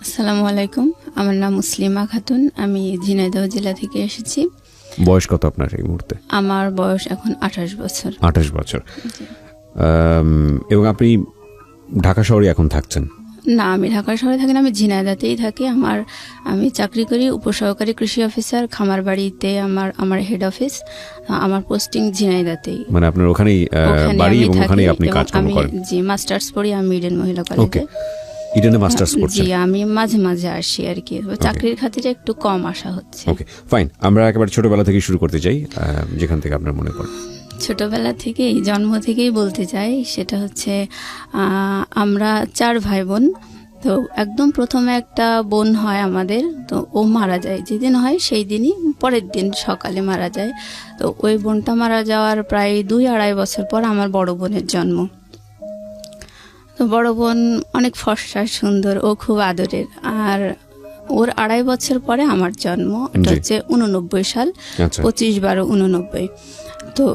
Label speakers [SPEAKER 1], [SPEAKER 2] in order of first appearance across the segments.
[SPEAKER 1] আসসালামু আলাইকুম। আমার নাম মুসলিমা খাতুন। আমি ঝিনাইদহ জেলা থেকে এসেছি।
[SPEAKER 2] বয়স কত আপনার এই মুহূর্তে?
[SPEAKER 1] আমার বয়স এখন 28 বছর।
[SPEAKER 2] 28 বছর।
[SPEAKER 1] জি।
[SPEAKER 2] এবং আপনি ঢাকা শহরে এখন থাকছেন?
[SPEAKER 1] না, আমি ঢাকা শহরে থাকি না, আমি ঝিনাইদহতেই থাকি। আমি চাকরি করি উপসহকারী কৃষি অফিসার, খামারবাড়িতে আমার হেড অফিস। আমার পোস্টিং ঝিনাইদহতেই।
[SPEAKER 2] মানে আপনার ওখানেই বাড়ি এবং ওখানেই আপনি কাজকর্ম করেন?
[SPEAKER 1] জি, মাস্টার্স পড়ি আমি ইডেন মহিলা কলেজে।
[SPEAKER 2] ইডেনে মাস্টার্স করছেন?
[SPEAKER 1] জি, আমি মাঝে মাঝে আসি আর কি, চাকরির খাতিরে একটু কম আসা হচ্ছে।
[SPEAKER 2] ওকে, ফাইন। আমরা একেবারে ছোটবেলা থেকে শুরু করতে চাই, যেখান থেকে আপনার মনে পড়ে।
[SPEAKER 1] ছোটবেলা থেকেই, জন্ম থেকেই বলতে চাই, সেটা হচ্ছে আমরা 4 ভাই বোন। তো একদম প্রথমে একটা বোন হয় আমাদের, তো ও মারা যায়। যেদিন হয় সেই দিনই পরের দিন সকালে মারা যায়। তো ওই বোনটা মারা যাওয়ার প্রায় 2-2.5 বছর পর আমার বড় বোনের জন্ম। তো বড় বোন অনেক ফর্সা, সুন্দর, ও খুব আদরের। আর ওর 2.5 বছর পরে আমার জন্ম। এটা হচ্ছে 89 সাল, 25/12/89। তো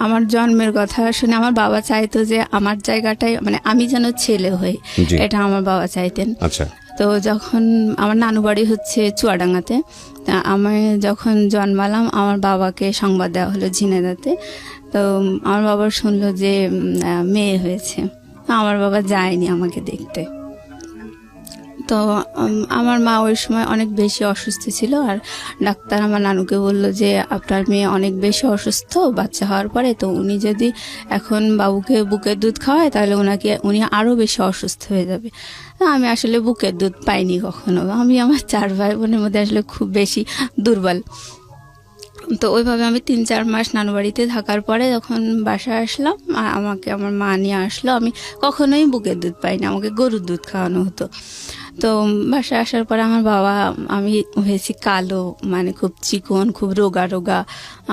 [SPEAKER 1] আমার জন্মের কথা শুনে আমার বাবা চাইতো যে আমার জায়গাটাই, মানে আমি যেন ছেলে হই, এটা আমার বাবা চাইতেন।
[SPEAKER 2] আচ্ছা।
[SPEAKER 1] তো যখন আমার নানু বাড়ি হচ্ছে চুয়াডাঙ্গাতে, আমি যখন জন্মালাম আমার বাবাকে সংবাদ দেওয়া হলো ঝিনাইদহতে। তো আমার বাবা শুনলো যে মেয়ে হয়েছে। আমার বাবা যায়নি আমাকে দেখতে। তো আমার মা ওই সময় অনেক বেশি অসুস্থ ছিল, আর ডাক্তার আমার নানুকে বলল যে আপনার মেয়ে অনেক বেশি অসুস্থ বাচ্চা হওয়ার পরে, তো উনি যদি এখন বাবুকে বুকের দুধ খাওয়ায় তাহলে উনি আরও বেশি অসুস্থ হয়ে যাবে। আমি আসলে বুকের দুধ পাইনি কখনো। আমি আমার 4 ভাই বোনের মধ্যে আসলে খুব বেশি দুর্বল। তো ওইভাবে আমি 3-4 মাস নানু বাড়িতে থাকার পরে যখন বাসায় আসলাম, আমাকে আমার মা নিয়ে আসলো। আমি কখনোই বুকের দুধ পাইনি, আমাকে গরুর দুধ খাওয়ানো হতো। তো বাসায় আসার পরে আমার বাবা, আমি হয়েছি কালো, মানে খুব চিকন, খুব রোগা রোগা।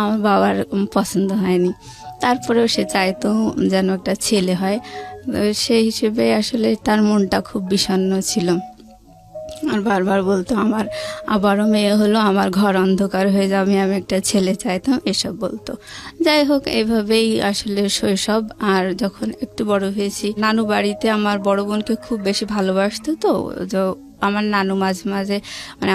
[SPEAKER 1] আমার বাবার পছন্দ হয়নি। তারপরেও সে চাইতো যেন একটা ছেলে হয়। সেই হিসেবে আসলে তার মনটা খুব বিষণ্ণ ছিল। আর বারবার বলতো আমার আবারও মেয়ে হলো, আমার ঘর অন্ধকার হয়ে যাবে, আমি একটা ছেলে চাইতাম, এসব বলতো। যাই হোক, এইভাবেই আসলে শৈশব। আর যখন একটু বড় হয়েছি, নানু বাড়িতে আমার বড় বোনকে খুব বেশি ভালোবাসতো। তো আমার নানু মাঝে মাঝে, মানে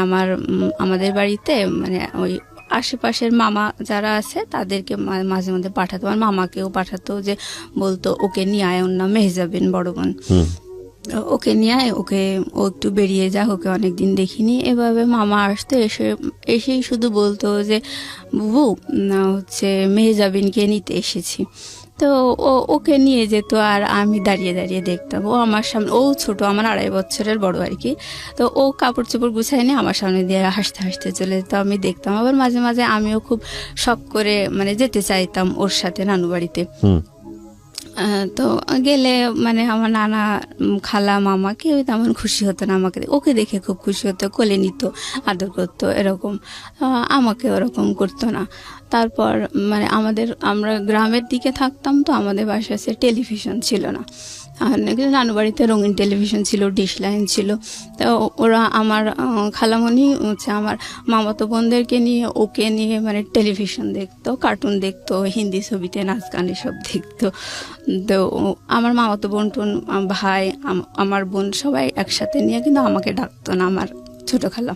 [SPEAKER 1] আমাদের বাড়িতে, মানে ওই আশেপাশের মামা যারা আছে তাদেরকে মাঝে মাঝে পাঠাতো। আমার মামাকেও পাঠাতো, যে বলতো ওকে নিয়ে আয়, ওর নাম মেহজাবিন, বড় বোন, ওকে নিয়ে আয়, ও একটু বেরিয়ে যাক, ওকে অনেকদিন দেখিনি। এভাবে মামা আসতো, এসেই শুধু বলতো যে বুবু হচ্ছে মেহজাবিনকে নিতে এসেছি। তো ওকে নিয়ে যেত, আর আমি দাঁড়িয়ে দাঁড়িয়ে দেখতাম। ও আমার সামনে, ও ছোট, আমার 2.5 বছরের বড় আর কি। তো ও কাপড় চোপড় গুছায় নিয়ে আমার সামনে দিয়ে হাসতে হাসতে চলে যেত, আমি দেখতাম। আবার মাঝে মাঝে আমিও খুব শখ করে মানে যেতে চাইতাম ওর সাথে নানু বাড়িতে। তো গেলে মানে আমার নানা, খালা, মামা কেউ তেমন খুশি হতো না আমাকে, ওকে দেখে খুব খুশি হতো, কোলে নিত, আদর করতো, এরকম। আমাকে ওরকম করতো না। তারপর মানে আমরা গ্রামের দিকে থাকতাম, তো আমাদের বাসায় টেলিভিশন ছিল না। কিন্তু নানু বাড়িতে রঙিন টেলিভিশন ছিল, ডিশ লাইন ছিল। তো ওরা আমার খালামণি হচ্ছে আমার মামাতো বোনদেরকে নিয়ে, ওকে নিয়ে মানে টেলিভিশন দেখতো, কার্টুন দেখতো, হিন্দি ছবিতে নাচ গান এসব দেখতো। তো আমার মামাতো বোন টোন, ভাই, আমার বোন সবাই একসাথে নিয়ে, কিন্তু আমাকে ডাকতো না আমার ছোটো খালা।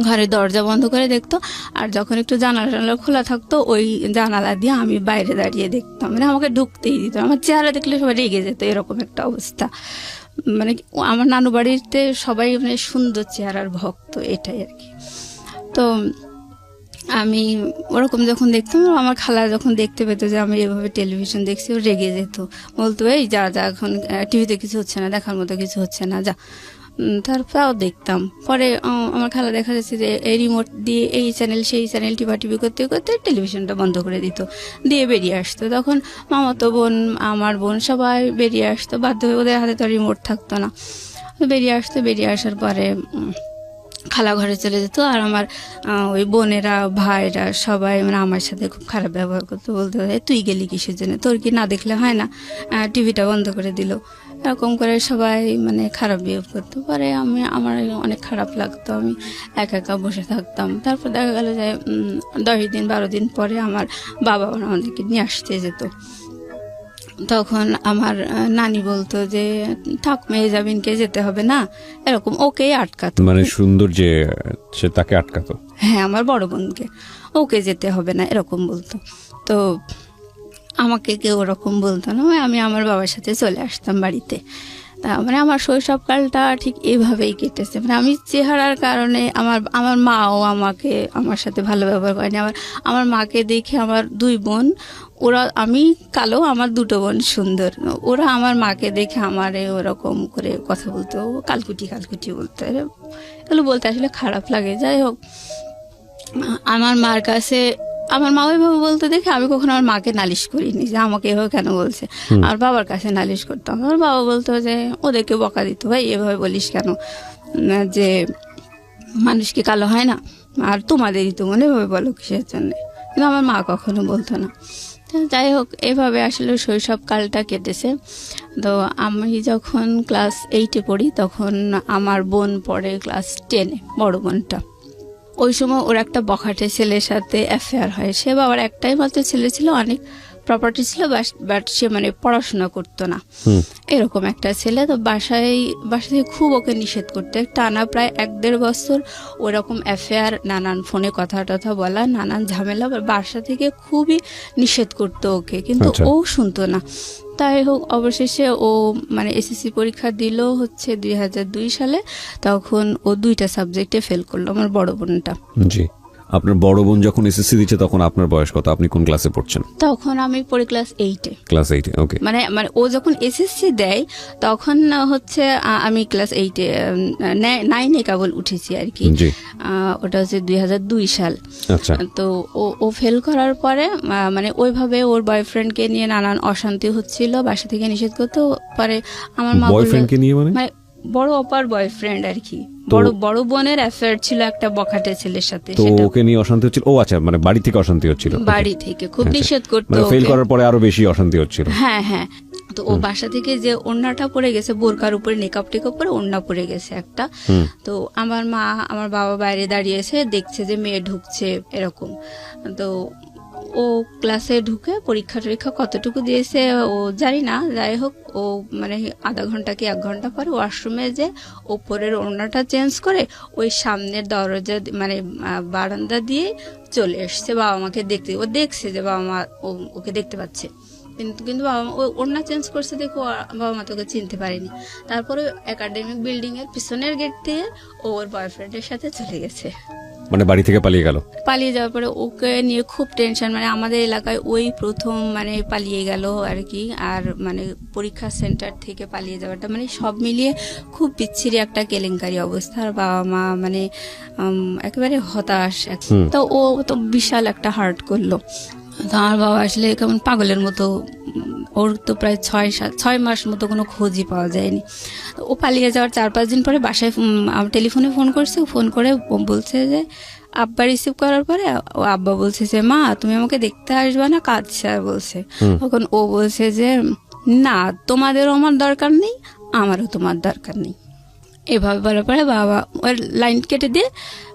[SPEAKER 1] ঘরের দরজা বন্ধ করে দেখতো, আর যখন একটু জানালা খোলা থাকতো ওই জানালা দিয়ে আমি বাইরে দাঁড়িয়ে দেখতাম, মানে আমাকে ঢুকতেই দিত। আমার চেহারা দেখলে সবাই রেগে যেত, এরকম একটা অবস্থা। মানে আমার নানু বাড়িতে সবাই মানে সুন্দর চেহারার ভক্ত, এটাই আর কি। তো আমি ওরকম যখন দেখতাম, আমার খালা যখন দেখতে পেত যে আমি এভাবে টেলিভিশন দেখছি, ও রেগে যেত, বলতো এই যা যা, এখন টিভিতে কিছু হচ্ছে না, দেখার মতো কিছু হচ্ছে না, যা। তারপরেও দেখতাম। পরে আমার খালা দেখা যাচ্ছে যে এই রিমোট দিয়ে এই চ্যানেল সেই চ্যানেল টিভি করতে করতে টেলিভিশনটা বন্ধ করে দিত, দিয়ে বেরিয়ে আসতো। তখন মামাতো বোন, আমার বোন সবাই বেরিয়ে আসতো, বাধ্য হয়ে, ওদের হাতে তো রিমোট থাকতো না। বেরিয়ে আসতো, বেরিয়ে আসার পরে খালা ঘরে চলে যেত। আর আমার ওই বোনেরা, ভাইরা সবাই মানে আমার সাথে খুব খারাপ ব্যবহার করতো, বলতে তুই গেলি কিসের জন্য, তোর কি না দেখলে হয় না, টিভিটা বন্ধ করে দিল, এরকম করে সবাই মানে খারাপ বিহেভ করতো। পরে আমার অনেক খারাপ লাগতো, আমি একা একা বসে থাকতাম। তারপর দেখা গেল যে 10 দিন 12 দিন পরে আমার বাবা আমাদেরকে নিয়ে আসতে যেত। তখন আমার নানি বলতো যে থাক মেহজাবিনকে যেতে হবে না, এরকম ওকেই আটকাতো।
[SPEAKER 2] মানে সুন্দর যে সে তাকে আটকাতো।
[SPEAKER 1] হ্যাঁ, আমার বড় বোনকে ওকে যেতে হবে না এরকম বলতো। তো আমাকে কেউ ওরকম বলতো না, আমি আমার বাবার সাথে চলে আসতাম বাড়িতে। মানে আমার শৈশবকালটা ঠিক এইভাবেই কেটেছে। মানে আমি চেহারার কারণে আমার মাও আমার সাথে ভালো ব্যবহার করেনি। আমার মাকে দেখে আমার দুই বোন, ওরা, আমি কালো, আমার দুটো বোন সুন্দর, ওরা আমার মাকে দেখে আমারে ওরকম করে কথা বলতো, কালকুটি কালকুটি বলতো। এগুলো বলতে আসলে খারাপ লাগে। যাই হোক, আমার মার কাছে আমার মা ওইভাবে বলতে দেখে আমি কখনো আমার মাকে নালিশ করিনি যে আমাকে এভাবে কেন বলছে। আমার বাবার কাছে নালিশ করতাম। আমার বাবা বলতো যে ওদেরকে বকা দিত, ভাই এভাবে বলিস কেন, যে মানুষ কি কালো হয় না, আর তোমাদেরই তো মনে এভাবে বলো কিসের জন্য। কিন্তু আমার মা কখনো বলতো না। যাই হোক, এভাবে আসলে শৈশবকালটা কেটেছে। তো আমি যখন ক্লাস 8-এ পড়ি তখন আমার বোন পড়ে ক্লাস 10-এ, বড় বোনটা। ওই সময় ওর একটা বখাটে ছেলের সাথে অ্যাফেয়ার হয়। সে বাবার একটাই মাত্র ছেলে ছিল, অনেক প্রপার্টি ছিল, বাট সে মানে পড়াশোনা করতো না, এরকম একটা ছেলে। তো বাসা থেকে খুব ওকে নিষেধ করতে, টানা প্রায় 1-1.5 বছর ওরকম অ্যাফেয়ার, নানান ফোনে কথা টথা বলা, নানান ঝামেলা, বাসা থেকে খুবই নিষেধ করতো ওকে, কিন্তু ও শুনতো না। তাই হোক, অবশেষে ও মানে এসএসসি পরীক্ষা দিল হচ্ছে 2002 সালে। তখন ও 2টা সাবজেক্টে ফেল করলো, আমার বড় বোনটা।
[SPEAKER 2] জি, আপনার বড় বোন যখন এসএসসি দিচ্ছে তখন আপনার বয়স কত? আপনি কোন ক্লাসে পড়ছেন?
[SPEAKER 1] তখন আমি পড়ি ক্লাস 8-এ।
[SPEAKER 2] ক্লাস 8-এ, ওকে।
[SPEAKER 1] মানে ও যখন এসএসসি দেয় তখন হচ্ছে আমি ক্লাস 8-এ, 9-এ কেবল উঠেছি আর কি। ওটা হচ্ছে 2002 সাল।
[SPEAKER 2] আচ্ছা।
[SPEAKER 1] তো ও ফেল করার পরে মানে ওইভাবে ওর বয়ফ্রেন্ডকে নিয়ে নানান অশান্তি হচ্ছিল, বাসা থেকে নিষেধ করতে পারে। আমার মা
[SPEAKER 2] বয়ফ্রেন্ডকে নিয়ে মানে
[SPEAKER 1] বড় অপার বয়ফ্রেন্ড আর কি, বড় বোনের অ্যাফেয়ার ছিল একটা বখাটে ছেলের সাথে।
[SPEAKER 2] তো ওকে নিয়ে অশান্তি হচ্ছিল? ও আচ্ছা, মানে বাড়ি থেকে অশান্তি হচ্ছিল?
[SPEAKER 1] বাড়ি থেকে খুব নিষেধ করতো,
[SPEAKER 2] মানে ফেল করার পরে আরো বেশি অশান্তি হচ্ছিল।
[SPEAKER 1] হ্যাঁ হ্যাঁ। তো ও বাসা থেকে যে ওড়নাটা পরে গেছে, বোরকার উপরে নেকাপ টেকাপ পরে ওড়না পরে গেছে একটা। তো আমার বাবা বাইরে দাঁড়িয়েছে, দেখছে যে মেয়ে ঢুকছে এরকম। তো ও ক্লাসে ঢুকে পরীক্ষা টরীক্ষা কতটুকু দিয়েছে ও জানি না। যাই হোক, ও মানে আধা ঘন্টা কি 1 ঘন্টা পরে ওয়াশরুমে যে ওপরের ওড়নাটা চেঞ্জ করে ওই সামনের দরজা মানে বারান্দা দিয়ে চলে এসছে বাবা মাকে দেখতে। ও দেখছে যে বাবা মা ওকে দেখতে পাচ্ছে, কিন্তু বাবা মা ওড়না চেঞ্জ করছে দেখো, বাবা মা তোকে চিনতে পারেনি। তারপরে একাডেমিক বিল্ডিং এর পিছনের গেট দিয়ে ওর বয়ফ্রেন্ডের সাথে চলে গেছে।
[SPEAKER 2] মানে বাড়ি থেকে পালিয়ে গেল।
[SPEAKER 1] পালিয়ে যাওয়ার পরে ওকে নিয়ে খুব টেনশন, মানে আমাদের এলাকায় ওই প্রথম মানে পালিয়ে গেল আর কি। আর মানে পরীক্ষা সেন্টার থেকে পালিয়ে যাওয়াটা মানে সব মিলিয়ে খুব বিচ্ছিরি একটা কেলেঙ্কারি অবস্থা। আর বাবা মা মানে একেবারে হতাশ। তো ও তো বিশাল একটা হার্ট করলো। তো আমার বাবা আসলে কেমন পাগলের মতো, ওর তো প্রায় 6 মাস মতো কোনো খোঁজই পাওয়া যায়নি। ও পালিয়ে যাওয়ার 4-5 দিন পরে বাসায় টেলিফোনে ফোন করছে। ফোন করে বলছে যে আব্বা রিসিভ করার পরে ও আব্বা বলছে যে মা তুমি আমাকে দেখতে আসবে না, কাঁদছে আর বলছে। তখন ও বলছে যে না, তোমাদেরও আমার দরকার নেই, আমারও তোমার দরকার নেই। এভাবে বলার পরে বাবা ওর লাইন কেটে দিয়ে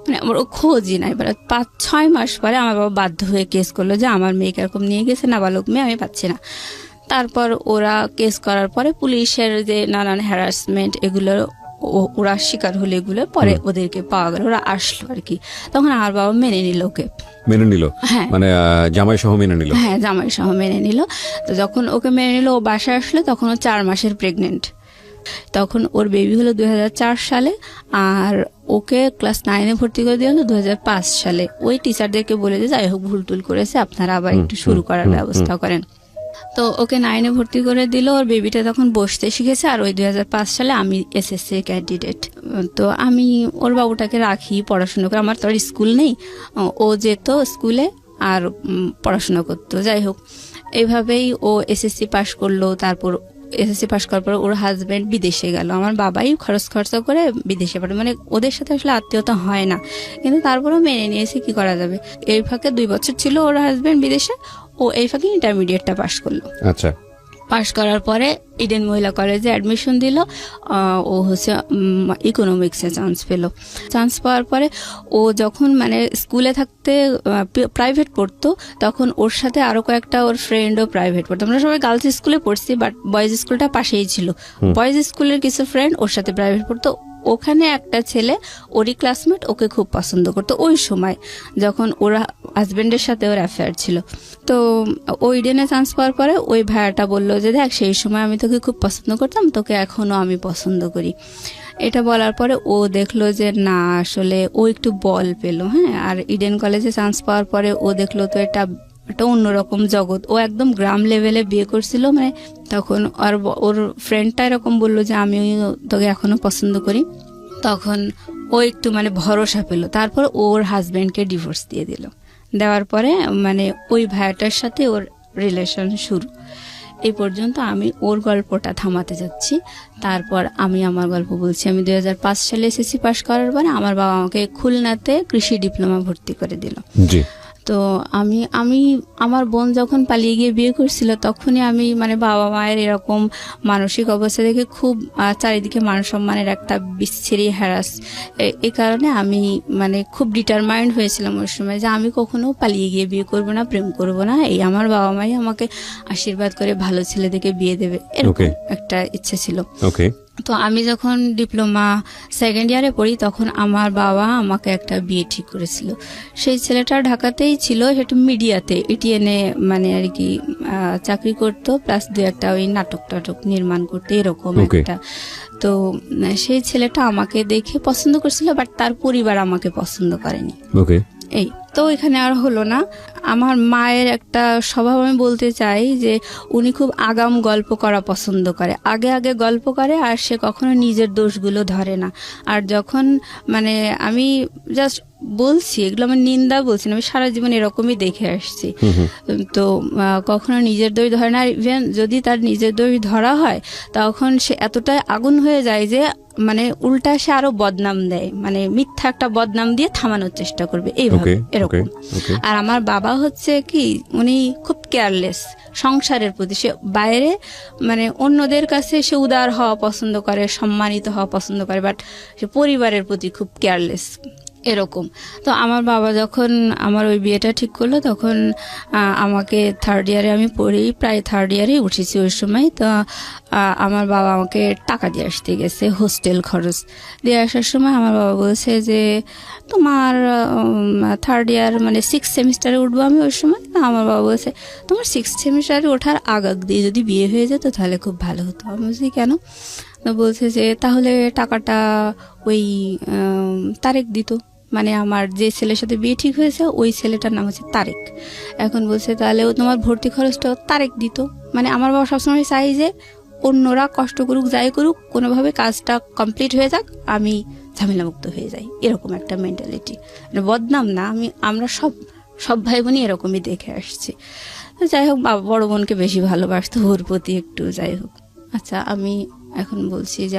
[SPEAKER 1] মানে আমার ও খোঁজই নাই। এবার 5-6 মাস পরে আমার বাবা বাধ্য হয়ে কেস করলো যে আমার মেয়েকে এরকম নিয়ে গেছে, নাবালক মেয়ে, আমি পাচ্ছি না। তারপর ওরা কেস করার পরে পুলিশের যে নানান হ্যারাসমেন্ট এগুলো ওরা শিকার হলে এগুলো পরে ওদেরকে পাওয়া গেল, ওরা আসলো আর কি। তখন আমার বাবা মেনে নিল ওকে।
[SPEAKER 2] মেনে নিল?
[SPEAKER 1] হ্যাঁ,
[SPEAKER 2] মানে জামাই সহ মেনে নিল?
[SPEAKER 1] হ্যাঁ, জামাই সহ মেনে নিল। তো যখন ওকে মেনে নিল, ও বাসায় আসলো, তখন ও 4 মাসের প্রেগনেন্ট। তখন ওর বেবি হলো 2004 সালে, আর ওকে ক্লাস 9-এ ভর্তি করে দিয়ে হলো 2005 সালে। ওই টিচারদেরকে বলে যে যাই হোক ভুল টুল করেছে, আপনারা আবার একটু শুরু করার ব্যবস্থা করেন। তো ওকে 9-এ ভর্তি করে দিল। ওর বেবিটা তখন বসতে শিখেছে। আর ওই 2005 সালে আমি এসএসসি ক্যান্ডিডেট। তো আমি ওর বাবুটাকে রাখি, পড়াশোনা করে, আমার তো আর স্কুল নেই। ও যেত স্কুলে আর পড়াশোনা করতো। যাই হোক, এইভাবেই ও এসএসসি পাশ করলো। তারপর এসএসসি পাশ করার পর ওর হাজব্যান্ড বিদেশে গেল। আমার বাবাই খরচা করে বিদেশে পাঠায়। মানে ওদের সাথে আসলে আত্মীয়তা হয় না, কিন্তু তারপরেও মেনে নিয়েছে, কি করা যাবে। এই ফাঁকে 2 বছর ছিল ওর হাজব্যান্ড বিদেশে, ও এই ফাঁকে ইন্টারমিডিয়েটটা পাশ করলো।
[SPEAKER 2] আচ্ছা।
[SPEAKER 1] পাশ করার পরে ইডেন মহিলা কলেজে অ্যাডমিশন দিল। ও হচ্ছে ইকোনমিক্সে চান্স পেল। চান্স পাওয়ার পরে ও যখন মানে স্কুলে থাকতে প্রাইভেট পড়তো, তখন ওর সাথে আরো কয়েকটা ওর ফ্রেন্ডও প্রাইভেট পড়তো। আমরা সবাই গার্লস স্কুলে পড়ছি, বাট বয়েজ স্কুলটা পাশেই ছিল। বয়েজ স্কুলের কিছু ফ্রেন্ড ওর সাথে প্রাইভেট পড়তো। ওখানে একটা ছেলে, ওরই ক্লাসমেট, ওকে খুব পছন্দ করতো ওই সময়, যখন ওর হাজবেন্ডের সাথে ওর অ্যাফেয়ার ছিল। তো ওই ইডেনে চান্স পাওয়ার পরে ওই ভাইয়াটা বললো যে দেখ, সেই সময় আমি তোকে খুব পছন্দ করতাম, তোকে এখনো আমি পছন্দ করি। এটা বলার পরে ও দেখলো যে না, আসলে ও একটু বল পেলো। হ্যাঁ, আর ইডেন কলেজে চান্স পাওয়ার পরে ও দেখলো তো এটা একটা অন্যরকম জগৎ। ও একদম গ্রাম লেভেলে বিয়ে করছিল, মানে তখন আর ওর ফ্রেন্ডটা এরকম বললো যে আমি তোকে এখনো পছন্দ করি। তখন ও একটু মানে ভরসা পেল। তারপর ওর হাজবেন্ডকে ডিভোর্স দিয়ে দিল। দেওয়ার পরে মানে ওই ভাইয়াটার সাথে ওর রিলেশন শুরু। এই পর্যন্ত আমি ওর গল্পটা থামাতে যাচ্ছি, তারপর আমি আমার গল্প বলছি। আমি 2005 সালে এসএসসি পাশ করার পরে আমার বাবা আমাকে খুলনাতে কৃষি ডিপ্লোমা ভর্তি করে দিল।
[SPEAKER 2] জি।
[SPEAKER 1] তো আমি আমার বোন যখন পালিয়ে গিয়ে বিয়ে করছিল, তখনই আমি মানে বাবা মায়ের এরকম মানসিক অবস্থা দেখে খুব চারিদিকে মান সম্মানের একটা বিচ্ছিরি হ্যারাস, এই কারণে আমি মানে খুব ডিটারমাইন্ড হয়েছিলাম ওই সময় যে আমি কখনো পালিয়ে গিয়ে বিয়ে করব না, প্রেম করব না। এই আমার বাবা মাই আমাকে আশীর্বাদ করে ভালো ছেলে দেখে বিয়ে দেবে, এরকম একটা ইচ্ছে ছিল।
[SPEAKER 2] ওকে।
[SPEAKER 1] তো আমি যখন ডিপ্লোমা সেকেন্ড ইয়ারে পড়ি, তখন আমার বাবা আমাকে একটা বিয়ে ঠিক করেছিল। সেই ছেলেটা ঢাকাতেই ছিল, সেটা মিডিয়াতে এটিএনে মানে আর কি চাকরি করতো, প্লাস দু একটা ওই নাটক টাটক নির্মাণ করতে, এরকম একটা। তো সেই ছেলেটা আমাকে দেখে পছন্দ করছিল, বাট তার পরিবার আমাকে পছন্দ করেনি।
[SPEAKER 2] ওকে।
[SPEAKER 1] এই তো এখানে আর হলো না। আমার মায়ের একটা স্বভাব আমি বলতে চাই যে উনি খুব আগাম গল্প করা পছন্দ করে, আগে আগে গল্প করে, আর সে কখনো নিজের দোষগুলো ধরে না। আর যখন মানে আমি জাস্ট বলছি, এগুলো আমার নিন্দা বলছি না, আমি সারা জীবন এরকমই দেখে আসছি। তো কখনো নিজের দোষ ধরে না। ইভেন যদি তার নিজের দোষ ধরা হয়, তখন সে এতটাই আগুন হয়ে যায় যে মানে উল্টা সে আরো বদনাম দেয়, মানে মিথ্যা একটা বদনাম দিয়ে থামানোর চেষ্টা করবে, এইভাবে এরকম। আর আমার বাবা হচ্ছে কি, উনি খুব কেয়ারলেস সংসারের প্রতি। সে বাইরে মানে অন্যদের কাছে সে উদার হওয়া পছন্দ করে, সম্মানিত হওয়া পছন্দ করে, বাট সে পরিবারের প্রতি খুব কেয়ারলেস, এরকম। তো আমার বাবা যখন আমার ওই বিয়েটা ঠিক করলো, তখন আমাকে থার্ড ইয়ারে আমি পড়ি, প্রায় থার্ড ইয়ারে উঠেছি ওই সময়। তো আমার বাবা আমাকে টাকা দিয়ে আসতে গেছে, হোস্টেল খরচ দিয়ে আসার সময় আমার বাবা বলছে যে তোমার থার্ড ইয়ার মানে 6th সেমিস্টারে উঠবো আমি ওই সময়। তো আমার বাবা বলছে তোমার 6th সেমিস্টারে ওঠার আগ দিয়ে যদি বিয়ে হয়ে যেত তাহলে খুব ভালো হতো। আমি বলছি কেন? তো বলছে যে তাহলে টাকাটা ওই তারেক দিত, মানে আমার যে ছেলের সাথে বিয়ে ঠিক হয়েছে ওই ছেলেটার নাম হচ্ছে তারেক। এখন বলছে তাহলে ও তোমার ভর্তি খরচটাও তারেক দিত। মানে আমার বাবা সবসময় চাই যে অন্যরা কষ্ট করুক, যাই করুক, কোনোভাবে কাজটা কমপ্লিট হয়ে যাক, আমি ঝামেলামুক্ত হয়ে যাই, এরকম একটা মেন্টালিটি। মানে বদনাম না, আমরা সব ভাই বোনই এরকমই দেখে আসছি। যাই হোক, বড় বোনকে বেশি ভালোবাসতো, ওর প্রতি একটু যাই হোক। আচ্ছা, আমি এখন বলছি যে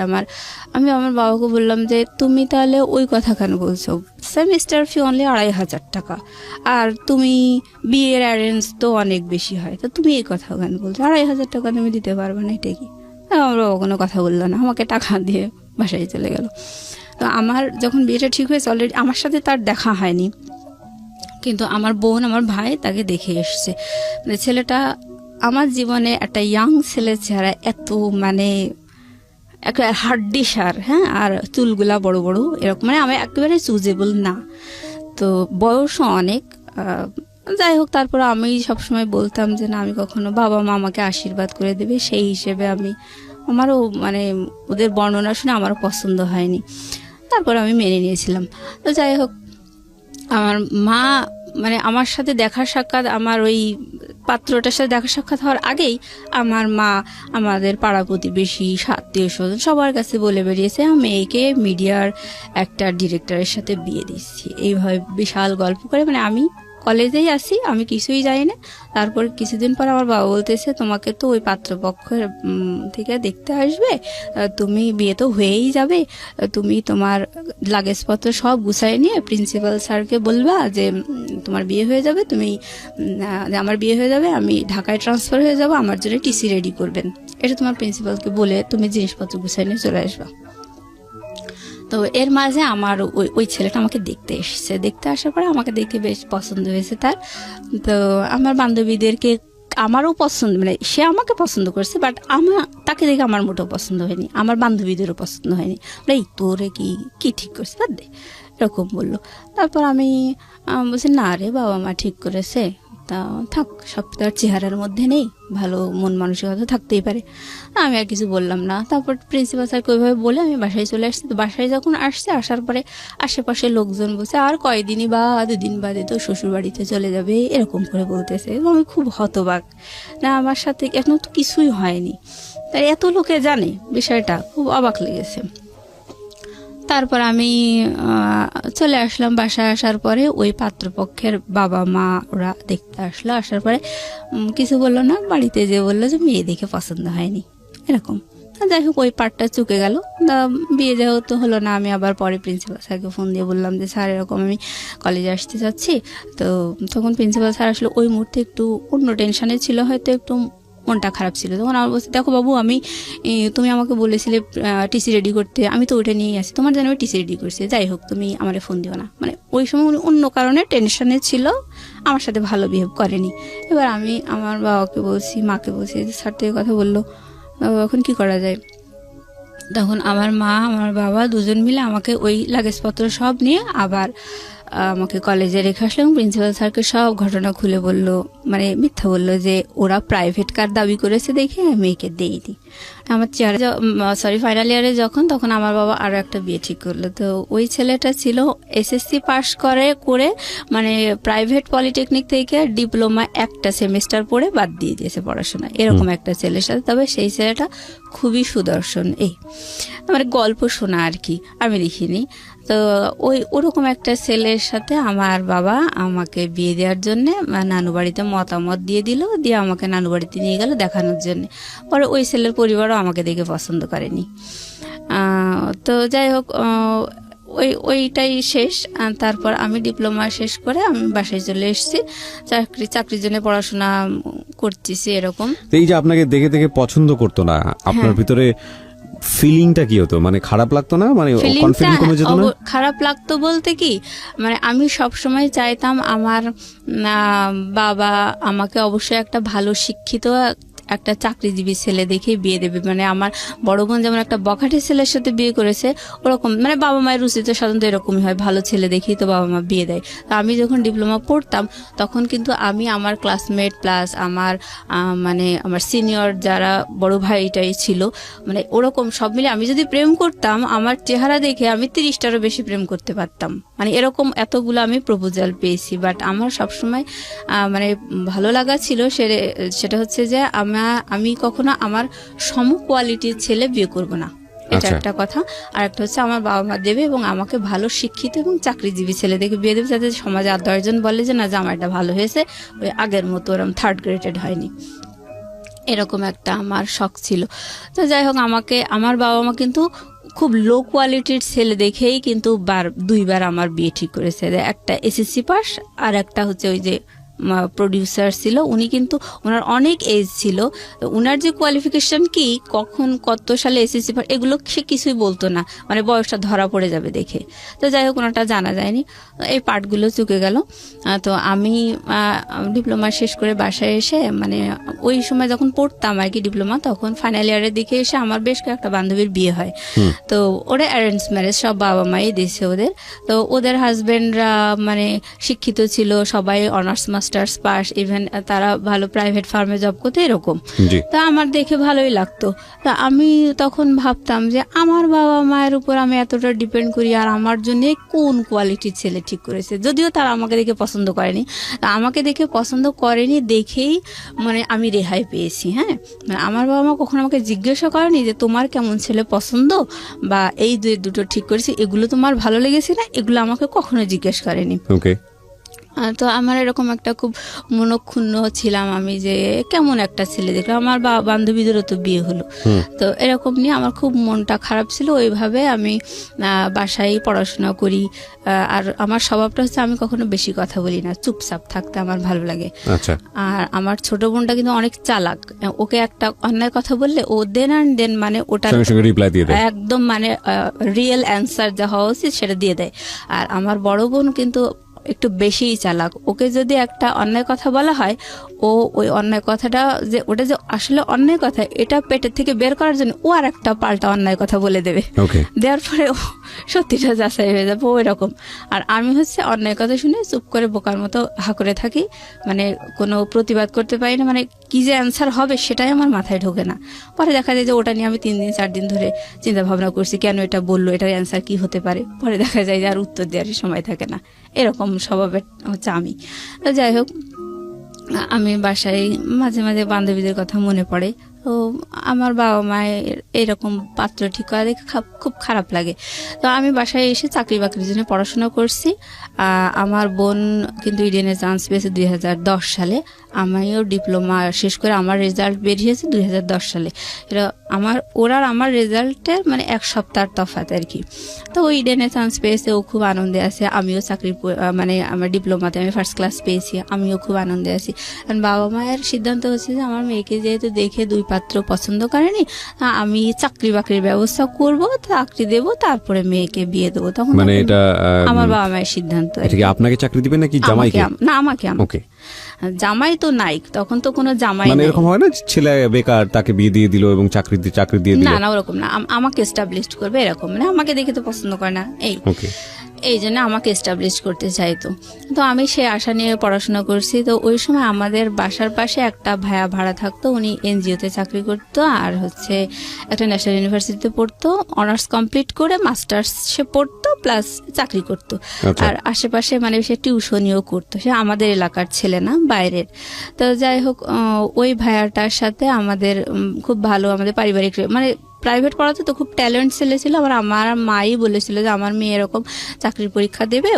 [SPEAKER 1] আমি আমার বাবাকে বললাম যে তুমি তাহলে ওই কথা কেন বলছো, সেমিস্টার ফি অনলি 2500 টাকা, আর তুমি বিয়ের অ্যারেঞ্জ তো অনেক বেশি হয়, তো তুমি এই কথা কেন বলছো, 2500 টাকা তুমি দিতে পারবে না, এটা কি? আমার বাবা কোনো কথা বললো না, আমাকে টাকা দিয়ে বাসায় চলে গেল। তো আমার যখন বিয়েটা ঠিক হয়েছে, অলরেডি আমার সাথে তার দেখা হয়নি, কিন্তু আমার বোন, আমার ভাই তাকে দেখে এসছে। মানে ছেলেটা আমার জীবনে একটা ইয়াং ছেলে চেহারা, এত মানে একটা হাড্ডি সার, হ্যাঁ, আর চুলগুলা বড় বড় এরকম, মানে আমি একেবারে চুজেবল না। তো বয়সও অনেক। যাই হোক, তারপর আমি সবসময় বলতাম যে না, আমি কখনো, বাবা মা আমাকে আশীর্বাদ করে দেবে, সেই হিসেবে আমারও মানে ওদের বর্ণনা শুনে আমারও পছন্দ হয়নি, তারপর আমি মেনে নিয়েছিলাম। তো যাই হোক, আমার মা মানে আমার সাথে দেখা সাক্ষাৎ, আমার ওই পাত্রটার সাথে দেখা সাক্ষাৎ হওয়ার আগেই আমার মা আমাদের পাড়া প্রতিবেশী, আত্মীয় স্বজন সবার কাছে বলে বেরিয়েছে আমি মেয়েকে মিডিয়ার একটা ডিরেক্টরের সাথে বিয়ে দিচ্ছি। এইভাবে বিশাল গল্প করে, মানে আমি কলেজেই আসি, আমি কিছুই জানি না। তারপর কিছুদিন পর আমার বাবা বলতেছে তোমাকে তো ওই পাত্রপক্ষের থেকে দেখতে আসবে, তুমি বিয়ে তো হয়েই যাবে, তুমি তোমার লাগেজপত্র সব গুছাই নিয়ে প্রিন্সিপাল স্যারকে বলবা যে তোমার বিয়ে হয়ে যাবে, তুমি যে আমার বিয়ে হয়ে যাবে, আমি ঢাকায় ট্রান্সফার হয়ে যাব, আমার জন্য টিসি রেডি করবেন, এটা তোমার প্রিন্সিপালকে বলে তুমি জিনিসপত্র গুছাই নিয়ে চলে আসবা। তো এর মাঝে আমার ওই ছেলেটা আমাকে দেখতে এসেছে, দেখতে আসার পরে আমাকে দেখে বেশ পছন্দ হয়েছে তার। তো আমার বান্ধবীদেরকে আমারও পছন্দ, মানে সে আমাকে পছন্দ করছে, বাট তাকে দেখে আমার মোটেও পছন্দ হয়নি, আমার বান্ধবীদেরও পছন্দ হয়নি। এই তোরে কি ঠিক করছে, বাদ দে, এরকম বললো। তারপর আমি বলছি না রে, বাবা মা ঠিক করেছে, তা থাক, সব তার চেহারার মধ্যে নেই, ভালো মন মানসিকতা থাকতেই পারে। আমি আর কিছু বললাম না। তারপর প্রিন্সিপাল স্যারকে ওইভাবে বলে আমি বাসায় চলে আসছি। তো বাসায় যখন আসার পরে আশেপাশে লোকজন বলছে আর কয়দিনই বা 2 দিন বাদে তো শ্বশুর বাড়িতে চলে যাবে, এরকম করে বলতেছে। এবং আমি খুব হতবাক, না আমার সাথে এখন তো কিছুই হয়নি, তাই এত লোকে জানে বিষয়টা, খুব অবাক লেগেছে। তারপর আমি চলে আসলাম। বাসায় আসার পরে ওই পাত্রপক্ষের বাবা মা ওরা দেখতে আসলো, আসার পরে কিছু বললো না, বাড়িতে যে বললো যে মেয়ে দেখে পছন্দ হয়নি, এরকম। যাই হোক, ওই পার্টটা চুকে গেল। বিয়ে যেহেতু হলো না, আমি আবার পরে প্রিন্সিপাল স্যারকে ফোন দিয়ে বললাম যে স্যার এরকম আমি কলেজে আসতে চাচ্ছি। তো তখন প্রিন্সিপাল স্যার আসলে ওই মুহূর্তে একটু অন্য টেনশনে ছিল, হয়তো একটু মনটা খারাপ ছিল। তখন আমার বলছে দেখো বাবু, তুমি আমাকে বলেছিলে টিসি রেডি করতে, আমি তো ওইটা নিয়েই আসি, তোমার জন্য আমি টিসি রেডি করছি, যাই হোক তুমি আমার ফোন দিও না। মানে ওই সময় উনি অন্য কারণে টেনশনে ছিল, আমার সাথে ভালো বিহেভ করেনি। এবার আমি আমার বাবাকে বলছি, মাকে বলছি যে স্যার তো এই কথা বললো, এখন কি করা যায়? তখন আমার মা আমার বাবা দুজন মিলে আমাকে ওই লাগেজপত্র সব নিয়ে আবার আমাকে কলেজে রেখে আসলো এবং প্রিন্সিপাল স্যারকে সব ঘটনা খুলে বললো, মানে মিথ্যা বললো যে ওরা প্রাইভেট কার দাবি করেছে দেখে মেয়েকে দেইনি। আমার ফাইনাল ইয়ারে যখন, তখন আমার বাবা আরও একটা বিয়ে ঠিক করলো। তো ওই ছেলেটা ছিল এসএসসি পাস করে মানে প্রাইভেট পলিটেকনিক থেকে ডিপ্লোমা একটা সেমিস্টার পড়ে বাদ দিয়ে দিয়েছে পড়াশোনা, এরকম একটা ছেলের সাথে। তবে সেই ছেলেটা খুবই সুদর্শন, এই মানে গল্প শোনা আর কি, আমি দেখিনি। তো ওরকম একটা ছেলের সাথে আমার বাবা আমাকে বিয়ে দেওয়ার জন্য নানু বাড়িতে মতামত দিয়ে দিল, দিয়ে আমাকে নানু বাড়িতে নিয়ে গেল দেখানোর জন্য। পরে ওই ছেলের পরিবারও আমাকে দেখে পছন্দ করেনি। তো যাই হোক, ওইটাই শেষ। তারপর আমি ডিপ্লোমা শেষ করে আমি বাসায় চলে এসেছি, চাকরির জন্য পড়াশোনা করতেছি এরকম।
[SPEAKER 2] এই যে আপনাকে দেখে দেখে পছন্দ করতো না, আপনার ভিতরে ফিলিংটা কি হতো? মানে খারাপ লাগতো না, মানে কনফিডেন্স কমে যেত না?
[SPEAKER 1] খারাপ লাগতো বলতে কি, মানে আমি সব সময় চাইতাম আমার বাবা আমাকে অবশ্যই একটা ভালো শিক্ষিত একটা চাকরিজীবী ছেলে দেখে বিয়ে দেবে। মানে আমার বড় বোন যেমন একটা বখাটে ছেলের সাথে বিয়ে করেছে, ওরকম মানে বাবা মায়ের রুচি তো সাধারণত এরকমই হয়, ভালো ছেলে দেখেই তো বাবা মা বিয়ে দেয়। তো আমি যখন ডিপ্লোমা পড়তাম তখন কিন্তু আমি আমার ক্লাসমেট প্লাস আমার মানে আমার সিনিয়র যারা বড় ভাইটাই ছিল, মানে ওরকম সব মিলে আমি যদি প্রেম করতাম, আমার চেহারা দেখে আমি 30টারও বেশি প্রেম করতে পারতাম। মানে এরকম এতগুলো আমি প্রপোজাল পেয়েছি। বাট আমার সবসময় মানে ভালো লাগা ছিল সেটা হচ্ছে যে আমি কখনো আমার সম কোয়ালিটির ছেলে বিয়ে করব না, এটা একটা কথা। আর একটা হচ্ছে আমার বাবা মা দেবে এবং আমাকে ভালো শিক্ষিত এবং চাকরিজীবী ছেলে দেখে বিয়ে দেবে, যাতে সমাজে আর 10 জন বলে যে না জামাইটা ভালো হয়েছে, ওই আগের মতো ওরকম 3rd গ্রেডেড হয়নি, এরকম একটা আমার শখ ছিল। তো যাই হোক, আমার বাবা মা কিন্তু খুব লো কোয়ালিটির ছেলে দেখেই কিন্তু 2বার আমার বিয়ে ঠিক করেছে। একটা এসএসসি পাস আর একটা হচ্ছে ওই যে প্রডিউসার ছিল, উনি কিন্তু ওনার অনেক এজ ছিল, ওনার যে কোয়ালিফিকেশন কি, কখন কত সালে এসএসসি পাস, এগুলো সে কিছুই বলতো না, মানে বয়সটা ধরা পড়ে যাবে দেখে। তো যাই হোক, ওনারটা জানা যায়নি, এই পার্টগুলো চুকে গেল। তো আমি ডিপ্লোমা শেষ করে বাসায় এসে, মানে ওই সময় যখন পড়তাম আর কি ডিপ্লোমা, তখন ফাইনাল ইয়ারের দিকে এসে আমার বেশ কয়েকটা বান্ধবীর বিয়ে হয়। তো ওরা অ্যারেঞ্জ ম্যারেজ, সব বাবা মাই দিয়েছে ওদের। তো ওদের হাজবেন্ডরা মানে শিক্ষিত ছিল, সবাই অনার্স মাস্টার্স পাস, ইভেন তারা ভালো প্রাইভেট ফার্মে জব করতে, এরকম। তো আমার দেখে ভালোই লাগতো। তা আমি তখন ভাবতাম যে আমার বাবা মায়ের উপর আমি এতটা ডিপেন্ড করি, আর আমার জন্য কোন কোয়ালিটির ছেলে ঠিক করেছে। যদিও তারা আমাকে দেখে পছন্দ করেনি, তা আমাকে দেখে পছন্দ করেনি দেখেই মানে আমি রেহাই পেয়েছি। হ্যাঁ, মানে আমার বাবা মা কখনো আমাকে জিজ্ঞাসা করেনি যে তোমার কেমন ছেলে পছন্দ বা এই দুটো ঠিক করেছি, এগুলো তোমার ভালো লেগেছে না, এগুলো আমাকে কখনো জিজ্ঞেস করেনি। তো আমার এরকম একটা খুব মনক্ষুণ্ণ ছিলাম আমি, যে কেমন একটা ছেলে দেখলাম, আমার বান্ধবীদেরও তো বিয়ে হলো, তো এরকম নিয়ে আমার খুব মনটা খারাপ ছিল। ওইভাবে আমি বাসায় পড়াশোনা করি। আর আমার স্বভাবটা হচ্ছে আমি কখনো বেশি কথা বলি না, চুপচাপ থাকতে আমার ভালো লাগে।
[SPEAKER 2] আচ্ছা।
[SPEAKER 1] আর আমার ছোট বোনটা কিন্তু অনেক চালাক, ওকে একটা অন্যায় কথা বললে ও দেন অ্যান্ড দেন মানে ওটার
[SPEAKER 2] সঙ্গে সঙ্গে রিপ্লাই দিয়ে দেয়,
[SPEAKER 1] একদম মানে রিয়েল অ্যান্সার যা হওয়া উচিত সেটা দিয়ে দেয়। আর আমার বড় বোন কিন্তু একটু বেশিই চালাক, ওকে যদি একটা অন্যায় কথা বলা হয়, ও ওই অন্যায় কথাটা যে ওটা যে আসলে অন্যায় কথা এটা পেটের থেকে বের করার জন্য ও আর একটা পাল্টা অন্যায় কথা বলে দেবে, দেওয়ার পরে ও সত্যিটা যাচাই হয়ে যাবে ওই রকম। আর আমি হচ্ছে অন্যায় কথা শুনে চুপ করে বোকার মতো হা করে থাকি, মানে কোনো প্রতিবাদ করতে পারি না, মানে কি যে অ্যান্সার হবে সেটাই আমার মাথায় ঢোকে না। পরে দেখা যায় যে ওটা নিয়ে আমি 3 দিন 4 দিন ধরে চিন্তা ভাবনা করছি, কেন এটা বললো, এটার অ্যান্সার কি হতে পারে। পরে দেখা যায় যে আর উত্তর দেওয়ার সময় থাকে না, এরকম স্বভাবের হচ্ছে আমি। তো যাই হোক, আমি বাসায় মাঝে মাঝে বান্ধবীদের কথা মনে পড়ে, তো আমার বাবা মায়ের এরকম পাত্র ঠিক করা দেখে খুব খারাপ লাগে। তো আমি বাসায় এসে চাকরি বাকরির জন্য পড়াশোনা করছি। আমার বোন কিন্তু ইডেনে চান্স পেয়েছে 2010 সালে, আমিও ডিপ্লোমা শেষ করে আমার রেজাল্ট বেরিয়েছে 2010 সালে। এটা ওরার আমার রেজাল্টের মানে 1 সপ্তাহ তফাৎ আর কি। তো ওই ইডেনে চান্স পেয়েছে, ও খুব আনন্দে আছে, আমিও চাকরি মানে আমার ডিপ্লোমাতে আমি ফার্স্ট ক্লাস পেয়েছি, আমিও খুব আনন্দে আছি। কারণ বাবা মায়ের সিদ্ধান্ত হচ্ছে যে আমার মেয়েকে যেহেতু দেখে 2 পাত্র পছন্দ করেনি, আমি চাকরি বাকরির ব্যবস্থা করব, চাকরি দেব, তারপরে মেয়েকে বিয়ে দেবো। তখন মানে এটা আমার বাবা মায়ের সিদ্ধান্ত।
[SPEAKER 2] আপনাকে চাকরি দিবেন নাকি জামাইকে?
[SPEAKER 1] না, আমাকে। জামাই তো নাই তখন, তো কোনো জামাই
[SPEAKER 2] মানে এরকম হয় না ছেলে বেকার তাকে বিয়ে দিয়ে দিল এবং চাকরি দিয়ে দিল?
[SPEAKER 1] না, ওরকম না, আমাকে এস্টাবলিশড করবে এরকম, মানে আমাকে দেখে তো পছন্দ করে না, এই জন্য আমাকে এস্টাবলিশ করতে চাইতো। তো আমি সে আশা নিয়ে পড়াশোনা করছি। তো ওই সময় আমাদের বাসার পাশে একটা ভাইয়া ভাড়া থাকতো, উনি এনজিওতে চাকরি করতো, আর হচ্ছে একটা ন্যাশনাল ইউনিভার্সিটিতে পড়তো, অনার্স কমপ্লিট করে মাস্টার্স সে পড়তো প্লাস চাকরি করতো। আর আশেপাশে মানে সে টিউশনিও করতো, সে আমাদের এলাকার ছেলে না, বাইরের। তো যাই হোক, ওই ভাইয়াটার সাথে আমাদের খুব ভালো, আমাদের পারিবারিক মানে প্রাইভেট পড়াতে তো খুব ট্যালেন্ট ছেলে ছিল। আমার মাই বলেছিল যে আমার মেয়ে এরকম চাকরির পরীক্ষা দেবে,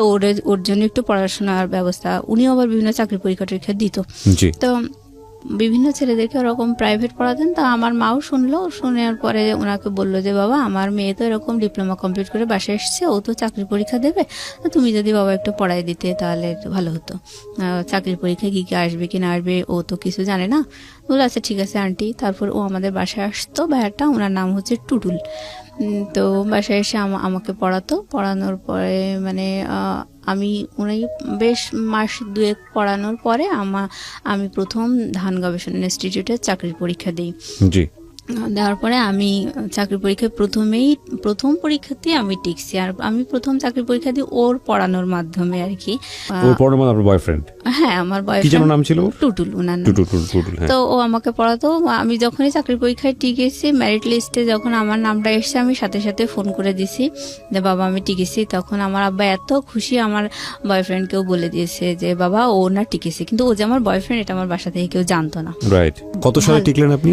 [SPEAKER 1] ওর জন্য একটু পড়াশোনার ব্যবস্থা। উনিও আবার বিভিন্ন চাকরির পরীক্ষা দিত। তো বিভিন্ন ছেলেদেরকে ওরকম প্রাইভেট পড়াতেন। তা আমার মাও শুনলো, শোনার পরে ওনাকে বললো যে বাবা, আমার মেয়ে তো এরকম ডিপ্লোমা কমপ্লিট করে বাসায় এসছে, ও তো চাকরির পরীক্ষা দেবে, তুমি যদি বাবা একটু পড়াই দিতে তাহলে ভালো হতো। চাকরির পরীক্ষায় কি কি আসবে কি না আসবে ও তো কিছু জানে না। বলে আচ্ছা ঠিক আছে আন্টি। তারপর ও আমাদের বাসায় আসতো, ভাইয়াটা, ওনার নাম হচ্ছে টুটুল। তো বাসায় এসে আমাকে পড়ানোর পরে মানে আমি উনি বেশ মাস 2 পড়ানোর পরে আমি প্রথম ধান গবেষণা ইনস্টিটিউটে চাকরির পরীক্ষা দিই। দেওয়ার পরে আমি চাকরি পরীক্ষায় প্রথম পরীক্ষাতেই আমি টিকছি। আর আমি প্রথম চাকরি পরীক্ষা দিই ওর পড়ানোর মাধ্যমে আর কি। হ্যাঁ, আমার বয়ফ্রেন্ড নাম ছিল টুটুল, ওনার নাম। তো ও আমাকে পড়াতো। আমি যখনই চাকরি পরীক্ষায় টিকেছি, মেরিট লিস্টে যখন আমার নামটা এসেছে, আমি সাথে সাথে ফোন করে দিছি যে বাবা আমি টিকেছি। তখন আমার আব্বা এত খুশি, আমার বয়ফ্রেন্ডকেও বলে দিয়েছে যে বাবা ও না টিকেছে, কিন্তু ও যে আমার বয়ফ্রেন্ড এটা আমার বাসা থেকে কেউ জানতো না।
[SPEAKER 2] কত সালে টিকলেন আপনি?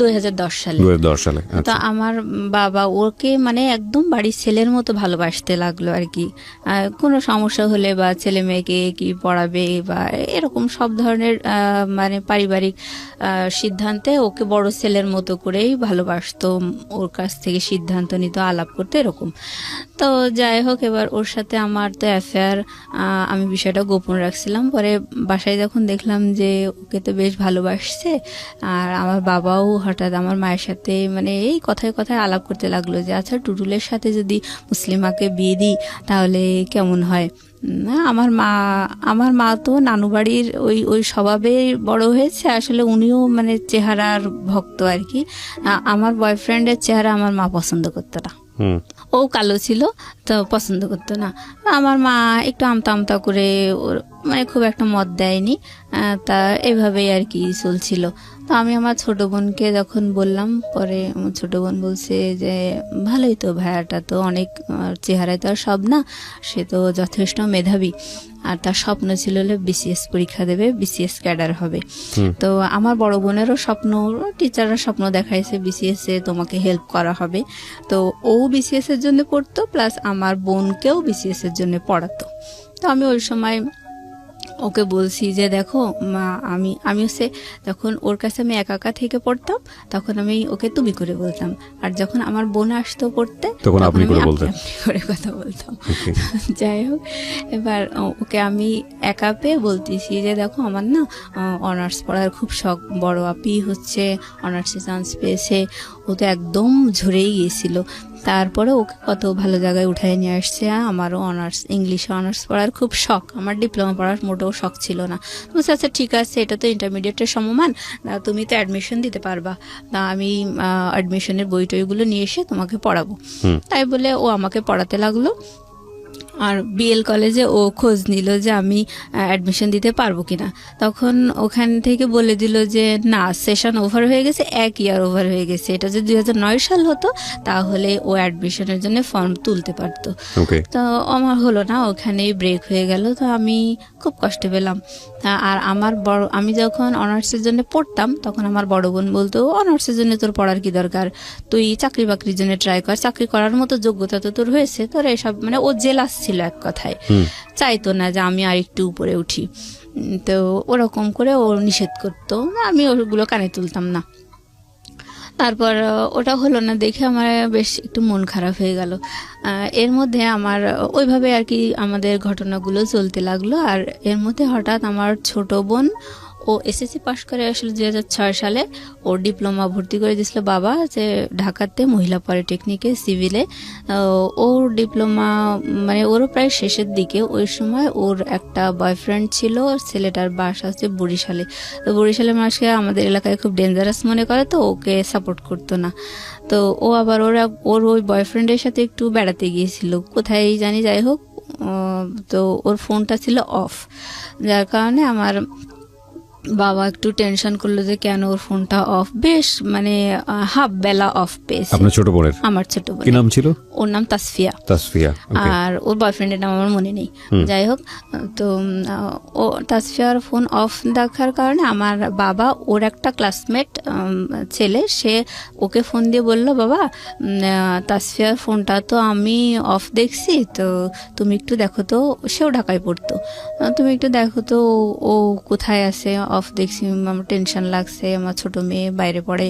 [SPEAKER 1] 2010 সালে। তো আমার বাবা ওকে মানে একদম বাড়ির ছেলের মতো ভালোবাসতে লাগলো আর কি। কোনো সমস্যা হলে বা ছেলে মেয়েকে কি পড়াবে বা এরকম সব ধরনের মানে পারিবারিক সিদ্ধান্তে ওকে বড় ছেলের মতো করেই ভালোবাসতো, ওর কাছ থেকে সিদ্ধান্ত নিত, আলাপ করতে এরকম। তো যাই হোক, এবার ওর সাথে আমার তো অ্যাফেয়ার, আমি বিষয়টা গোপন রাখছিলাম। পরে বাসায় যখন দেখলাম যে ওকে তো বেশ ভালোবাসছে, আর আমার বাবাও হঠাৎ আমার মায়ের সাথে মানে এই কথায় কথায় আলাপ করতে লাগলো যে আচ্ছা টুটুলের সাথে যদি মুসলিমাকে বিয়ে দিই তাহলে কেমন হয়। আমার মা তো নানু বাড়ির ওই স্বভাবে বড় হয়েছে, আসলে উনিও মানে চেহারার ভক্ত আর কি। আমার বয়ফ্রেন্ডের চেহারা আমার মা পছন্দ করতো না, ও কালো ছিল তো পছন্দ করতো না। আমার মা একটু আমতা করে ওর মানে খুব একটা মত দেয়নি, তা এভাবেই আর কি চলছিল। তো আমি আমার ছোট বোনকে যখন বললাম, পরে আমার ছোট বোন বলছে যে ভালোই তো, ভাইয়াটা তো অনেক, চেহারায় তো আর সব না, সে তো যথেষ্ট মেধাবী, আর তার স্বপ্ন ছিল বিসিএস পরীক্ষা দেবে, বিসিএস ক্যাডার হবে। তো আমার বড় বোনেরও স্বপ্ন, টিচাররা স্বপ্ন দেখাইছে বিসিএস এ তোমাকে হেল্প করা হবে। তো ও বিসিএস এর জন্য পড়তো, প্লাস আমার বোনকেও বিসিএস এর জন্য পড়াতো। তো আমি ওই সময় ওকে বলছি যে দেখো মা, আমি হচ্ছে যখন ওর কাছে আমি একা একা থেকে পড়তাম তখন আমি ওকে তুমি করে বলতাম, আর যখন আমার বোন আসতো পড়তে
[SPEAKER 2] তখন আপনি
[SPEAKER 1] আমি
[SPEAKER 2] করে
[SPEAKER 1] আপনি
[SPEAKER 2] বলতেন।
[SPEAKER 1] আপনি করে কথা বলতাম।
[SPEAKER 2] Okay.
[SPEAKER 1] যাই হোক, এবার ওকে আমি একা পেয়ে বলতেছি যে দেখো আমার না অনার্স পড়ার খুব শখ, বড় আপি হচ্ছে অনার্সে চান্স পেয়েছে, ও তো একদম ঝরেই গিয়েছিল, তারপরে ওকে কত ভালো জায়গায় উঠায় নিয়ে আসছে। আমারও ইংলিশে অনার্স পড়ার খুব শখ, আমার ডিপ্লোমা পড়ার মোটেও শখ ছিল না। বলছে আচ্ছা ঠিক আছে, এটা তো ইন্টারমিডিয়েটের সমমান, তুমি তো অ্যাডমিশন দিতে পারবা, তা আমি অ্যাডমিশনের বই টইগুলো নিয়ে এসে তোমাকে পড়াবো। তাই বলে ও আমাকে পড়াতে লাগলো। আর বিএল কলেজে ও খোঁজ নিল যে আমি অ্যাডমিশন দিতে পারবো কিনা, তখন ওখান থেকে বলে দিল যে না, সেশন ওভার হয়ে গেছে, 1 ইয়ার ওভার হয়ে গেছে। এটা যদি 2009 সাল হতো তাহলে ও অ্যাডমিশনের জন্য ফর্ম তুলতে পারতো।
[SPEAKER 2] Okay.
[SPEAKER 1] তো আমার হলো না, ওখানেই ব্রেক হয়ে গেল। তো আমি খুব কষ্ট পেলাম। আর আমি যখন অনার্সের জন্য পড়তাম তখন আমার বড় বোন বলতো অনার্সের জন্য তোর পড়ার কি দরকার, তুই চাকরি বাকরির জন্য ট্রাই কর, চাকরি করার মতো যোগ্যতা তো তোর হয়েছে, তোর এসব মানে ও জেলাস ছিল এক কথায়, চাইতো না যে আমি আর একটু উপরে উঠি। তো ওরকম করে ও নিষেধ করতো, আমি ওগুলো কানে তুলতাম না। তারপর ওটা হলো না দেখে আমার বেশ একটু মন খারাপ হয়ে গেল। এর মধ্যে আমার ওইভাবে আর কি আমাদের ঘটনাগুলো চলতে লাগলো। আর এর মধ্যে হঠাৎ আমার ছোট বোন, ও এসএসসি পাশ করে আসলে 2006 সালে, ওর ডিপ্লোমা ভর্তি করে দিয়েছিল বাবা যে ঢাকাতে মহিলা পলিটেকনিকে সিভিলে। ওর ডিপ্লোমা মানে ওরও প্রায় শেষের দিকে, ওই সময় ওর একটা বয়ফ্রেন্ড ছিল, ছেলেটার বাসা হচ্ছে বরিশালে। তো বরিশালের মানুষকে আমাদের এলাকায় খুব ডেঞ্জারাস মনে করে, তো ওকে সাপোর্ট করতো না। তো ও আবার ওর ওই বয়ফ্রেন্ডের সাথে একটু বেড়াতে গিয়েছিল কোথায় জানি, যাই হোক। তো ওর ফোনটা ছিল অফ, যার কারণে আমার বাবা একটু টেনশন করলো যে কেন ওর ফোনটা অফ, বেশ মানে হাফ বেলা অফ পেয়েছে।
[SPEAKER 2] আপনার ছোট বোনের
[SPEAKER 1] আমার ছোট বোন,
[SPEAKER 2] কি নাম ছিল?
[SPEAKER 1] ওর নাম তাসফিয়া।
[SPEAKER 2] তাসফিয়া। Okay.
[SPEAKER 1] আর ওর বয়ফ্রেন্ডের নাম আমার মনে নেই। যাই হোক, তো ও তাসফিয়ার ফোন অফ দেখার কারণে আমার বাবা, ওর একটা ক্লাসমেট ছেলে, সে ওকে ফোন দিয়ে বলল বাবা, তাসফিয়ার ফোনটা তো আমি অফ দেখছি, তো তুমি একটু দেখো তো, সেও ঢাকায় পড়তো, তুমি একটু দেখো তো ও কোথায় আছে, অফ দেখছি, আমার টেনশন লাগছে, আমার ছোট মেয়ে বাইরে পড়ে।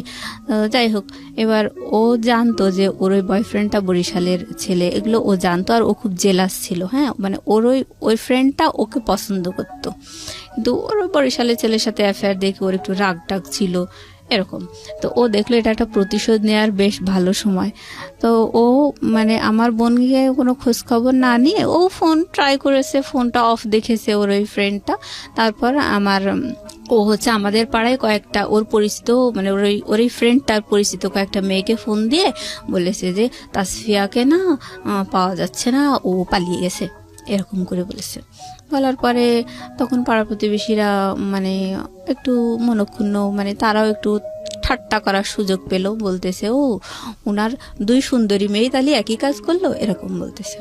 [SPEAKER 1] যাই হোক, এবার ও জানতো যে ওর ওই বয়ফ্রেন্ডটা বরিশালের ছেলে, এগুলো ও জানতো, আর ও খুব জেলাস ছিল। হ্যাঁ, মানে ওর ওই ফ্রেন্ডটা ওকে পছন্দ করতো, কিন্তু ওর ওই বরিশালের ছেলের সাথে অ্যাফেয়ার দেখে ওর একটু রাগ টাগ ছিল এরকম। তো ও দেখলো এটা একটা প্রতিশোধ নেওয়ার বেশ ভালো সময়। তো ও মানে আমার বোনকে কোনো খোঁজ খবর না নিয়ে ও ফোন ট্রাই করেছে, ফোনটা অফ দেখেছে ওর ওই ফ্রেন্ডটা। তারপর ও হচ্ছে আমাদের পাড়ায় কয়েকটা ওর পরিচিত, মানে ওর এই ফ্রেন্ডটার পরিচিত কয়েকটা মেয়েকে ফোন দিয়ে বলেছে যে তাসফিয়াকে না পাওয়া যাচ্ছে না, ও পালিয়ে গেছে, এরকম করে বলেছে। বলার পরে তখন পাড়া প্রতিবেশীরা মানে একটু মনক্ষুণ্ণ, মানে তারাও একটু ঠাট্টা করার সুযোগ পেল, বলতেছে ও ওনার 2 সুন্দরী মেয়ে তাহলে একই কাজ করলো, এরকম বলতেছে।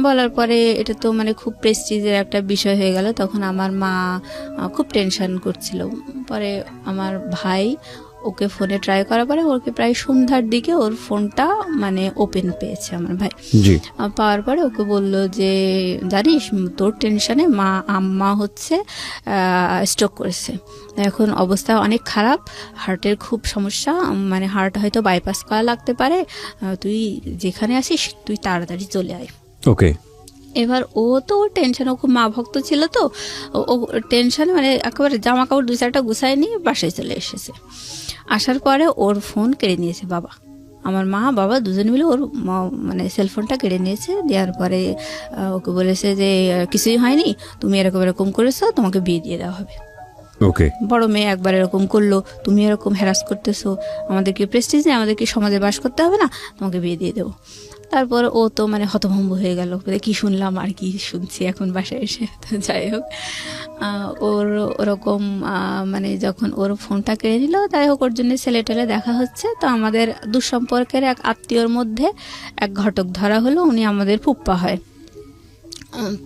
[SPEAKER 1] বলার পরে এটা তো মানে খুব প্রেস্টিজের একটা বিষয় হয়ে গেল। তখন আমার মা খুব টেনশন করছিল। পরে আমার ভাই ওকে ফোনে ট্রাই করার পরে ওকে প্রায় সন্ধ্যার দিকে ওর ফোনটা মানে ওপেন পেয়েছে আমার ভাই। পাওয়ার পরে ওকে বলল যে জানিস তোর টেনশনে আম্মা হচ্ছে স্ট্রোক করেছে, এখন অবস্থা অনেক খারাপ, হার্টের খুব সমস্যা, মানে হার্ট হয়তো বাইপাস করা লাগতে পারে, তুই যেখানে আসিস তুই তাড়াতাড়ি চলে আয়।
[SPEAKER 2] ওকে।
[SPEAKER 1] এবার ও তো টেনশনে, ও খুব মা ভক্ত ছিল, তো ও টেনশনে মানে একেবারে জামা কাপড় 2-4টা গুছায় নিয়ে বাসায় চলে এসেছে। আসার পরে ওর ফোন কেড়ে নিয়েছে বাবা, আমার মা বাবা দুজনে মিলে ওর মানে সেলফোনটা কেড়ে নিয়েছে। দেওয়ার পরে ওকে বলেছে যে কিছুই হয়নি, তুমি এরকম এরকম করেছো, তোমাকে বিয়ে দিয়ে দেওয়া হবে।
[SPEAKER 2] ওকে।
[SPEAKER 1] বড় মেয়ে একবার এরকম করলো, তুমি এরকম হ্যারাস করতেছো, আমাদেরকে প্রেস্টিজ নেই, আমাদেরকে সমাজে বাস করতে হবে না, তোমাকে বিয়ে দিয়ে দেবো। তারপর ও তো মানে হতভম্ব হয়ে গেল, কি শুনলাম আর কি শুনছি এখন বাসায় এসে। তো যাই হোক, ওর ওরকম মানে যখন ওর ফোনটা কেড়ে নিল, যাই হোক ওর জন্য ছেলে টেলে দেখা হচ্ছে। তো আমাদের দুঃসম্পর্কের এক আত্মীয়র মধ্যে এক ঘটক ধরা হলো, উনি আমাদের ফুপ্পা হয়।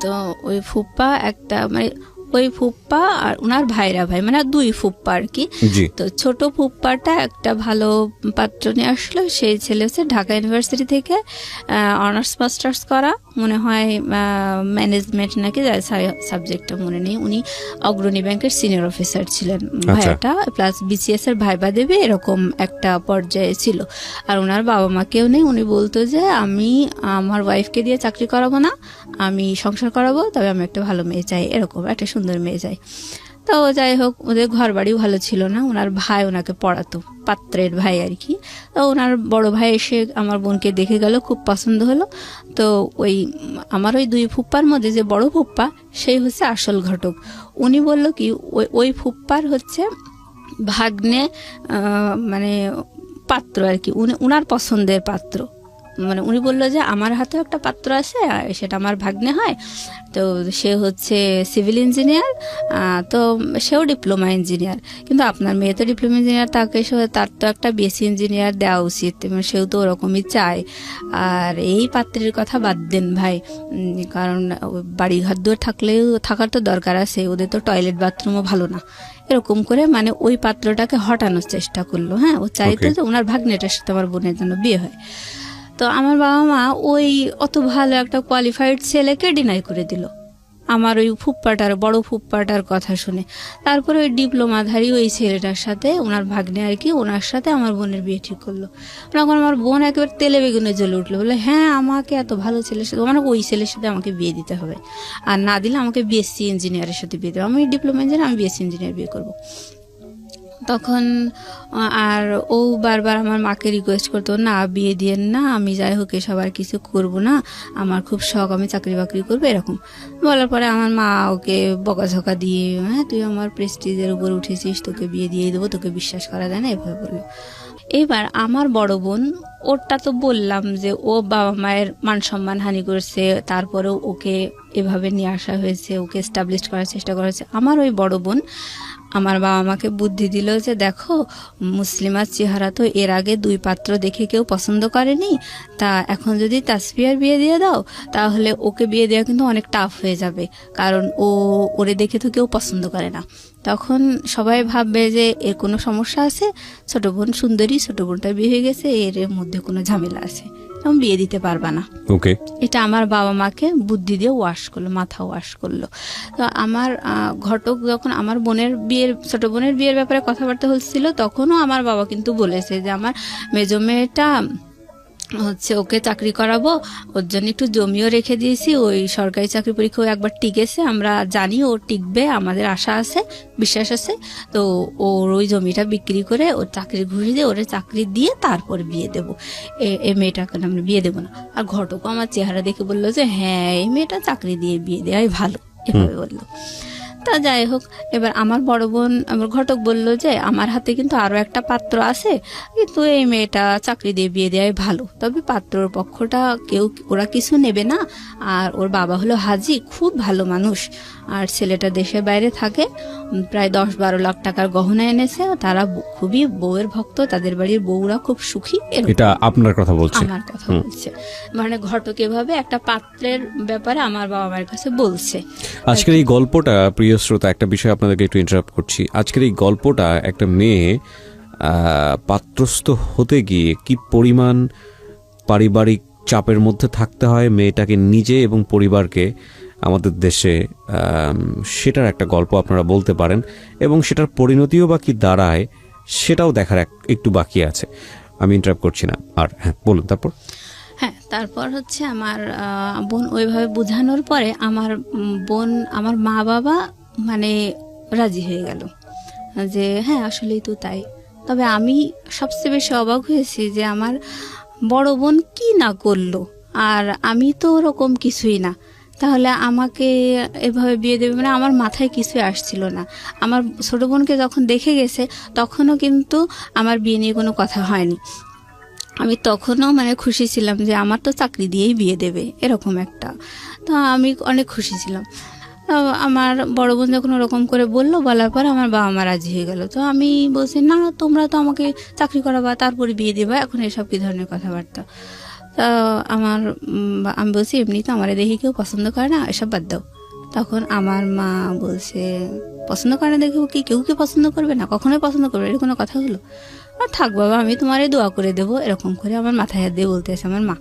[SPEAKER 1] তো ওই ফুপ্পা একটা মানে ওই ফুপ্পা আর ওনার ভাইরা ভাই, মানে 2 ফুপ্পা আর কি।
[SPEAKER 2] জি।
[SPEAKER 1] তো ছোট ফুপ্পাটা একটা ভালো পাত্র নিয়ে আসলো। সেই ছেলে হচ্ছে ঢাকা ইউনিভার্সিটি থেকে অনার্স মাস্টার্স করা, মনে হয় ম্যানেজমেন্ট নাকি সাবজেক্টটা মনে নেই। উনি অগ্রণী ব্যাংকের সিনিয়র অফিসার ছিলেন ভাইয়াটা, প্লাস বিসিএস এর ভাইবা দেবে এরকম একটা পর্যায়ে ছিল। আর ওনার বাবা মা কেউ নেই। উনি বলতো যে আমি আমার ওয়াইফকে দিয়ে চাকরি করাবো না, আমি সংসার করাবো, তবে আমি একটা ভালো মেয়ে চাই, এরকম একটা সুন্দর মেয়ে চাই। তো যাই হোক, ওদের ঘর বাড়িও ভালো ছিল না। ওনার ভাই ওনাকে পড়াতো, পাত্রের ভাই আর কি। তো ওনার বড় ভাই এসে আমার বোনকে দেখে গেল, খুব পছন্দ হলো। তো ওই আমার ওই 2 ফুপ্পার মধ্যে যে বড় ফুপ্পা, সেই হচ্ছে আসল ঘটক। উনি বলল কি, ওই ফুপ্পার হচ্ছে ভাগ্নে মানে পাত্র আর কি, উনার পছন্দের পাত্র। মানে উনি বললো যে আমার হাতেও একটা পাত্র আছে, সেটা আমার ভাগ্নে হয়। তো সে হচ্ছে সিভিল ইঞ্জিনিয়ার, তো সেও ডিপ্লোমা ইঞ্জিনিয়ার, কিন্তু আপনার মেয়ে তো ডিপ্লোমা ইঞ্জিনিয়ার, তার তো একটা বিএসসি ইঞ্জিনিয়ার দেওয়া উচিত, সেও তো ওরকমই চায়। আর এই পাত্রের কথা বাদ দেন ভাই, কারণ বাড়ি ঘর দুয়ার থাকার তো দরকার আছে, ওদের তো টয়লেট বাথরুমও ভালো না। এরকম করে মানে ওই পাত্রটাকে হটানোর চেষ্টা করলো। হ্যাঁ, ও চাইতো যে ওনার ভাগ্নেটার সাথে আমার বোনের জন্য বিয়ে হয়। তো আমার বাবা মা ওই অত ভালো একটা কোয়ালিফাইড ছেলেকে ডিনাই করে দিল আমার ওই ফুপ্পাটার, বড় ফুপ্পাটার কথা শুনে। তারপরে ওই ডিপ্লোমাধারী ওই ছেলেটার সাথে, ওনার ভাগ্নে আর কি, ওনার সাথে আমার বোনের বিয়ে ঠিক করলো। তখন আমার বোন একেবারে তেলে বেগুনে জ্বলে উঠলো, বলে হ্যাঁ আমাকে এত ভালো ছেলের সাথে, মানে ওই ছেলের সাথে আমাকে বিয়ে দিতে হবে, আর না দিলে আমাকে বিএসসি ইঞ্জিনিয়ারের সাথে বিয়ে দেবে, আমি ডিপ্লোমা ইঞ্জিনিয়ার, আমি বিএসসি ইঞ্জিনিয়ার বিয়ে করবো। তখন আর ও বারবার আমার মাকে রিকোয়েস্ট করতো, না বিয়ে দিয়েন না, আমি যাই হোক এসব আর কিছু করবো না, আমার খুব শখ, আমি চাকরি বাকরি করবো, এরকম বলার পরে আমার মা ওকে বকাঝকা দিয়ে, হ্যাঁ তুই আমার প্রেস্টিজের উপর উঠেছিস, তোকে বিয়ে দিয়ে দেবো, তোকে বিশ্বাস করা যায় না, এভাবে বললো। এবার আমার বড় বোন, ওরটা তো বললাম যে ও বাবা মায়ের মান সম্মান হানি করছে, তারপরেও ওকে এভাবে নিয়ে আসা হয়েছে, ওকে এস্টাবলিশ করার চেষ্টা করা হয়েছে। আমার ওই বড় বোন আমার বাবা মাকে বুদ্ধি দিল যে দেখো, মুসলিমার চেহারা তো এর আগে 2 পাত্র দেখে কেউ পছন্দ করেনি, তা এখন যদি তাসফিয়ার বিয়ে দিয়ে দাও, তাহলে ওকে বিয়ে দেওয়া কিন্তু অনেক টাফ হয়ে যাবে, কারণ ওরে দেখে তো কেউ পছন্দ করে না। তখন সবাই ভাববে যে এর কোনো সমস্যা আছে, ছোট বোন সুন্দরী, ছোট বোনটা বিয়ে হয়ে গেছে, এর মধ্যে কোনো ঝামেলা আছে, তখন বিয়ে দিতে পারবা না।
[SPEAKER 2] ওকে,
[SPEAKER 1] এটা আমার বাবা মাকে বুদ্ধি দিয়ে ওয়াশ করলো, মাথা ওয়াশ করলো। তো আমার ঘটক যখন আমার বোনের বিয়ের, ছোট বোনের বিয়ের ব্যাপারে কথাবার্তা হচ্ছিল, তখনও আমার বাবা কিন্তু বলেছে যে আমার মেজো মেয়েটা হচ্ছে ওকে চাকরি করাবো, ওর জন্য একটু জমিও রেখে দিয়েছি, ওই সরকারি চাকরি পরীক্ষাও একবার টিকেছে, আমরা জানি ও টিকবে, আমাদের আশা আছে, বিশ্বাস আছে। তো ওর ওই জমিটা বিক্রি করে ওর চাকরির ঘুষি দিয়ে ওরে চাকরি দিয়ে তারপর বিয়ে দেবো, এই মেয়েটাকে আমরা বিয়ে দেবো না। আর ঘটকও আমার চেহারা দেখে বললো যে হ্যাঁ এই মেয়েটা চাকরি দিয়ে বিয়ে দেওয়াই ভালো, এভাবে বললো। তা যাই হোক, এবার আমার বড় বোন, আমার ঘটক বলল যে আমার হাতে কিন্তু আরো একটা পাত্র আছে, কিন্তু এই মেয়েটা চাকরি দিয়ে বিয়ে দেওয়াই ভালো, তবে পাত্রর পক্ষটা ওরা কিছু নেবে না, আর ওর বাবা হলো হাজি, খুব ভালো মানুষ, আর ছেলেটা দেশের বাইরে থাকে, প্রায় 10-12 লাখ টাকার গহনা এনেছে, তারা খুবই বউয়ের ভক্ত, তাদের বাড়ির বউরা খুব সুখী।
[SPEAKER 2] এটা আপনার কথা বলছে?
[SPEAKER 1] আমার কথা বলছে, মানে ঘটক এভাবে একটা পাত্রের ব্যাপারে আমার বাবা মায়ের কাছে বলছে।
[SPEAKER 2] আজকের এই গল্পটা, প্রিয় শ্রোতা, একটা বিষয় আপনাদেরকে একটু ইন্টারাপ্ট করছি, আজকের এই গল্পটা একটা মেয়ে পাত্রস্থ হতে গিয়ে কি পরিমাণ পারিবারিক চাপের মধ্যে থাকতে হয় মেয়েটাকে নিজে এবং পরিবারকে আমাদের দেশে, সেটার একটা গল্প আপনারা বলতে পারেন, এবং সেটার পরিণতিও বা কি দাঁড়ায় সেটাও দেখার একটু বাকি আছে। আমি ইন্টারাপ্ট করছি না, আর হ্যাঁ বলুন তারপর।
[SPEAKER 1] হ্যাঁ, তারপর হচ্ছে আমার বোন ওইভাবে বোঝানোর পরে আমার বোন, আমার মা বাবা মানে রাজি হয়ে গেল যে হ্যাঁ আসলেই তো তাই। তবে আমি সবচেয়ে বেশি অবাক হয়েছি যে আমার বড় বোন কি না করলো, আর আমি তো ওরকম কিছুই না, তাহলে আমাকে এভাবে বিয়ে দেবে, মানে আমার মাথায় কিছুই আসছিল না। আমার ছোট বোনকে যখন দেখে গেছে তখনও কিন্তু আমার বিয়ে নিয়ে কোনো কথা হয়নি, আমি তখনও মানে খুশি ছিলাম যে আমার তো চাকরি দিয়েই বিয়ে দেবে, এরকম একটা। তো আমি অনেক খুশি ছিলাম। আমার বড় বোন যখন ওরকম করে বললো, বলার পর আমার বাবা মা রাজি হয়ে গেল। তো আমি বলছি না, তোমরা তো আমাকে চাকরি করাবা তারপরে বিয়ে দেবা, এখন এসব কি ধরনের কথাবার্তা। তা আমি বলছি এমনি তো আমার দেখে কেউ পছন্দ করে না, এসব বাদ দাও। তখন আমার মা বলছে, পছন্দ করে না দেখে ও কি কেউ কি পছন্দ করবে না, কখনোই পছন্দ করবে, এর কোনো কথা হলো? আর থাক বাবা, আমি তোমারে দোয়া করে দেবো, এরকম করে আমার মাথায় হাত দিয়ে বলতেছে আমার মা।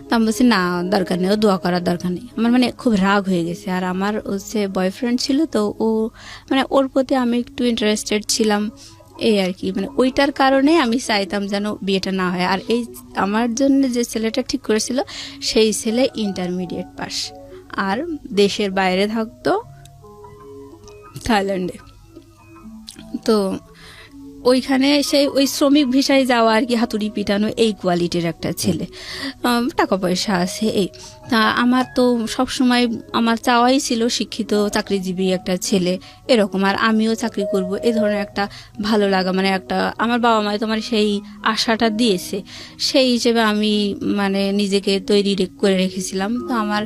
[SPEAKER 1] তো আমি বলছি, না দরকার নেই, ও দোয়া করার দরকার নেই। আমার মানে খুব রাগ হয়ে গেছে। আর আমার হচ্ছে বয়ফ্রেন্ড ছিল, তো ও মানে ওর প্রতি আমি একটু ইন্টারেস্টেড ছিলাম, এই আর কি। মানে ওইটার কারণে আমি চাইতাম যেন বিয়েটা না হয়। আর এই আমার জন্য যে ছেলেটা ঠিক করেছিল, সেই ছেলে ইন্টারমিডিয়েট পাস, আর দেশের বাইরে থাকতো, থাইল্যান্ডে। তো ওইখানে সেই ওই শ্রমিক ভিসায় যাওয়া আর কি, হাতুড়ি পিটানো, এই কোয়ালিটির একটা ছেলে, টাকা পয়সা আছে এই। তা আমার তো সবসময় আমার চাওয়াই ছিল শিক্ষিত চাকরিজীবী একটা ছেলে এরকম, আর আমিও চাকরি করব, এই ধরনের একটা ভালো লাগা, মানে একটা আমার বাবা মায় তোমার সেই আশাটা দিয়েছে, সেই হিসেবে আমি মানে নিজেকে তৈরি করে রেখেছিলাম। তো আমার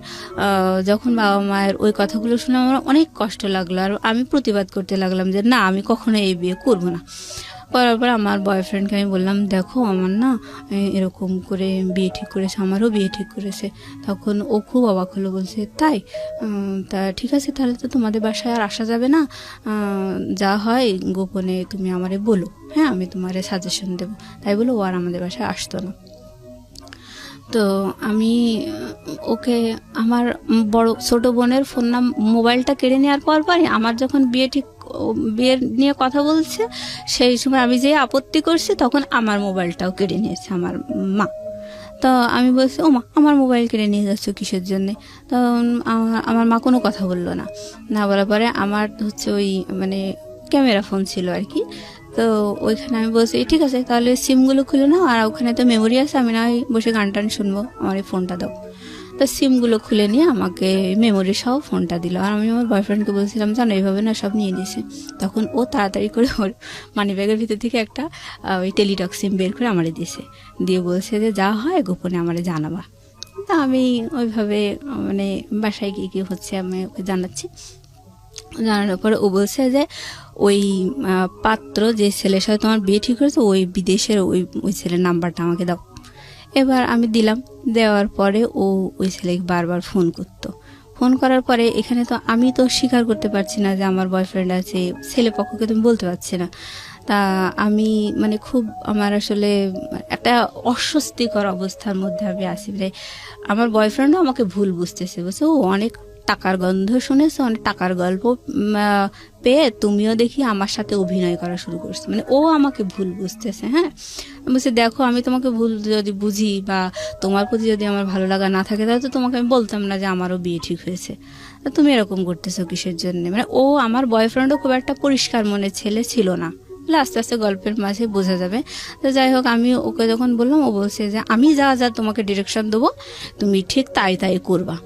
[SPEAKER 1] যখন বাবা মায়ের ওই কথাগুলো শুনে আমার অনেক কষ্ট লাগলো, আর আমি প্রতিবাদ করতে লাগলাম যে না, আমি কখনো এই বিয়ে করবো না। করার পর আমার বয়ফ্রেন্ডকে আমি বললাম, দেখো আমার না এরকম করে বিয়ে ঠিক করেছে, আমারও বিয়ে ঠিক করেছে। তখন ও খুব অবাক হলো, বলছে তাই? তা ঠিক আছে, তাহলে তো তোমাদের বাসায় আর আসা যাবে না, যা হয় গোপনে তুমি আমারে বলো, হ্যাঁ আমি তোমারে সাজেশন দেবো। তাই বলে ও আর আমাদের বাসায় আসতো না। তো আমি ওকে আমার বড় ছোট বোনের ফোন মোবাইলটা কেড়ে নেওয়ার পরই আমার যখন বিয়ের নিয়ে কথা বলছে, সেই সময় আমি যে আপত্তি করছি, তখন আমার মোবাইলটাও কেড়ে নিয়েছে আমার মা। তো আমি বলছি, ও মা, আমার মোবাইল কেড়ে নিয়ে যাচ্ছ কিসের জন্যে? তো আমার মা কোনো কথা বললো না। না বলার পরে আমার হচ্ছে ওই মানে ক্যামেরা ফোন ছিল আর কি, তো ওইখানে আমি বলছি ঠিক আছে, তাহলে সিমগুলো খুলে নাও, আর ওখানে তো মেমোরি আছে, আমি না বসে গান টান শুনবো, আমার এই ফোনটা দাও। তো সিমগুলো খুলে নিয়ে আমাকে মেমোরি সহ ফোনটা দিল। আর আমি আমার বয়ফ্রেন্ডকে বলছিলাম, জানো এইভাবে না সব নিয়ে দিয়েছে। তখন ও তাড়াতাড়ি করে ওর মানি ব্যাগের ভিতর থেকে একটা ওই টেলিটক সিম বের করে আমারে দিয়েছে, দিয়ে বলছে যে যা হয় গোপনে আমারে জানাবা। তা আমি ওইভাবে মানে বাসায় গিয়ে কি হচ্ছে আমি ওকে জানাচ্ছি। জানানোর পরে ও বলছে যে ওই পাত্র যে ছেলের সাথে তোমার বিয়ে ঠিক করেছে, ওই বিদেশের ওই ছেলের নাম্বারটা আমাকে দাও। এবার আমি দিলাম, দেওয়ার পরে ও ওই ছেলেকে বারবার ফোন করতো। ফোন করার পরে এখানে তো আমি তো স্বীকার করতে পারছি না যে আমার বয়ফ্রেন্ড আছে, ছেলে পক্ষকে তুমি বলতে পারছি না। তা আমি মানে খুব আমার আসলে একটা অস্বস্তিকর অবস্থার মধ্যে আমি আছি। মানে আমার বয়ফ্রেন্ডও আমাকে ভুল বুঝতেছে, বলছে ও অনেক টাকার গন্ধ শুনেছো, অনেক টাকার গল্প পেয়ে তুমিও দেখি আমার সাথে অভিনয় করা শুরু করছো, মানে ও আমাকে ভুল বুঝতেছে। হ্যাঁ, বলছে দেখো আমি তোমাকে ভুল যদি বুঝি বা তোমার প্রতি যদি আমার ভালো লাগা না থাকে, তাহলে তো তোমাকে আমি বলতাম না যে আমারও বিয়ে ঠিক হয়েছে, তুমি এরকম করতেছো কিসের জন্য? মানে ও আমার বয়ফ্রেন্ডও খুব একটা পরিষ্কার মনের ছেলে ছিল না, আস্তে আস্তে গল্পের মাঝে বোঝা যাবে। তো যাই হোক, আমি ওকে যখন বললাম, ও বলছে যে আমি যা যা তোমাকে ডিরেকশন দেবো তুমি ঠিক তাই তাই করবা।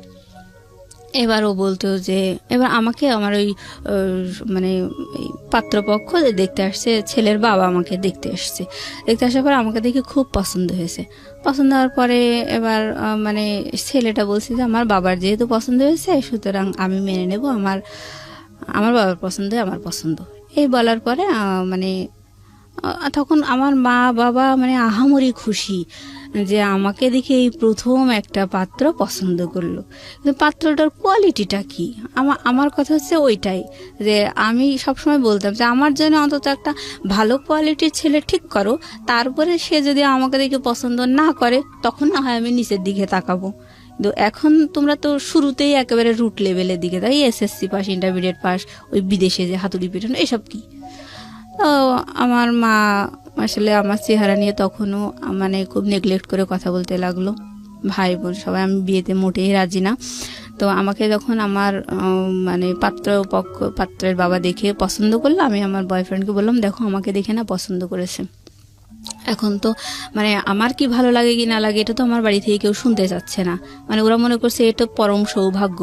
[SPEAKER 1] এবার ও বলতো যে এবার আমাকে আমার ওই মানে পাত্রপক্ষ দেখতে আসছে, ছেলের বাবা আমাকে দেখতে আসছে, দেখতে আসার পর আমাকে দেখে খুব পছন্দ হয়েছে। পছন্দ হওয়ার পরে এবার মানে ছেলেটা বলছে যে আমার বাবার যেহেতু পছন্দ হয়েছে, সুতরাং আমি মেনে নেব, আমার বাবার পছন্দ আমার পছন্দ। এই বলার পরে মানে তখন আমার মা বাবা মানে আহামরি খুশি যে আমাকে দেখে এই প্রথম একটা পাত্র পছন্দ করলো। কিন্তু পাত্রটার কোয়ালিটিটা কি, আমার কথা হচ্ছে ওইটাই, যে আমি সবসময় বলতাম যে আমার জন্য অন্তত একটা ভালো কোয়ালিটির ছেলে ঠিক করো, তারপরে সে যদি আমাকে দেখে পছন্দ না করে তখন না হয় আমি নিচের দিকে তাকাবো। কিন্তু এখন তোমরা তো শুরুতেই একেবারে রুট লেভেলের দিকে, তাই এসএসসি পাস, ইন্টারমিডিয়েট পাস, ওই বিদেশে যে হাতুড়ি পিটানো এসব কি। তো আমার মা আসলে আমার চেহারা নিয়ে তখনও মানে খুব নেগলেক্ট করে কথা বলতে লাগলো। ভাই বোন সবাই, আমি বিয়েতে মোটেই রাজি না। তো আমাকে যখন আমার মানে পাত্রের বাবা দেখে পছন্দ করলো, আমি আমার বয়ফ্রেন্ডকে বললাম, দেখো আমাকে দেখে না পছন্দ করেছে। এখন তো মানে আমার কি ভালো লাগে কি না লাগে এটা তো আমার বাড়ি থেকে কেউ শুনতে চাচ্ছে না, মানে ওরা মনে করছে এটা পরম সৌভাগ্য।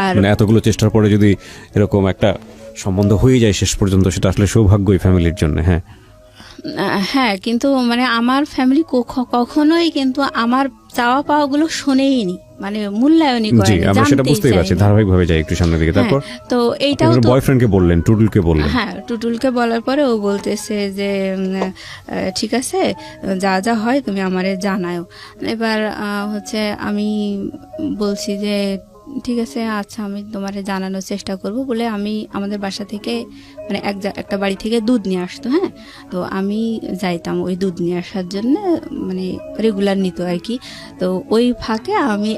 [SPEAKER 1] আর
[SPEAKER 2] মানে এতগুলো চেষ্টার পরে যদি এরকম একটা সম্বন্ধ হয়ে যায় শেষ পর্যন্ত, সেটা আসলে সৌভাগ্যই ফ্যামিলির জন্য। হ্যাঁ
[SPEAKER 1] হ্যাঁ, কিন্তু মানে আমার ফ্যামিলি কখনোই কিন্তু আমার চাওয়া পাওয়াগুলো শোনেইনি, মানে মূল্যায়নই
[SPEAKER 2] জি,
[SPEAKER 1] করেনি,
[SPEAKER 2] আমরা সেটা বুঝতেই পারছি। ধারাবাহিকভাবে যাই একটু সামনের দিকে। তারপর
[SPEAKER 1] তো এইটাও তো
[SPEAKER 2] বয়ফ্রেন্ডকে বললেন, টুটুলকে বললেন।
[SPEAKER 1] হ্যাঁ, টুটুলকে বলার পরে ও বলতেছে যে ঠিক আছে, যা যা হয় তুমি আমারে জানাও। এবার হচ্ছে আমি বলছি যে ঠিক আছে, আচ্ছা আমি তোমারে জানানোর চেষ্টা করব বলে আমি আমাদের বাসা থেকে মানে একটা বাড়ি থেকে দুধ নিয়ে আসতো। হ্যাঁ, তো আমি যাইতাম ওই দুধ নিয়ে আসার জন্য, মানে রেগুলার নিত আর কি। তো ওই ফাঁকে আমি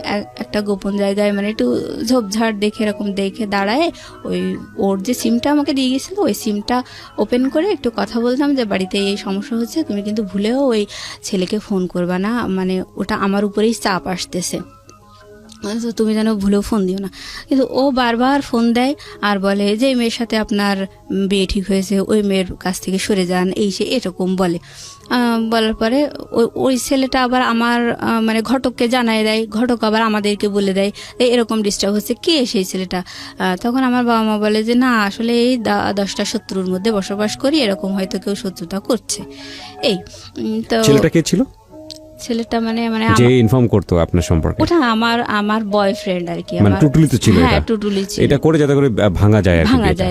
[SPEAKER 1] একটা গোপন জায়গায় মানে একটু ঝোপঝাড় দেখে এরকম দেখে দাঁড়ায় ওই ওর যে সিমটা আমাকে দিয়ে গেছিলো ওই সিমটা ওপেন করে একটু কথা বলতাম যে বাড়িতে এই সমস্যা হচ্ছে, তুমি কিন্তু ভুলেও ওই ছেলেকে ফোন করবা না, মানে ওটা আমার উপরেই চাপ আসতেছে, তো তুমি যেন ভুলেও ফোন দিও না। কিন্তু ও বারবার ফোন দেয় আর বলে যে এই মেয়ের সাথে আপনার বিয়ে ঠিক হয়েছে, ওই মেয়ের কাছ থেকে সরে যান, এই সে এরকম বলে। বলার পরে ওই ছেলেটা আবার আমার মানে ঘটককে জানাই দেয়, ঘটক আবার আমাদেরকে বলে দেয় এরকম ডিস্টার্ব হচ্ছে, কে সেই ছেলেটা? তখন আমার বাবা মা বলে যে না আসলে এই 10টা শত্রুর মধ্যে বসবাস করি, এরকম হয়তো কেউ শত্রুতা করছে। এই তো
[SPEAKER 2] ছেলেটা কে ছিল?
[SPEAKER 1] ছেলেটা মানে মানে
[SPEAKER 2] যে ইনফর্ম করতো আপনার সম্পর্কে?
[SPEAKER 1] ওটা আমার বয়ফ্রেন্ড আর কি,
[SPEAKER 2] মানে টুটুলি তো ছিল?
[SPEAKER 1] হ্যাঁ টুটুলি ছিল।
[SPEAKER 2] এটা করে যাতে করে ভাঙা যায়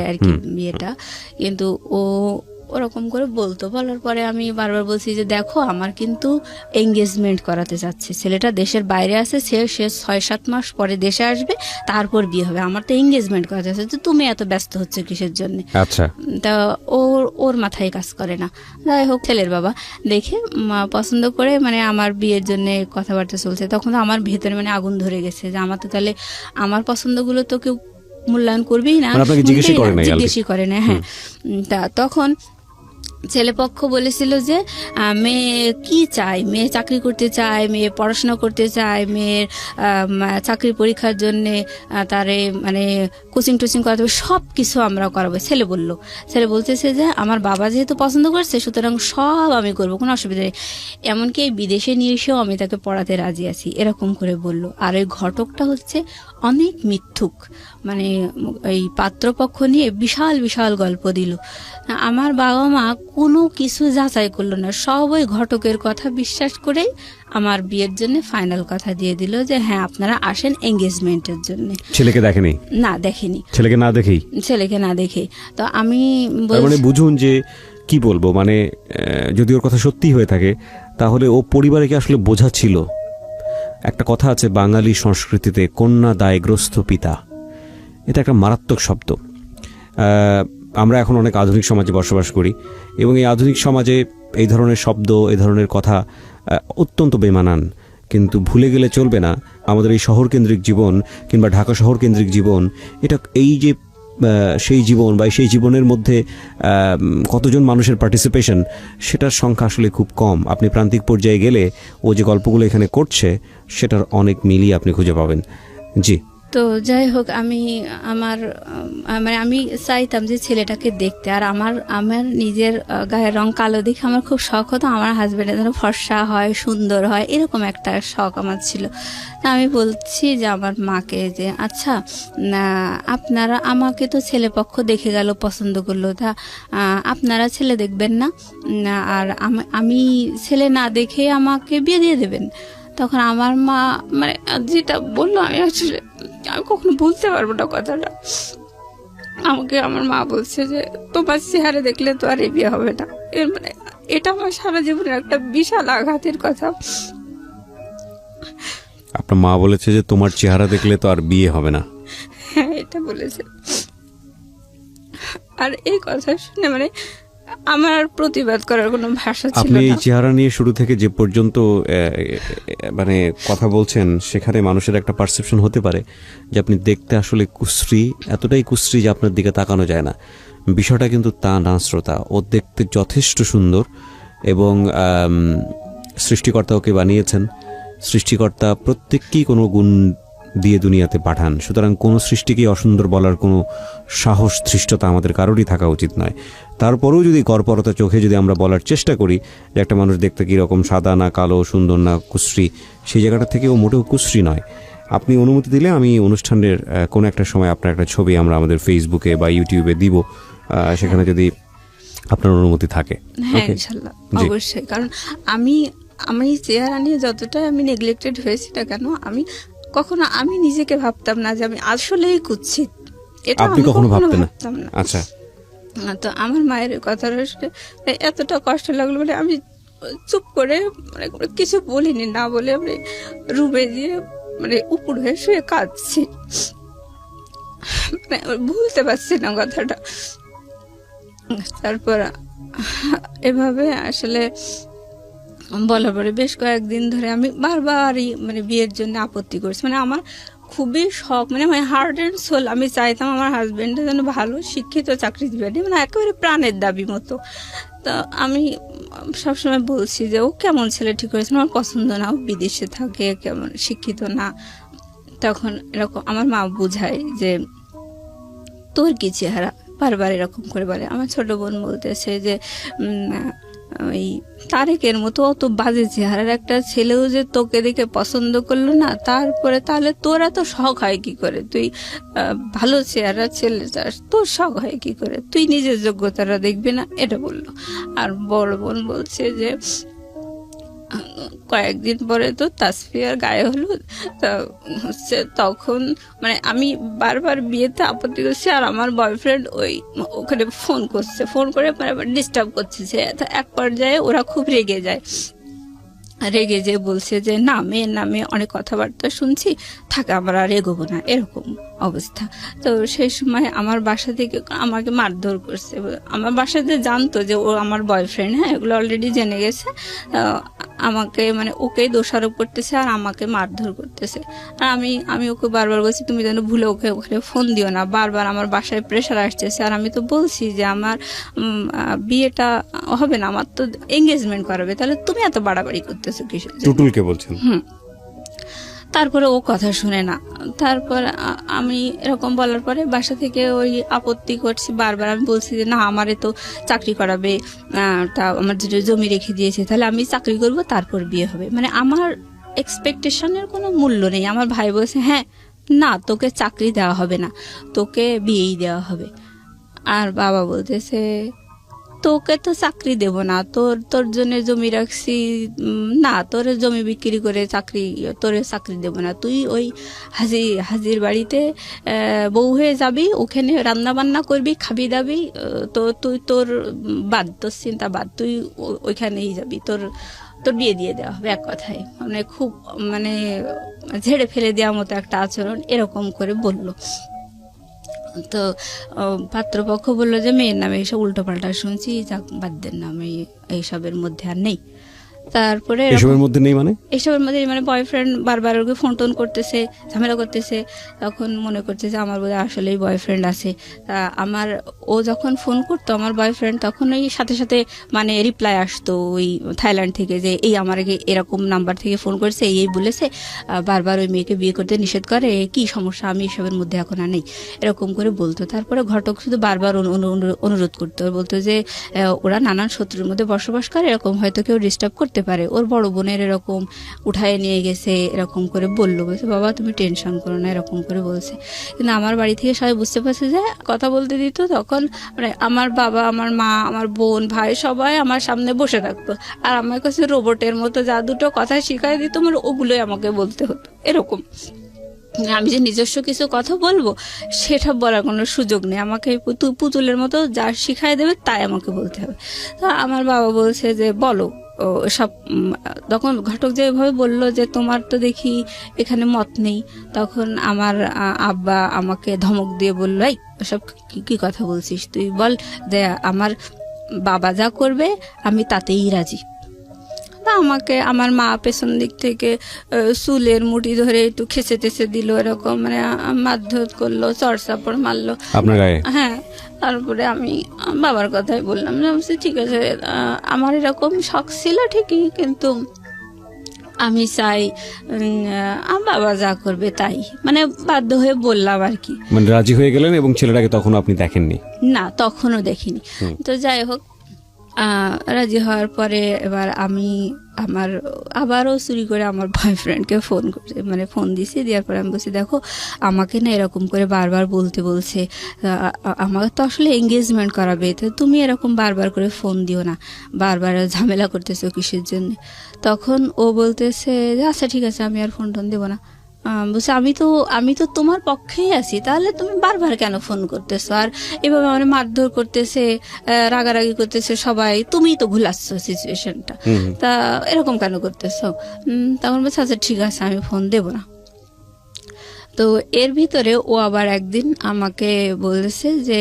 [SPEAKER 1] আর কি বিয়েটা। কিন্তু ও ওরকম করে বলতো, বলার পরে আমি বারবার বলছি যে দেখো আমার কিন্তু এঙ্গেজমেন্ট করাতে যাচ্ছে, ছেলেটা দেশের বাইরে আছে, সে 6-7 মাস পরে দেশে আসবে, তারপর বিয়ে হবে, আমার তো এঙ্গেজমেন্ট করাতে যাচ্ছে, তুমি এত ব্যস্ত হচ্ছে কিসের জন্য?
[SPEAKER 2] আচ্ছা,
[SPEAKER 1] তা ওর মাথায় কাজ করে না। যাই হোক, ছেলের বাবা দেখে পছন্দ করে মানে আমার বিয়ের জন্য কথাবার্তা চলছে, তখন তো আমার ভেতরে মানে আগুন ধরে গেছে যে আমার তো তাহলে আমার পছন্দগুলো তো কেউ মূল্যায়ন করবেই না, জিজ্ঞেসই করে না। হ্যাঁ, তা তখন ছেলেপক্ষ বলেছিল যে মেয়ে কি চায়, মেয়ে চাকরি করতে চায়, মেয়ে পড়াশোনা করতে চায়, মেয়ের চাকরি পরীক্ষার জন্যে তারে মানে কোচিং টোচিং করাতে হবে, সব কিছু আমরা করাবো। ছেলে বলতেছে যে আমার বাবা যেহেতু পছন্দ করছে সুতরাং সব আমি করবো, কোনো অসুবিধা নেই, এমনকি এই বিদেশে নিয়ে এসেও আমি তাকে পড়াতে রাজি আছি, এরকম করে বলল। আর ওই ঘটকটা হচ্ছে অনেক মিথ্যুক, মানে এই পাত্রপক্ষ নিয়ে বিশাল বিশাল গল্প দিল। আমার বাবা মা কোনো কিছু যাচাই করলো না, সব ওই ঘটকের কথা বিশ্বাস করেই আমার বিয়ের জন্য ফাইনাল কথা দিয়ে দিল যে হ্যাঁ আপনারা আসেন এঙ্গেজমেন্টের জন্য।
[SPEAKER 2] ছেলেকে দেখেনি? না
[SPEAKER 1] দেখেনি,
[SPEAKER 2] ছেলেকে না দেখেই। তো আমি মানে বুঝুন যে কি বলবো, মানে যদি ওর কথা সত্যি হয়ে থাকে তাহলে ও পরিবারকে আসলে বোঝা ছিল। একটা কথা আছে বাঙালি সংস্কৃতিতে, কন্যা দায়গ্রস্ত পিতা, এটা একটা মারাত্মক শব্দ। আমরা এখন অনেক আধুনিক সমাজে বসবাস করি এবং এই আধুনিক সমাজে এই ধরনের শব্দ, এই ধরনের কথা অত্যন্ত বেমানান, কিন্তু ভুলে গেলে চলবে না আমাদের এই শহরকেন্দ্রিক জীবন কিংবা ঢাকা শহরকেন্দ্রিক জীবন, এটা এই যে সেই জীবন বা সেই জীবনের মধ্যে কতজন মানুষের পার্টিসিপেশন, সেটার সংখ্যা আসলে খুব কম। আপনি প্রান্তিক পর্যায়ে গেলে ও যে গল্পগুলো এখানে করছে সেটার অনেক মিলই আপনি খুঁজে পাবেন। জি,
[SPEAKER 1] তো যাই হোক, আমি মানে আমি চাইতাম যে ছেলেটাকে দেখতে, আর আমার নিজের গায়ের রং কালো দেখে আমার খুব শখ হতো আমার হাজবেন্ডের যেন ফর্সা হয়, সুন্দর হয়, এরকম একটা শখ আমার ছিল। তা আমি বলছি যে আমার মাকে যে আচ্ছা আপনারা, আমাকে তো ছেলেপক্ষ দেখে গেল, পছন্দ করলো, তা আপনারা ছেলে দেখবেন না আর আমি ছেলে না দেখে আমাকে বিয়ে দিয়ে দেবেন? তখন আমার মা মানে যেটা বললো আমি কখনো বলতে পারবো না কথাটা। আমাকে আমার মা বলছে যে তোমার চেহারা দেখলে তো আর বিয়ে হবে না। মানে এটা আমার সারা জীবনের একটা বিশাল আঘাতের কথা।
[SPEAKER 2] আপনার মা বলেছে যে তোমার চেহারা দেখলে তো আর বিয়ে হবে না?
[SPEAKER 1] হ্যাঁ, এটা বলেছে। আর এই কথা শুনে মানে আমার প্রতিবাদ করার কোনো ভাষা ছিল না।
[SPEAKER 2] আপনি এই চেহারা নিয়ে শুরু থেকে যে পর্যন্ত মানে কথা বলছেন, সেখানে মানুষের একটা পারসেপশন হতে পারে যে আপনি দেখতে আসলে কুশ্রী, এতটাই কুশ্রী যে আপনার দিকে তাকানো যায় না। বিষয়টা কিন্তু তা না শ্রোতা, ও দেখতে যথেষ্ট সুন্দর এবং সৃষ্টিকর্তা ওকে বানিয়েছেন। সৃষ্টিকর্তা প্রত্যেককেই কোনো গুণ দিয়ে দুনিয়াতে পাঠান, সুতরাং কোনো সৃষ্টিকেই অসুন্দর বলার কোনো সাহস, ধৃষ্টতা আমাদের কারোরই থাকা উচিত নয়। তারপরেও যদি গড়পরতা চোখে যদি আমরা বলার চেষ্টা করি যে একটা মানুষ দেখতে কীরকম, সাদা না কালো, সুন্দর না কুশ্রী, সেই জায়গাটা থেকেও মোটেও কুশ্রী নয়। আপনি অনুমতি দিলে আমি অনুষ্ঠানের কোনো একটা সময় আপনার একটা ছবি আমরা আমাদের ফেসবুকে বা ইউটিউবে দিব, সেখানে যদি আপনার অনুমতি থাকে।
[SPEAKER 1] হ্যাঁ ইনশাআল্লাহ, অবশ্যই। কারণ আমি চেহারা নিয়ে যতটা আমি নেগলেক্টেড হয়েছি না কেন, কখনো আমি নিজেকে ভাবতাম না যে আমি আসলেই কুৎসিত। এটা
[SPEAKER 2] আপনি কখনো ভাবতেন না? আচ্ছা।
[SPEAKER 1] তো আমার মায়ের কথাটা এতটা কষ্ট লাগলো, মানে আমি চুপ করে মানে কিছু বলিনি, না বলে আমি রুমে গিয়ে মানে উপর হয়ে শুয়ে কাঁদছি, মানে ভুলতে পারছি না কথাটা। তারপর এভাবে আসলে বলার পরে বেশ কয়েকদিন ধরে আমি বারবারই মানে বিয়ের জন্য আপত্তি করছি। মানে আমার খুবই শখ, মানে মাই হার্ট অ্যান্ড সোল, আমি চাইতাম আমার হাজবেন্ডের জন্য ভালো শিক্ষিত চাকরিজীবী, মানে একেবারে প্রাণের দাবি মতো। তো আমি সবসময় বলছি যে ও কেমন ছেলে ঠিক করেছে, আমার পছন্দ না, ও বিদেশে থাকে, কেমন শিক্ষিত না। তখন এরকম আমার মা বুঝায় যে তোর কি চেহারা, বারবার এরকম করে বলে। আমার ছোট বোন বলতেছে যে ওই তারেকের মতো অত বাজে চেহারার একটা ছেলেও যে তোকে দেখে পছন্দ করলো না, তারপরে তাহলে তোরা তো শখ হয় কি করে, তুই ভালো চেহারা ছেলে চাস, তোর শখ হয় কি করে, তুই নিজের যোগ্যতাটা দেখবি না, এটা বললো। আর বড় বোন বলছে যে কয়েকদিন পরে তো তাসফিয়ার গায়ে হলুদ, তা হচ্ছে তখন মানে আমি বারবার বিয়েতে আপত্তি করছি, আর আমার বয়ফ্রেন্ড ওখানে ফোন করছে, ফোন করে মানে ডিস্টার্ব করছে। এক পর্যায়ে ওরা খুব রেগে যায়, রেগে যেয়ে বলছে যে না, মেয়ের নামে অনেক কথাবার্তা শুনছি, থাকে আমরা আর এগোবো না, এরকম অবস্থা। তো সেই সময় আমার বাসা থেকে আমাকে মারধর করছে। আমার বাসাতে জানতো যে ও আমার বয়ফ্রেন্ড, হ্যাঁ, এগুলো অলরেডি জেনে গেছে। আমাকে মানে ওকে দোষারোপ করতেছে আর আমাকে মারধর করতেছে। আর আমি ওকে বারবার বলছি তুমি যেন ভুলে ওকে ওখানে ফোন দিও না, বারবার আমার বাসায় প্রেশার আসতেছে। আর আমি তো বলছি যে আমার বিয়েটা হবে না, আমার তো এঙ্গেজমেন্ট করাবে, তাহলে তুমি এত বাড়াবাড়ি করতেছো কিসের জন্য?
[SPEAKER 2] টুটুলকে বলছেন?
[SPEAKER 1] তারপরে ও কথা শুনে না। তারপর আমি এরকম বলার পরে বাসা থেকে ওই আপত্তি করছি বারবার। আমি বলছি যে না, আমারে তো চাকরি করাবে, তা আমার যেটা জমি রেখে দিয়েছে, তাহলে আমি চাকরি করব, তারপর বিয়ে হবে। মানে আমার এক্সপেকটেশনের কোনো মূল্য নেই। আমার ভাই বলছে হ্যাঁ, না তোকে চাকরি দেওয়া হবে না, তোকে বিয়েই দেওয়া হবে। আর বাবা বলতেছে তোকে তো চাকরি দেব না, তোর জন্য জমি রাখছি, না তোর জমি বিক্রি করে তোরে চাকরি দেব না, তুই ওই হাজির বাড়িতে বউ হয়ে যাবি, ওখানে রান্না বান্না করবি, খাবি দাবি, তো তুই তোর চিন্তা বাদ, তুই ওইখানেই যাবি, তোর বিয়ে দিয়ে দেওয়া হবে। এক কথায় মানে খুব মানে ঝেড়ে ফেলে দেওয়ার মতো একটা আচরণ এরকম করে বললো। তো পাত্রপক্ষ বললো যে মেয়ের নামে এইসব উল্টোপাল্টা শুনছি, যাক বাদ দেন না, আমি এইসবের মধ্যে আর নেই। তারপরে
[SPEAKER 2] এসবের মধ্যে নেই মানে
[SPEAKER 1] এইসবের মধ্যে মানে বয়ফ্রেন্ড বারবার ওকে ফোন টোন করতেছে, ঝামেলা করতেছে। তখন মনে করছে যে আমার বোধহয় আসলেই বয়ফ্রেন্ড আছে। তা ও যখন ফোন করতো আমার বয়ফ্রেন্ড, তখন ওই সাথে সাথে মানে রিপ্লাই আসতো ওই থাইল্যান্ড থেকে যে এই আমাকে এরকম নাম্বার থেকে ফোন করেছে, এই বলেছে, বারবার ওই মেয়েকে বিয়ে করতে নিষেধ করে, কি সমস্যা, আমি এসবের মধ্যে এখন আর নেই, এরকম করে বলতো। তারপরে ঘটক শুধু বারবার অনুরোধ করতো, বলতো যে ওরা নানান শত্রুর মধ্যে বসবাস করে, এরকম হয়তো কেউ ডিস্টার্ব করতে পারে, ওর বড় বোনের এরকম উঠায় নিয়ে গেছে, এরকম করে বললো। বলছে বাবা তুমি টেনশন করো না, এরকম করে বলছে। কিন্তু আমার বাড়ি থেকে সবাই বুঝতে পারছে যে কথা বলতে দিত, তখন মানে আমার বাবা, আমার মা, আমার বোন, ভাই সবাই আমার সামনে বসে থাকতো, আর আমার কাছে রোবটের মতো যা দুটো কথা শিখাই দিত, মানে ওগুলোই আমাকে বলতে হতো। এরকম আমি যে নিজস্ব কিছু কথা বলবো সেটা বলার কোনো সুযোগ নেই, আমাকে পুতুলের মতো যা শিখাই দেবে তাই আমাকে বলতে হবে। তো আমার বাবা বলছে যে বলো সব। তখন ঘটক যেভাবে বললো যে তোমার তো দেখি এখানে মত নেই, তখন আমার আব্বা আমাকে ধমক দিয়ে বললো এই সব কি কথা বলছিস, তুই বল যে আমার বাবা যা করবে আমি তাতেই রাজি। আমাকে আমার মা পেছন দিক থেকে চুলের মুঠি ধরে একটু খেচে টেচে দিল, এরকম মানে মারধর করলো, চড়চাপড় মারলো আপনার গায়ে। হ্যাঁ, তারপরে আমি বাবার কথাই বললাম যে ঠিক আছে, আমার এরকম শখ ছিল ঠিকই, কিন্তু আমি চাই বাবা যা করবে তাই, মানে বাধ্য হয়ে বললাম আর কি।
[SPEAKER 2] মানে রাজি হয়ে গেলেন, এবং ছেলেটাকে তখন আপনি দেখেননি?
[SPEAKER 1] না, তখনও দেখিনি। তো যাই হোক, রাজি হওয়ার পরে এবার আমি আবারও চুরি করে আমার বয়ফ্রেন্ডকে ফোন করছি, মানে ফোন দিছি, দেওয়ার পরে আমি বলছি দেখো আমাকে না এরকম করে বারবার বলছে আমাকে তো আসলে এঙ্গেজমেন্ট করাবে, তো তুমি এরকম বারবার করে ফোন দিও না, বারবার ঝামেলা করতেছো কিসের জন্য। তখন ও বলতেছে যে আচ্ছা ঠিক আছে, আমি আর ফোন টোন দেবো না। বলছে আমি তো তোমার পক্ষেই আছি, তাহলে তুমি বারবার কেন ফোন করতেছো, আর এভাবে আমার মারধর করতেছে, রাগারাগি করতেছে সবাই, তুমিই তো ভুলাচ্ছ সিচুয়েশনটা, তা এরকম কেন করতেছো? তখন বলছে আচ্ছা ঠিক আছে, আমি ফোন দেবো না। তো এর ভিতরে ও আবার একদিন আমাকে বলেছে যে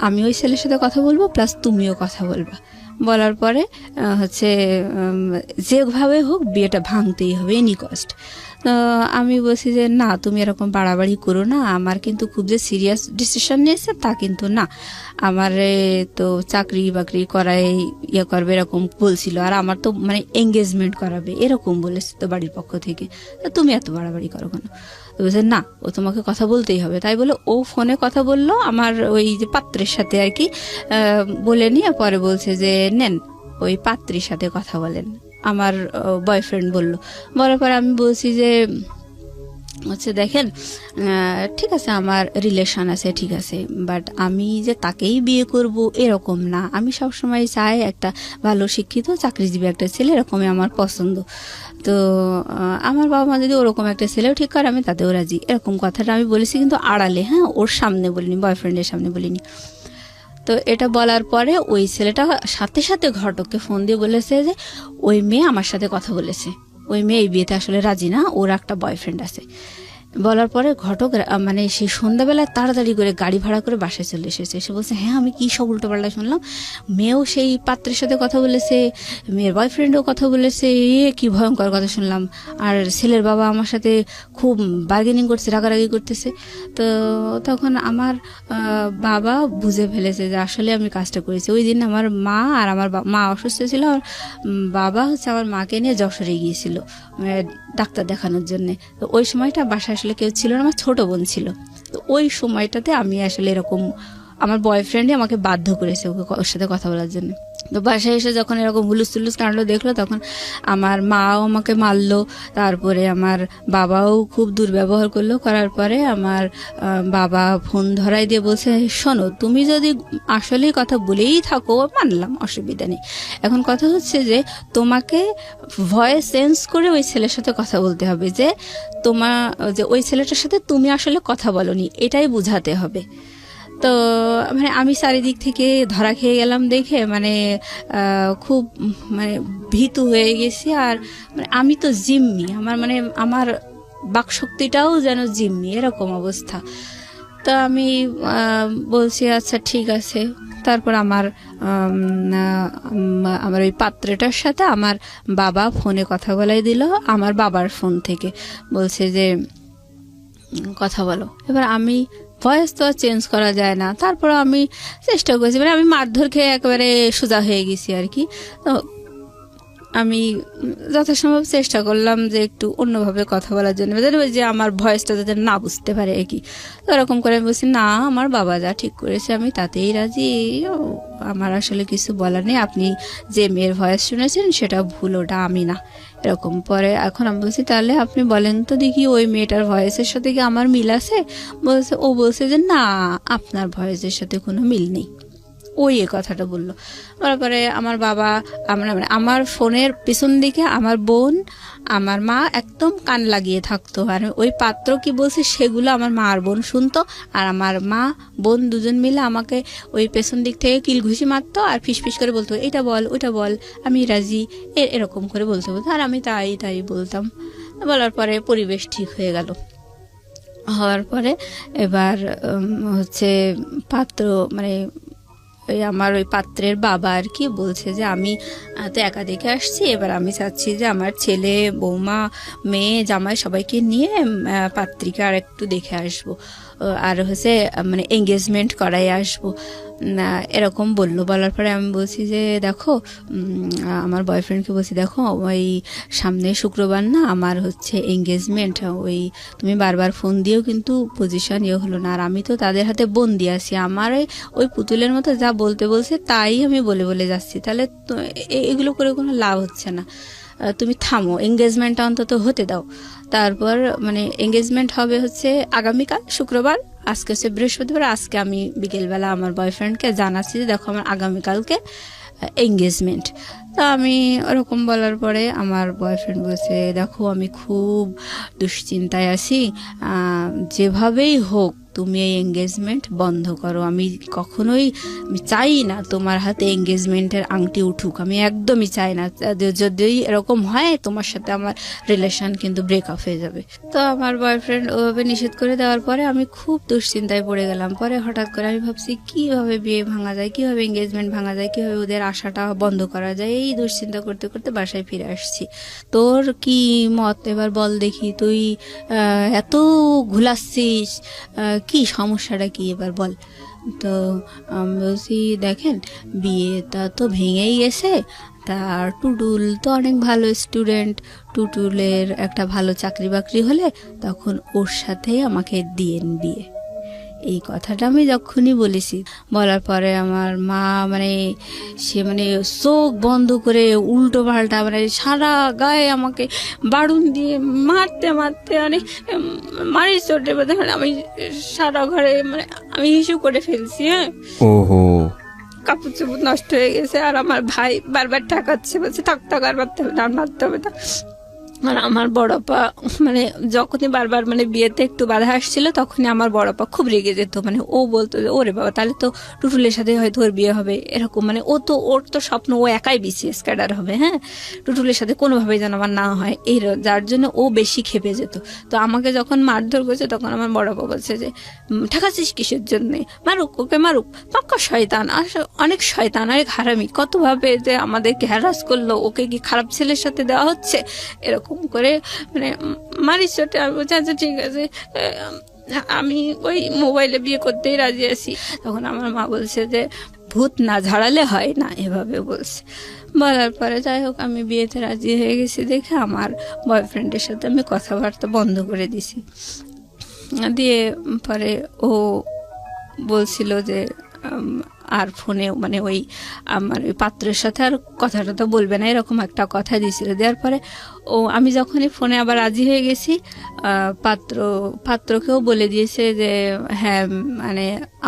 [SPEAKER 1] আমি ওই ছেলের সাথে কথা বলবো, প্লাস তুমিও কথা বলবা। বলার পরে হচ্ছে যেভাবে হোক বিয়েটা ভাঙতেই হবে, এনি কস্ট। তো আমি বলছি যে না, তুমি এরকম বাড়াবাড়ি করো না, আমার কিন্তু খুব যে সিরিয়াস ডিসিশন নিয়েছে তা কিন্তু না, আমার তো চাকরি বাকরি করাই ইয়ে করবে এরকম বলছিল, আর আমার তো মানে এঙ্গেজমেন্ট করাবে এরকম বলেছে তো বাড়ির পক্ষ থেকে, তা তুমি এত বাড়াবাড়ি করো কেন? তো বলছে না, ও তোমাকে কথা বলতেই হবে। তাই বলে ও ফোনে কথা বললো আমার ওই যে পাত্রের সাথে আর কি, বলে নিয়ে পরে বলছে যে নেন ওই পাত্রীর সাথে কথা বলেন, আমার বয়ফ্রেন্ড বলল। বলার পর আমি বলছি যে হচ্ছে দেখেন, ঠিক আছে আমার রিলেশন আছে, ঠিক আছে, বাট আমি যে তাকেই বিয়ে করব এরকম না, আমি সবসময় চাই একটা ভালো শিক্ষিত চাকরিজীবী একটা ছেলে, এরকমই আমার পছন্দ। তো আমার বাবা মা যদি ওরকম একটা ছেলেও ঠিক করে আমি তাতেও রাজি, এরকম কথাটা আমি বলেছি, কিন্তু আড়ালে, হ্যাঁ, ওর সামনে বলিনি, বয়ফ্রেন্ডের সামনে বলিনি। তো এটা বলার পরে ওই ছেলেটা সাথে সাথে ঘটককে ফোন দিয়ে বলেছে যে ওই মেয়ে আমার সাথে কথা বলেছে, ওই মেয়ে এই বিয়েতে আসলে রাজি না, ওর একটা বয়ফ্রেন্ড আছে। বলার পরে ঘটক মানে সেই সন্ধ্যাবেলায় তাড়াতাড়ি করে গাড়ি ভাড়া করে বাসায় চলে এসেছে। সে বলছে হ্যাঁ আমি কি সব উল্টোপাল্টা শুনলাম, মেয়েও সেই পাত্রের সাথে কথা বলেছে, মেয়ের বয়ফ্রেন্ডও কথা বলেছে, কি ভয়ঙ্কর কথা শুনলাম, আর ছেলের বাবা আমার সাথে খুব বার্গেনিং করছে, রাগারাগি করতেছে। তো তখন আমার বাবা বুঝে ফেলেছে যে আসলে আমি কাজটা করেছি। ওই দিন আমার মা আর আমার মা অসুস্থ ছিল, আর বাবা হচ্ছে আমার মাকে নিয়ে যশোরে গিয়েছিল ডাক্তার দেখানোর জন্যে। তো ওই সময়টা বাসায় আসলে কেউ ছিল না, আমার ছোট বোন ছিল। তো ওই সময়টাতে আমি আসলে এরকম আমার বয়ফ্রেন্ডই আমাকে বাধ্য করেছে ওর সাথে কথা বলার জন্য। তো বাসায় এসে যখন এরকম হুলুস তুলুস কাণ্ড দেখলো, তখন আমার মাও আমাকে মারলো, তারপরে আমার বাবাও খুব দুর্ব্যবহার করলো। করার পরে আমার বাবা ফোন ধরাই দিয়ে বলছে শোনো, তুমি যদি আসলেই কথা বলেই থাকো মানলাম, অসুবিধা নেই, এখন কথা হচ্ছে যে তোমাকে ভয়েস চেঞ্জ করে ওই ছেলের সাথে কথা বলতে হবে, যে যে ওই ছেলেটার সাথে তুমি আসলে কথা বলনি, এটাই বুঝাতে হবে। তো মানে আমি চারিদিক থেকে ধরা খেয়ে গেলাম দেখে মানে খুব মানে ভীতু হয়ে গেছি। আর মানে আমি তো জিম্মি, আমার বাকশক্তিটাও যেন জিম্মি, এরকম অবস্থা। তো আমি বলছি আচ্ছা ঠিক আছে। তারপর আমার ওই পাত্রটার সাথে আমার বাবা ফোনে কথা বলাই দিল, আমার বাবার ফোন থেকে বলছে যে কথা বলো। এবার আমি ভয়েস তো আর চেঞ্জ করা যায় না, তারপর আমি চেষ্টা করেছি, মানে আমি মারধর খেয়ে একেবারে সোজা হয়ে গেছি আর কি। তো আমি যথাসম্ভব চেষ্টা করলাম যে একটু অন্যভাবে কথা বলার জন্য, যে আমার ভয়েসটা যাতে না বুঝতে পারে আর কি। তো এরকম করে আমি বলছি না, আমার বাবা যা ঠিক করেছে আমি তাতেই রাজি, আমার আসলে কিছু বলার নেই, আপনি যে মেয়ের ভয়েস শুনেছেন সেটা ভুল, ওটা আমি না, এরকম। পরে এখন আমি বলছি তাহলে আপনি বলেন তো দেখি ওই মেয়েটার ভয়েসের সাথে কি আমার মিল আছে? ও বলছে যে না, আপনার ভয়েসের সাথে কোনো মিল নেই, ওই কথাটা বললো। তারপরে আমার বাবা, আমার ফোনের পিছন দিকে আমার বোন আমার মা একদম কান লাগিয়ে থাকতো, আর ওই পাত্র কি বলছে সেগুলো আমার মা আর বোন শুনতো, আর আমার মা বোন দুজন মিলে আমাকে ওই পেছন দিক থেকে কিল ঘুষি মারতো আর ফিসফিস করে বলতো এটা বল ওইটা বল, আমি রাজি, এরকম করে বলতে আর আমি তাই বলতাম। বলার পরে পরিবেশ ঠিক হয়ে গেল। হওয়ার পরে এবার হচ্ছে পাত্র মানে আমার ওই পাত্রের বাবা আর কি বলছে যে আমি তো একা দেখে আসছি, এবার আমি চাচ্ছি যে আমার ছেলে বৌমা মেয়ে জামাই সবাইকে নিয়ে পাত্রিকা আর একটু দেখে আসবো, আর হচ্ছে মানে এঙ্গেজমেন্ট করাই আসবো, এরকম বললো। বলার পরে আমি বলছি যে দেখো, আমার বয়ফ্রেন্ডকে বলছি দেখো ওই সামনে শুক্রবার না আমার হচ্ছে এঙ্গেজমেন্ট, ওই তুমি বারবার ফোন দিয়েও কিন্তু পজিশন হলো না, আর আমি তো তাদের হাতে বন্দি আছি, আমার ওই পুতুলের মতো যা বলতে বলছে তাই আমি বলে যাচ্ছি, তাহলে এগুলো করে কোনো লাভ হচ্ছে না, তুমি থামো, এঙ্গেজমেন্টটা অন্তত হতে দাও। তারপর মানে এঙ্গেজমেন্ট হবে হচ্ছে আগামীকাল শুক্রবার, আজকে হচ্ছে বৃহস্পতিবার, আজকে আমি বিকেলবেলা আমার বয়ফ্রেন্ডকে জানাচ্ছি যে দেখো আমার আগামীকালকে এঙ্গেজমেন্ট। তো আমি ওরকম বলার পরে আমার বয়ফ্রেন্ড বলছে দেখো আমি খুব দুশ্চিন্তায় আছি, যেভাবেই হোক তুমি এই এঙ্গেজমেন্ট বন্ধ করো, আমি কখনোই আমি চাই না তোমার হাতে এঙ্গেজমেন্টের আংটি উঠুক, আমি একদমই চাই না, যদি এরকম হয় তোমার সাথে আমার রিলেশন কিন্তু ব্রেকআপ হয়ে যাবে। তো আমার বয়ফ্রেন্ড ওভাবে নিষেধ করে দেওয়ার পরে আমি খুব দুশ্চিন্তায় পড়ে গেলাম। পরে হঠাৎ করে আমি ভাবছি কিভাবে বিয়ে ভাঙা যায়, কিভাবে এঙ্গেজমেন্ট ভাঙা যায়, কিভাবে ওদের আশাটা বন্ধ করা যায়, এই দুশ্চিন্তা করতে করতে বাসায় ফিরে আসছি। তোর কি মত এবার বল দেখি, তুই এত ঘুলাচ্ছিস, কি সমস্যাটা কি এবার বল। তো আমি বলছি দেখেন বিয়েটা তো ভেঙেই গেছে, তার টুটুল তো অনেক ভালো স্টুডেন্ট, টুটুলের একটা ভালো চাকরি বাকরি হলে তখন ওর সাথেই আমাকে দিয়েন বিয়ে। এই কথাটা আমি যখনই বলেছি, বলার পরে আমার মা সে চোখ বন্ধ করে উল্টো পাল্টা সারা গায়ে আমাকে বাড়ুন দিয়ে মারতে মারতে মারি চোটে আমি সারা ঘরে আমি হিসু করে ফেলছি। হ্যাঁ,
[SPEAKER 2] ওহো,
[SPEAKER 1] কাপড় চোপড় নষ্ট হয়ে গেছে। আর আমার ভাই বারবার ঠেকাচ্ছে, বলছে থাক আর মারতে হবে না, মারতে হবে না। আর আমার বড়পা যখনই বারবার বিয়েতে একটু বাধা আসছিল তখনই আমার বড়পা খুব রেগে যেত। ও বলতো যে ওরে বাবা তাহলে তো টুটুলের সাথে হয়তো ওর বিয়ে হবে, এরকম ওর তো স্বপ্ন ও একাই বিসিএস ক্যাডার হবে। হ্যাঁ, টুটুলের সাথে কোনোভাবে যেন আমার না হয়, যার জন্য ও বেশি খেপে যেত। তো আমাকে যখন মারধর করেছে তখন আমার বড়পা বলছে যে ঠেকাচ্ছিস কিসের জন্যে, মারুক ওকে মারুক, পাক্কা শয়তান, আর অনেক শয়তান, অনেক হারামি, কতভাবে যে আমাদেরকে হ্যারাস করলো, ওকে কি খারাপ ছেলের সাথে দেওয়া হচ্ছে, এরকম করে মারিস চোটে। আমি বলছি আচ্ছা ঠিক আছে, আমি ওই মোবাইলে বিয়ে করতেই রাজি আছি। তখন আমার মা বলছে যে ভূত না ঝাড়ালে হয় না, এভাবে বলছে। বলার পরে যাই হোক আমি বিয়েতে রাজি হয়ে গেছি দেখে আমার বয়ফ্রেন্ডের সাথে আমি কথাবার্তা বন্ধ করে দিছি। দিয়ে পরে ও বলছিল যে আর ফোনে ওই আমার ওই পাত্রের সাথে আর কথাটা তো বলবে না, এরকম একটা কথা দিয়েছিল। দেওয়ার পরে আমি যখনই ফোনে আবার রাজি হয়ে গেছি, পাত্রকেও বলে দিয়েছে যে হ্যাঁ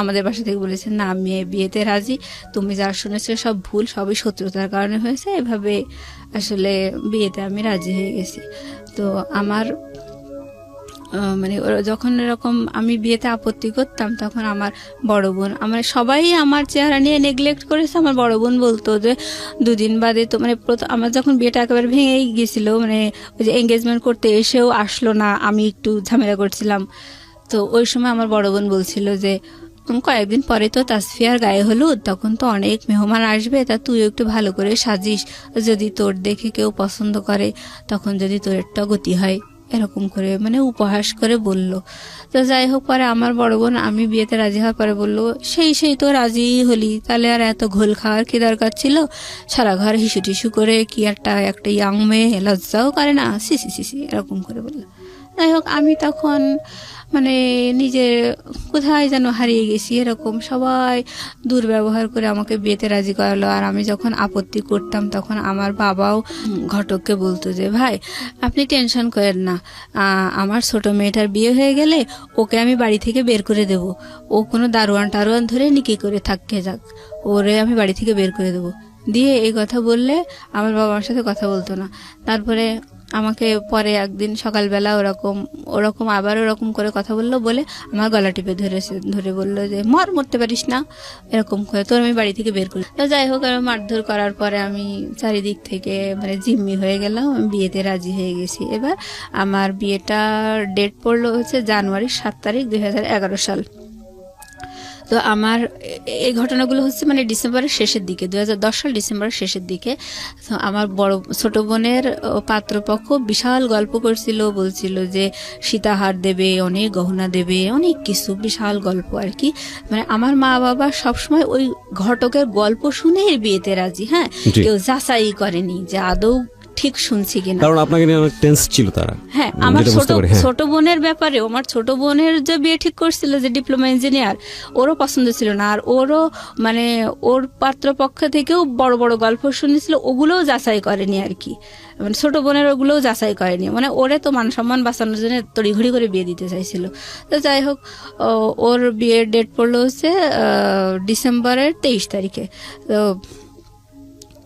[SPEAKER 1] আমাদের বাসা থেকে বলেছে না আমি বিয়েতে রাজি, তুমি যা শুনেছো সব ভুল, সবই শত্রুতার কারণে হয়েছে, এভাবে আসলে বিয়েতে আমি রাজি হয়ে গেছি। তো আমার যখন এরকম আমি বিয়েতে আপত্তি করতাম তখন আমার বড় বোন, সবাই আমার চেহারা নিয়ে নেগলেক্ট করেছে। আমার বড় বোন বলতো যে দুদিন বাদে তো আমার যখন বিয়েটা একেবারে ভেঙেই গেছিল, ওই যে এঙ্গেজমেন্ট করতে এসেও আসলো না, আমি একটু ঝামেলা করছিলাম। তো ওই সময় আমার বড় বোন বলছিল যে কয়েকদিন পরে তো তাসফিয়ার গায়ে হলুদ, তখন তো অনেক মেহমান আসবে, তা তুই একটু ভালো করে সাজিস, যদি তোর দেখে কেউ পছন্দ করে তখন যদি তোর একটা গতি হয়, এরকম করে উপহাস করে বলল। তো যাই হোক পরে আমার বড় বোন আমি বিয়েতে রাজি হওয়ার পরে বললো সেই তো রাজি হলি, তাহলে আর এত ঘোল খাওয়ার কি দরকার ছিল, সারা ঘর হিসু টিসু করে কি একটা ইয়াং মেয়ে লজ্জাও করে না, সি এরকম করে বললো। যাই হোক আমি তখন নিজে কোথায় যেন হারিয়ে গেছি, এরকম সবাই দুর্ব্যবহার করে আমাকে বিয়েতে রাজি করালো। আর আমি যখন আপত্তি করতাম তখন আমার বাবাও ঘটককে বলতো যে ভাই আপনি টেনশন করেন না, আমার ছোট মেয়েটার বিয়ে হয়ে গেলে ওকে আমি বাড়ি থেকে বের করে দেব, ও কোনো দারোয়ান টারোয়ান ধরে নিকি করে থাকতে যাক, ওরে আমি বাড়ি থেকে বের করে দেবো। দিয়ে এই কথা বললে আমার বাবার সাথে কথা বলতো না। তারপরে আমাকে পরে একদিন সকালবেলা ওরকম আবার ওরকম করে কথা বললো, বলে আমার গলা টিপে ধরে বললো যে মরতে পারিস না, এরকম করে তোর আমি বাড়ি থেকে বের করি। তো যাই হোক আমি মারধর করার পরে আমি চারিদিক থেকে জিম্মি হয়ে গেলাম, আমি বিয়েতে রাজি হয়ে গেছি। এবার আমার বিয়েটার ডেট পড়লো হচ্ছে জানুয়ারির 7 তারিখ 2011 সাল। তো আমার এই ঘটনাগুলো হচ্ছে ডিসেম্বরের শেষের দিকে, 2010 সাল ডিসেম্বরের শেষের দিকে। তো আমার ছোট বোনের পাত্রপক্ষ বিশাল গল্প করছিল, বলছিল যে সীতাহার দেবে, অনেক গহনা দেবে, অনেক কিছু, বিশাল গল্প আর কি। আমার মা বাবা সবসময় ওই ঘটকের গল্প শুনেই বিয়েতে রাজি। হ্যাঁ, কেউ যাচাই করেনি যে আদৌ ঠিক শুনছি কিনা,
[SPEAKER 2] কারণ আপনাকে নিয়ে অনেক টেন্স ছিল তারা।
[SPEAKER 1] হ্যাঁ, আমার ছোট বোনের ব্যাপারে, আমার ছোট বোনের যে বিয়ে ঠিক করছিল যে ডিপ্লোমা ইঞ্জিনিয়ার, ওরও পছন্দ ছিল না। আর ওরও ওর পাত্রপক্ষ থেকেও বড় বড় গল্প শুনেছিল, ওগুলোও যাচাই করেনি আর কি। ছোট বোনের ওগুলোও যাচাই করেনি, ওরে তো মান সম্মান বাঁচানোর জন্য তড়িঘড়ি করে বিয়ে দিতে চাইছিল। তো যাই হোক ওর বিয়ের ডেট পড়লো হচ্ছে ডিসেম্বরের 23 তারিখে। তো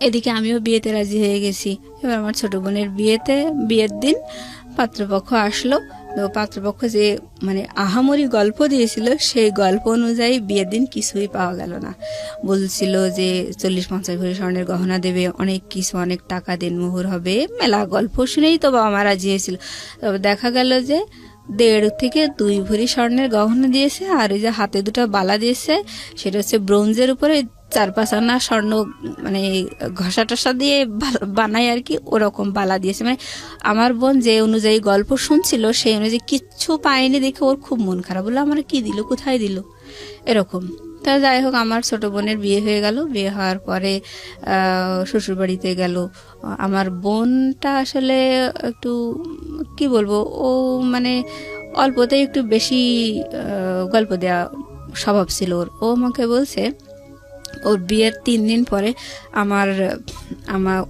[SPEAKER 1] এদিকে আমিও বিয়েতে রাজি হয়ে গেছি। এবার আমার ছোট বোনের বিয়ের দিন পাত্রপক্ষ আসলো, তো পাত্রপক্ষ যে মানে আহামরি গল্প দিয়েছিল সেই গল্প অনুযায়ী বিয়ের দিন কিছুই পাওয়া গেল না। বলছিল যে 40-50 ভরি স্বর্ণের গহনা দেবে, অনেক কিছু, অনেক টাকা দেনমোহর হবে, মেলা গল্প শুনেই তো বাবা মা রাজি হয়েছিল। তবে দেখা গেল যে 1.5 থেকে 2 ভরি স্বর্ণের গহনা দিয়েছে, আর ওই যে হাতে 2টা বালা দিয়েছে সেটা হচ্ছে ব্রোঞ্জের উপরে 4-5 আনা স্বর্ণ মানে ঘষা টসা দিয়ে বানায় আর কি, ওরকম বালা দিয়েছে। মানে আমার বোন যে অনুযায়ী গল্প শুনছিল সেই অনুযায়ী কিচ্ছু পায়নি দেখে ওর খুব মন খারাপ, বললো আমার কি দিল, কোথায় দিল, এরকম। তা যাই হোক, আমার ছোট বোনের বিয়ে হয়ে গেল। বিয়ে হওয়ার পরে শ্বশুর বাড়িতে গেল। আমার বোনটা আসলে একটু কি বলবো, ও মানে অল্পতেই একটু বেশি গল্প দেওয়া স্বভাব ছিল ওর। ও আমাকে বলছে ওর বিয়ের 3 দিন পরে আমার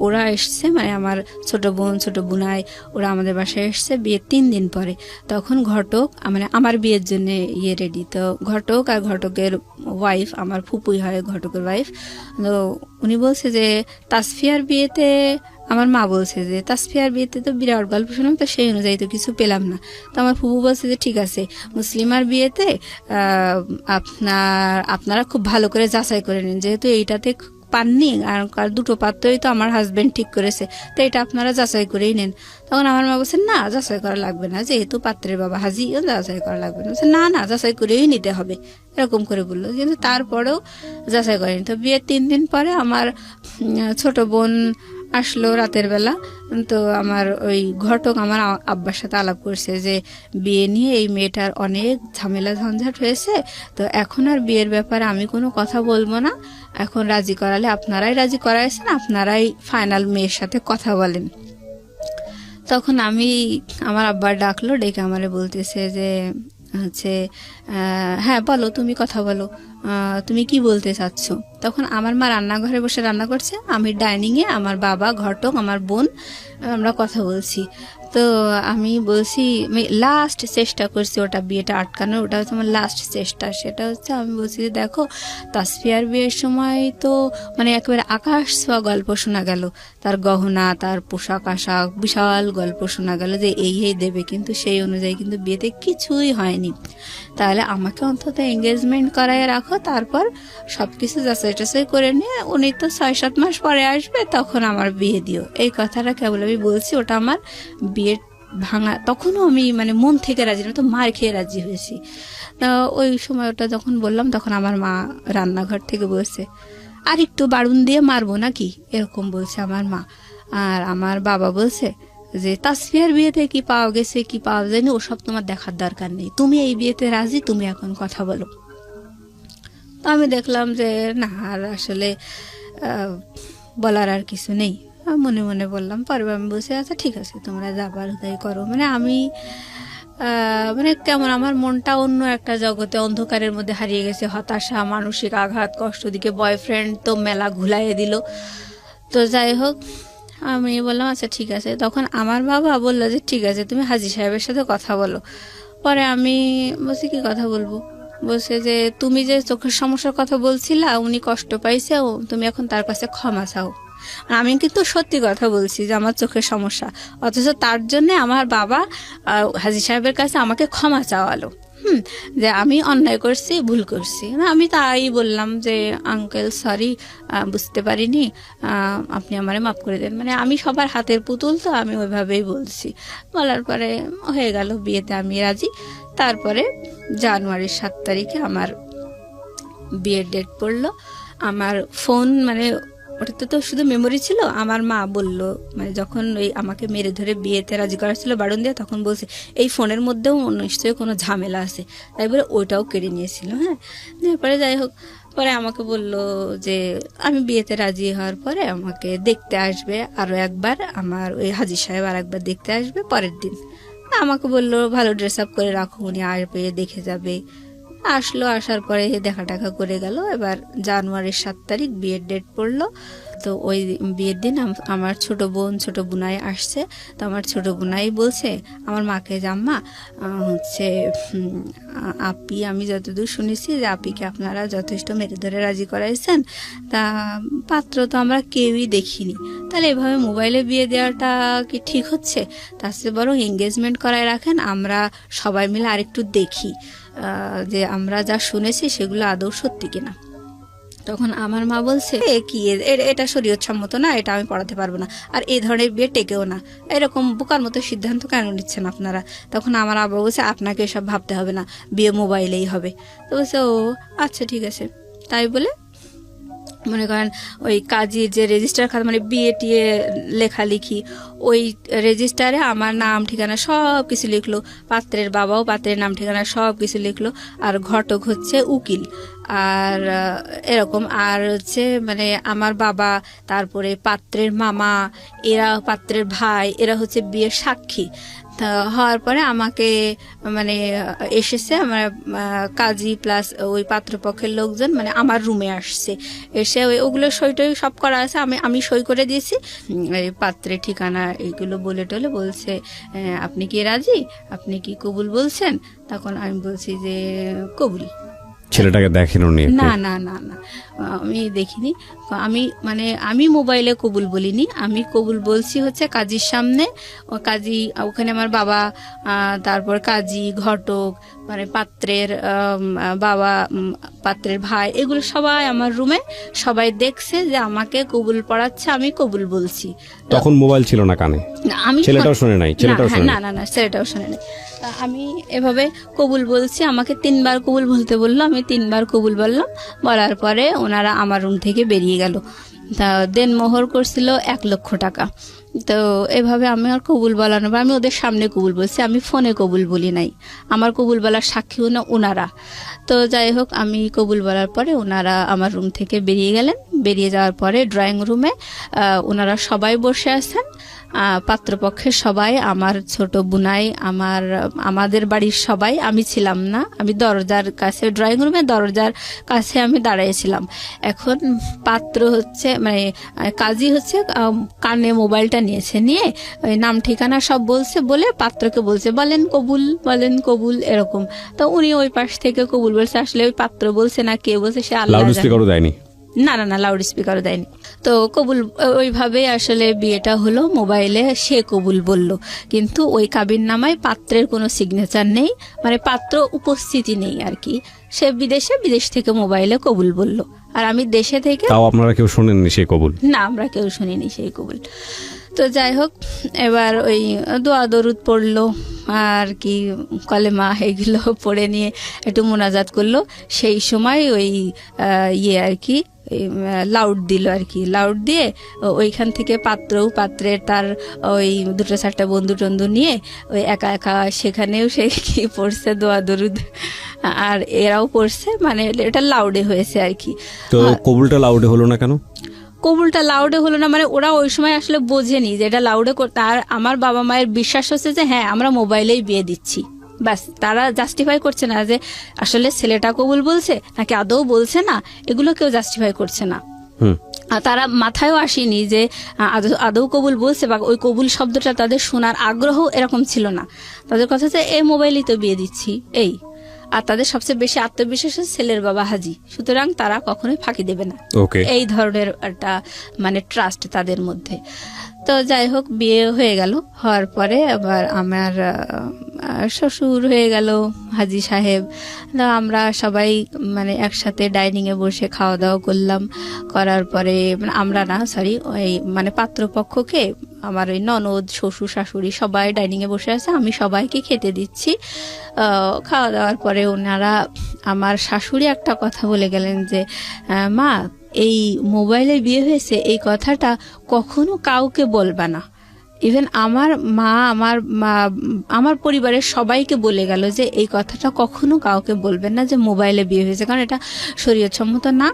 [SPEAKER 1] ওরা এসছে, মানে আমার ছোট বোন ছোট বোনাই ওরা আমাদের বাসায় এসছে বিয়ের 3 দিন পরে। তখন ঘটক মানে আমার বিয়ের জন্য রেডি। তো ঘটক আর ঘটকের ওয়াইফ, আমার ফুপুই হয় ঘটকের ওয়াইফ, তো উনি বলছে যে তাসফিয়ার বিয়েতে, আমার মা বলছে যে তাসফিয়ার বিয়েতে তো বিরাট গল্প শুনলাম, তো সেই অনুযায়ী তো কিছু পেলাম না। তো আমার ফুপু বলছে যে ঠিক আছে, মুসলিমার বিয়েতে আপনারা খুব ভালো করে যাচাই করে নিন, যেহেতু এইটাতে পাননি, আর 2টো পাত্রই তো আমার হাজবেন্ড ঠিক করেছে, তো এটা আপনারা যাচাই করেই নেন। তখন আমার মা বলছে না, যাচাই করা লাগবে না, যেহেতু পাত্রের বাবা হাজি, যাচাই করা লাগবে না। বলছে না না, যাচাই করেই নিতে হবে, এরকম করে বললো। কিন্তু তারপরেও যাচাই করেনি। তো বিয়ের 3 দিন পরে আমার ছোট বোন আসলো রাতের বেলা। তো আমার ওই ঘটক আমার আব্বার সাথে আলাপ করছে যে বিয়ে নিয়ে এই মেয়েটার অনেক ঝামেলা ঝঞ্ঝাট হয়েছে, তো এখন আর বিয়ের ব্যাপারে আমি কোনো কথা বলবো না, এখন রাজি করালে আপনারাই রাজি করাইছেন, আপনারাই ফাইনাল মেয়ের সাথে কথা বলেন। তখন আমার আব্বার ডাকলো, ডেকে আমারে বলতেছে যে হচ্ছে হ্যাঁ বলো, তুমি কথা বলো, তুমি কি বলতে চাচ্ছ। তখন আমার মা রান্নাঘরে বসে রান্না করছে, আমি ডাইনিংয়ে, আমার বাবা, ঘটক, আমার বোন, আমরা কথা বলছি। তো আমি বলছি, আমি লাস্ট চেষ্টা করছি ওটা বিয়েটা আটকানোর, ওটা হচ্ছে আমার লাস্ট চেষ্টা। সেটা হচ্ছে আমি বলছি যে দেখো, তাসফিয়ার বিয়ের সময় তো মানে একেবারে আকাশ ছোঁয়া গল্প শোনা গেল, তার গহনা, তার পোশাক আশাক, বিশাল গল্প শোনা গেল যে এই দেবে, কিন্তু সেই অনুযায়ী কিন্তু বিয়েতে কিছুই হয়নি। তাহলে আমাকে অন্তত এঙ্গেজমেন্ট করায় রাখো, তারপর সবকিছু যাচাই টাচাই করে নিয়ে উনি তো 6-7 মাস পরে আসবে, তখন আমার বিয়ে দিও। এই কথাটা কেবল আমি বলছি, ওটা আমার বিয়ের ভাঙা। তখনও আমি মানে মন থেকে রাজি না, তো মার খেয়ে রাজি হয়েছি। তা ওই সময় ওটা যখন বললাম, তখন আমার মা রান্নাঘর থেকে বলছে আর একটু বাড়ুন দিয়ে মারবো নাকি, এরকম বলছে আমার মা। আর আমার বাবা বলছে যে তাসফিয়ার বিয়েতে কি পাওয়া গেছে কি পাওয়া যায়নি ওসব তোমার দেখার দরকার নেই, তুমি এই বিয়েতে রাজি, তুমি এখন কথা বলো। তো আমি দেখলাম যে না, আর আসলে বলার আর কিছু নেই, মনে মনে বললাম। পরে আমি বলছি আচ্ছা ঠিক আছে, তোমরা যাবার তাই করো। মানে আমি মানে কেমন আমার মনটা অন্য একটা জগতে, অন্ধকারের মধ্যে হারিয়ে গেছে, হতাশা, মানসিক আঘাত, কষ্ট, দিকে বয়ফ্রেন্ড তো মেলা ঘুলাইয়ে দিল। তো যাই হোক, আমি বললাম আচ্ছা ঠিক আছে। তখন আমার বাবা বললো যে ঠিক আছে, তুমি হাজি সাহেবের সাথে কথা বলো। পরে আমি বলছি কি কথা বলবো, বলছে যে তুমি যে চোখের সমস্যার কথা বলছিলা, উনি কষ্ট পাইছে, তুমি এখন তার কাছে ক্ষমা চাও। আমি কিন্তু সত্যি কথা বলছি যে আমার চোখের সমস্যা, অথচ তার জন্য আমার বাবা হাজি সাহেবের কাছে আমাকে ক্ষমা চাওয়ালো। যে আমি অন্যায় করছি, ভুল করছি। আমি তাই বললাম যে আঙ্কেল সরি, বুঝতে পারিনি, আপনি আমারে মাফ করে দেন। মানে আমি সবার হাতের পুতুল, তো আমি ওইভাবেই বলছি। বলার পরে হয়ে গেল, বিয়েতে আমি রাজি। তারপরে জানুয়ারির 7 তারিখে আমার বিয়ের ডেট পড়লো। আমার ফোন মানে ওটাতে তো শুধু মেমোরি ছিল। আমার মা বলল, মানে যখন ওই আমাকে মেরে ধরে বিয়েতে রাজি করা ছিল বারণ দিয়ে, তখন বলছে এই ফোনের মধ্যেও নিশ্চয়ই কোনো ঝামেলা আছে, তাই বলে ওইটাও কেড়ে নিয়েছিল। হ্যাঁ, তারপরে যাই হোক, পরে আমাকে বলল যে আমি বিয়েতে রাজি হওয়ার পরে আমাকে দেখতে আসবে আরও একবার, আমার ওই হাজি সাহেব আর একবার দেখতে আসবে পরের দিন। আমাকে বললো ভালো ড্রেস আপ করে রাখো, উনি আসবে, দেখে যাবে। আসলো, আসার পরে দেখা টাকা করে গেল। এবার জানুয়ারির 7 তারিখ বিয়ের ডেট পড়লো। তো ওই বিয়ের দিন আমার ছোট বোন ছোট বোনাই আসছে। তো আমার ছোট বোনাই বলছে আমার মাকে যে আম্মা হচ্ছে আপি, আমি যতদূর শুনেছি যে আপিকে আপনারা যথেষ্ট মেরে ধরে রাজি করাইছেন, তা পাত্র তো আমরা কেউই দেখিনি, তাহলে এভাবে মোবাইলে বিয়ে দেওয়াটা কি ঠিক হচ্ছে? তার চেয়ে বরং এঙ্গেজমেন্ট করায় রাখেন, আমরা সবাই মিলে আরেকটু দেখি যে আমরা যা শুনেছি সেগুলো আদৌ সত্যি কিনা। তখন আমার মা বলছে কি এটা শরীয়ত সম্মত না, এটা আমি পড়াতে পারবো না, আর এই ধরনের বিয়ে টেকেও না, এরকম বোকার মতো সিদ্ধান্ত কেন নিচ্ছেন আপনারা? তখন আমার আব্বা বলছে আপনাকে এসব ভাবতে হবে না, বিয়ে মোবাইলেই হবে। তো বলছে ও আচ্ছা ঠিক আছে। তাই বলে মনে করেন ওই কাজীর যে রেজিস্টার খাতা, মানে বিয়ে টিয়ে লেখালেখি, ওই রেজিস্টারে আমার নাম ঠিকানা সব কিছু লিখলো, পাত্রের বাবাও পাত্রের নাম ঠিকানা সব কিছু লিখলো, আর ঘটক হচ্ছে উকিল, আর এরকম, আর হচ্ছে মানে আমার বাবা, তারপরে পাত্রের মামা, এরা পাত্রের ভাই, এরা হচ্ছে বিয়ের সাক্ষী। তা হওয়ার পরে আমাকে মানে এসেছে আমার কাজী প্লাস ওই পাত্রপক্ষের লোকজন মানে আমার রুমে আসছে, এসে ওগুলো সই টই সব করা আছে, আমি সই করে দিয়েছি, এই পাত্রের ঠিকানা এইগুলো বলে টলে বলছে আপনি কি রাজি, আপনি কি কবুল বলছেন? তখন আমি বলছি যে কবুল।
[SPEAKER 2] ছেলেটাকে দেখেন উনি?
[SPEAKER 1] না না না না, আমি দেখিনি। আমি মোবাইলে কবুল বলিনি, আমি কবুল বলছি হচ্ছে কাজীর সামনে। কাজী ওখানে আমার বাবা, তারপর কাজী, ঘটক, মানে পাত্রের বাবা, পাত্রের ভাই, এগুলো সবাই আমার রুমে, সবাই দেখছে যে আমাকে কবুল পড়াচ্ছে, আমি কবুল বলছি।
[SPEAKER 2] তখন মোবাইল ছিল না কানে?
[SPEAKER 1] আমি
[SPEAKER 2] ছেলেটাও শুনে নাই?
[SPEAKER 1] না না না, ছেলেটাও শুনে নাই। আমি এভাবে কবুল বলছি, আমাকে 3 বার কবুল বলতে বললো, আমি 3 বার কবুল বললাম। বলার পরে ওনারা আমার রুম থেকে বেরিয়ে গেল। তা দেনমোহর করছিল 1 লক্ষ টাকা। তো এভাবে আমি আর কবুল বলানোর পর আমি ওদের সামনে কবুল বলছি, আমি ফোনে কবুল বলি নাই, আমার কবুল বলার সাক্ষীও না ওনারা। তো যাই হোক, আমি কবুল বলার পরে ওনারা আমার রুম থেকে বেরিয়ে গেলেন। বেরিয়ে যাওয়ার পরে ড্রয়িং রুমে ওনারা সবাই বসে আছেন, পাত্রপক্ষের সবাই, আমার ছোট বুনাই, আমাদের বাড়ির সবাই। আমি ছিলাম না, আমি দরজার কাছে, ড্রয়িং রুমে দরজার কাছে আমি দাঁড়িয়েছিলাম। এখন পাত্র হচ্ছে মানে কাজী হচ্ছে কানে মোবাইলটা নিয়েছে, নিয়ে ওই নাম ঠিকানা সব বলছে, বলে পাত্রকে বলছে বলেন কবুল, বলেন কবুল, এরকম। তো উনি ওই পাশ থেকে কবুল বলছে, আসলে ওই পাত্র বলছে না কে বলছে সে আল্লাহ জানে। না না না, লাউড স্পিকারও দেয়নি। তো কবুল ওইভাবে আসলে বিয়েটা হলো মোবাইলে, সে কবুল বলল, কিন্তু ওই কাবিন নামায় পাত্রের কোনো সিগনেচার নেই, মানে পাত্র উপস্থিতি নেই আর কি। সে বিদেশ থেকে মোবাইলে কবুল বলল, আর আমি দেশে থেকে।
[SPEAKER 2] তাও আপনারা কেউ শোনেননি সেই কবুল?
[SPEAKER 1] না, আমরা কেউ শুনিনি সেই কবুল। তো যাই হোক, এবার ওই দোয়া দরুদ পড়লো আর কি, কলেমা এগুলো পড়ে নিয়ে একটু মোনাজাত করলো। সেই সময় ওই আর কি লাউড দিল আর কি, লাউড দিয়ে ওইখান থেকে পাত্রের তার ওই 2-4টা বন্ধু টন্ধু নিয়ে ওই একা একা সেখানেও সে কি পড়ছে দোয়া দরুদ, আর এরাও পড়ছে, মানে এটা লাউডে হয়েছে আর কি।
[SPEAKER 2] তো কবুলটা লাউডে হলো না কেন?
[SPEAKER 1] কবুলটা লাউডে হলো না মানে ওরা ওই সময় আসলে বোঝেনি যে এটা লাউডে করতে। আর আমার বাবা মায়ের বিশ্বাস হচ্ছে যে হ্যাঁ আমরা মোবাইলেই বিয়ে দিচ্ছি, ব্যাস। তারা জাস্টিফাই করছে না যে আসলে ছেলেটা কবুল বলছে নাকি আদৌ বলছে না, এগুলো কেউ জাস্টিফাই করছে না। আর তারা মাথায়ও আসেনি যে আদৌ কবুল বলছে, বা ওই কবুল শব্দটা তাদের শোনার আগ্রহ এরকম ছিল না। তাদের কথা হচ্ছে এই মোবাইলেই তো বিয়ে দিচ্ছি, এই। আর তাদের সবচেয়ে বেশি আত্মবিশ্বাস হচ্ছে ছেলের বাবা হাজি, সুতরাং তারা কখনোই ফাঁকি দেবে না, এই ধরনের একটা মানে ট্রাস্ট তাদের মধ্যে। তো যাই হোক, বিয়ে হয়ে গেল। হওয়ার পরে আবার আমার শ্বশুর হয়ে গেল হাজি সাহেব। আমরা সবাই মানে একসাথে ডাইনিংয়ে বসে খাওয়া দাওয়া করলাম। করার পরে মানে আমরা না, সরি, ওই মানে পাত্রপক্ষকে আমার ওই ননদ, শ্বশুর, শাশুড়ি সবাই ডাইনিংয়ে বসে আছে, আমি সবাইকে খেতে দিচ্ছি। খাওয়া দাওয়ার পরে ওনারা, আমার শাশুড়ি একটা কথা বলে গেলেন যে মা, এই মোবাইলে বিয়ে হয়েছে এই কথাটা কখনো কাউকে বলবা না। ইভেন আমার মা, আমার পরিবারের সবাইকে বলে গেল যে এই কথাটা কখনো কাউকে বলবেন না যে মোবাইলে বিয়ে হয়েছে, কারণ এটা শরীয়তসম্মত না।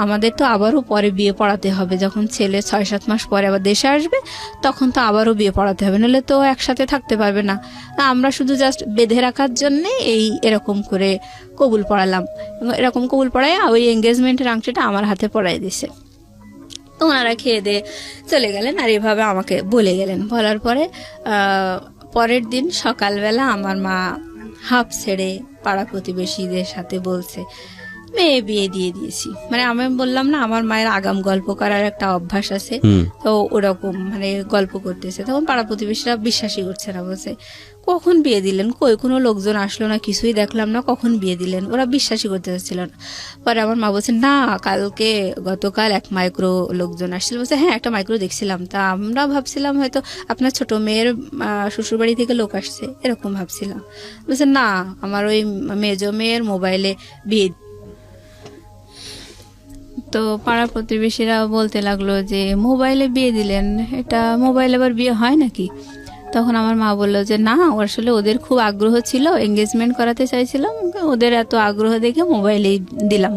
[SPEAKER 1] আমাদের তো আবারও পরে বিয়ে পড়াতে হবে, যখন ছেলে 6-7 মাস পরে আবার দেশে আসবে তখন তো আবারও বিয়ে পড়াতে হবে, নাহলে তো একসাথে থাকতে পারবে না। আমরা শুধু জাস্ট বেঁধে রাখার জন্যে এরকম করে কবুল পড়ালাম। এরকম কবুল পড়ায় ওই এঙ্গেজমেন্টের আংটিটা আমার হাতে পড়াই দিছে। তো ওনারা খেয়ে দিয়ে চলে গেলেন, আর এভাবে আমাকে বলে গেলেন। বলার পরে পরের দিন সকালবেলা আমার মা হাঁপ ছেড়ে পাড়া প্রতিবেশীদের সাথে বলছে মেয়ে বিয়ে দিয়ে দিয়েছি। মানে আমি বললাম না, আমার মায়ের আগাম গল্প করার একটা অভ্যাস আছে, তো ওরকম মানে গল্প করতেছে। তখন পাড়া প্রতিবেশীরা বিশ্বাসই করছে না, বলছে কখন বিয়ে দিলেন, কই কোনো লোকজন আসলো না, কিছুই দেখলাম না, কখন বিয়ে দিলেন, ওরা বিশ্বাসই করতে চাচ্ছিল না। পরে আমার মা বলছে না, গতকাল এক মাইক্রো লোকজন আসছিল। বলছে হ্যাঁ, একটা মাইক্রো দেখছিলাম, তা আমরা ভাবছিলাম হয়তো আপনার ছোট মেয়ের শ্বশুরবাড়ি থেকে লোক আসছে, এরকম ভাবছিলাম। বলছে না, আমার ওই মেজো মেয়ের মোবাইলে বিয়ে। তো পাড়া প্রতিবেশীরা বলতে লাগলো যে মোবাইলে বিয়ে দিলেন, এটা মোবাইলে আবার বিয়ে হয় নাকি? তখন আমার মা বললো যে না, আসলে ওদের খুব আগ্রহ ছিল, এঙ্গেজমেন্ট করাতে চাইছিলাম, ওদের এত আগ্রহ দেখে মোবাইলেই দিলাম।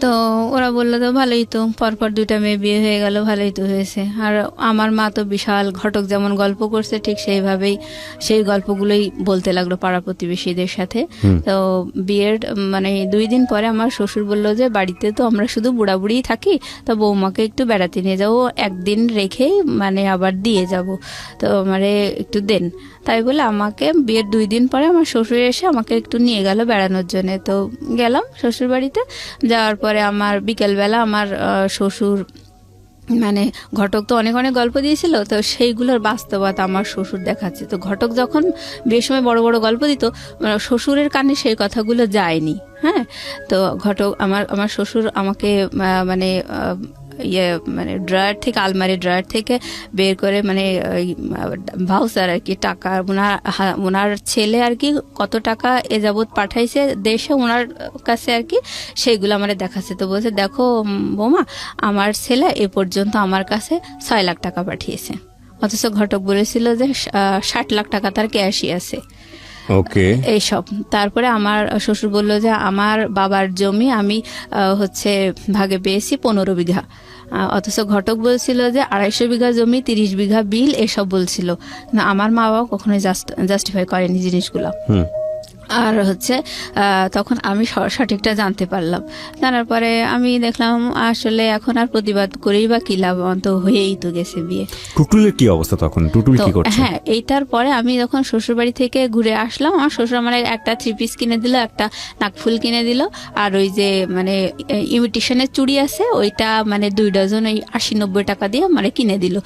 [SPEAKER 1] তো ওরা বললো তো ভালোই, তো পরপর 2টা মেয়ে বিয়ে হয়ে গেল, ভালোই তো হয়েছে। আর আমার মা তো বিশাল ঘটক যেমন গল্প করছে ঠিক সেইভাবেই সেই গল্পগুলোই বলতে লাগলো পাড়া প্রতিবেশীদের সাথে। তো বিয়ের মানে 2 দিন পরে আমার শ্বশুর বললো যে বাড়িতে তো আমরা শুধু বুড়াবুড়িই থাকি, তো বৌমাকে একটু বেড়াতে নিয়ে যাবো, একদিন রেখেই মানে আবার দিয়ে যাব, তো মানে একটু দেন। তাই বলে আমাকে বিয়ের 2 দিন পরে আমার শ্বশুর এসে আমাকে একটু নিয়ে গেল বেড়ানোর জন্য। তো গেলাম শ্বশুর বাড়িতে। যাওয়ার পরে আমার বিকেলবেলা আমার শ্বশুর মানে ঘটক তো অনেক অনেক গল্প দিয়েছিল, তো সেইগুলোর বাস্তবতা আমার শ্বশুর দেখাচ্ছে। তো ঘটক যখন বিয়ের সময় বড় বড় গল্প দিত, শ্বশুরের কানে সেই কথাগুলো যায়নি। হ্যাঁ, তো ঘটক আমার শ্বশুর আমাকে মানে মানে ড্রয়ার থেকে, আলমারি ড্রয়ার থেকে বের করে মানে ভাউচার আর কি, টাকা ওনার ছেলে আর কি কত টাকা এ যাবৎ পাঠাইছে দেশে ওনার কাছে আর কি, সেইগুলো আমার দেখাচ্ছে। তো বলছে দেখো বৌমা, আমার ছেলে এ পর্যন্ত আমার কাছে 6 লাখ টাকা পাঠিয়েছে, অথচ ঘটক বলেছিল যে 60 লাখ টাকা তার ক্যাশই আছে।
[SPEAKER 2] ওকে,
[SPEAKER 1] এইসব। তারপরে আমার শ্বশুর বলল যে আমার বাবার জমি আমি হচ্ছে ভাগে পেয়েছি 15 বিঘা, অথচ ঘটক বলছিল যে 250 বিঘা জমি, 30 বিঘা বিল, এসব বলছিল। আমার মা বাবা কখনোই জাস্টিফাই করেনি জিনিসগুলো। আর হচ্ছে তখন আমি সঠিকটা জানতে পারলাম। জানার পরে আমি দেখলাম আসলে এখন আর প্রতিবাদ করেই বা কি লাভ, তো হয়েই তো গেছে বিয়ে।
[SPEAKER 2] টুটুলের কি অবস্থা তখন? টুটুল কি করছে?
[SPEAKER 1] হ্যাঁ, এইটার পরে আমি যখন শ্বশুরবাড়ি থেকে ঘুরে আসলাম, আমার শ্বশুর আমার একটা 3 পিস কিনে দিল, একটা নাকফুল কিনে দিল, আর ওই যে মানে ইমিটেশনের চুড়ি আছে ওইটা মানে 2 ডজন ওই 80-90 টাকা দিয়ে মানে কিনে দিল।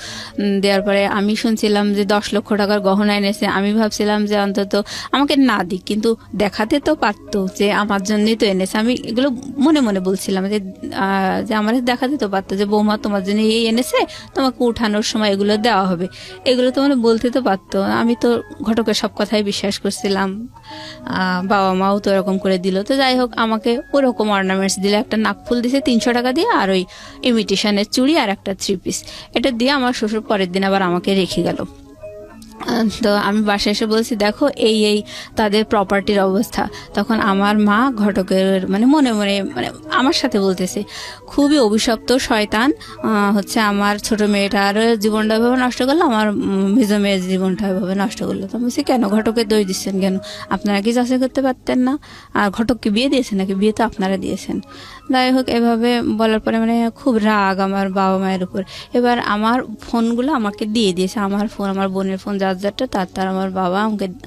[SPEAKER 1] দেওয়ার পরে আমি শুনছিলাম যে 10 লক্ষ টাকার গহনা এনেছে। আমি ভাবছিলাম যে অন্তত আমাকে না দিক, কিন্তু দেখাতে তো পারতো যে আমার জন্যই তো এনেছে। আমি এগুলো মনে মনে বলছিলাম যে আমাদের দেখাতে তো পারতো যে বৌমা তোমার জন্য এই এনেছে, তোমাকে উঠানোর সময় এগুলো দেওয়া হবে, এগুলো তো মানে বলতে তো পারতো। আমি তো ঘটকের সব কথাই বিশ্বাস করছিলাম, বাবা মাও তো এরকম করে দিল। তো যাই হোক, আমাকে ওরকম অর্নামেন্টস দিলে, একটা নাকফুল দিছে 300 টাকা দিয়ে, আর ওই ইমিটেশনের চুড়ি আর একটা 3 পিস, এটা দিয়ে আমার শ্বশুর পরের দিন আবার আমাকে রেখে গেল। তো আমি বাসায় এসে বলছি দেখো এই তাদের প্রপার্টির অবস্থা। তখন আমার মা ঘটকের মানে মনে মনে মানে আমার সাথে বলতেছে খুবই অভিশপ্ত শয়তান হচ্ছে আমার ছোট মেয়েটার জীবনটা এভাবে নষ্ট করলো, আমার মেজো মেয়ের জীবনটা এভাবে নষ্ট করলো। তো বলছি কেন, ঘটকের দোষ দিচ্ছেন কেন? আপনারা কি যাচাই করতে পারতেন না? আর ঘটককে বিয়ে দিয়েছেন নাকি? বিয়ে তো আপনারা দিয়েছেন। যাই হোক, এভাবে বলার পরে মানে খুব রাগ আমার বাবা মায়ের উপর। এবার আমার ফোনগুলো আমাকে দিয়ে দিয়েছে, আমার ফোন, আমার বোনের ফোন, যারটা তার আমার বাবা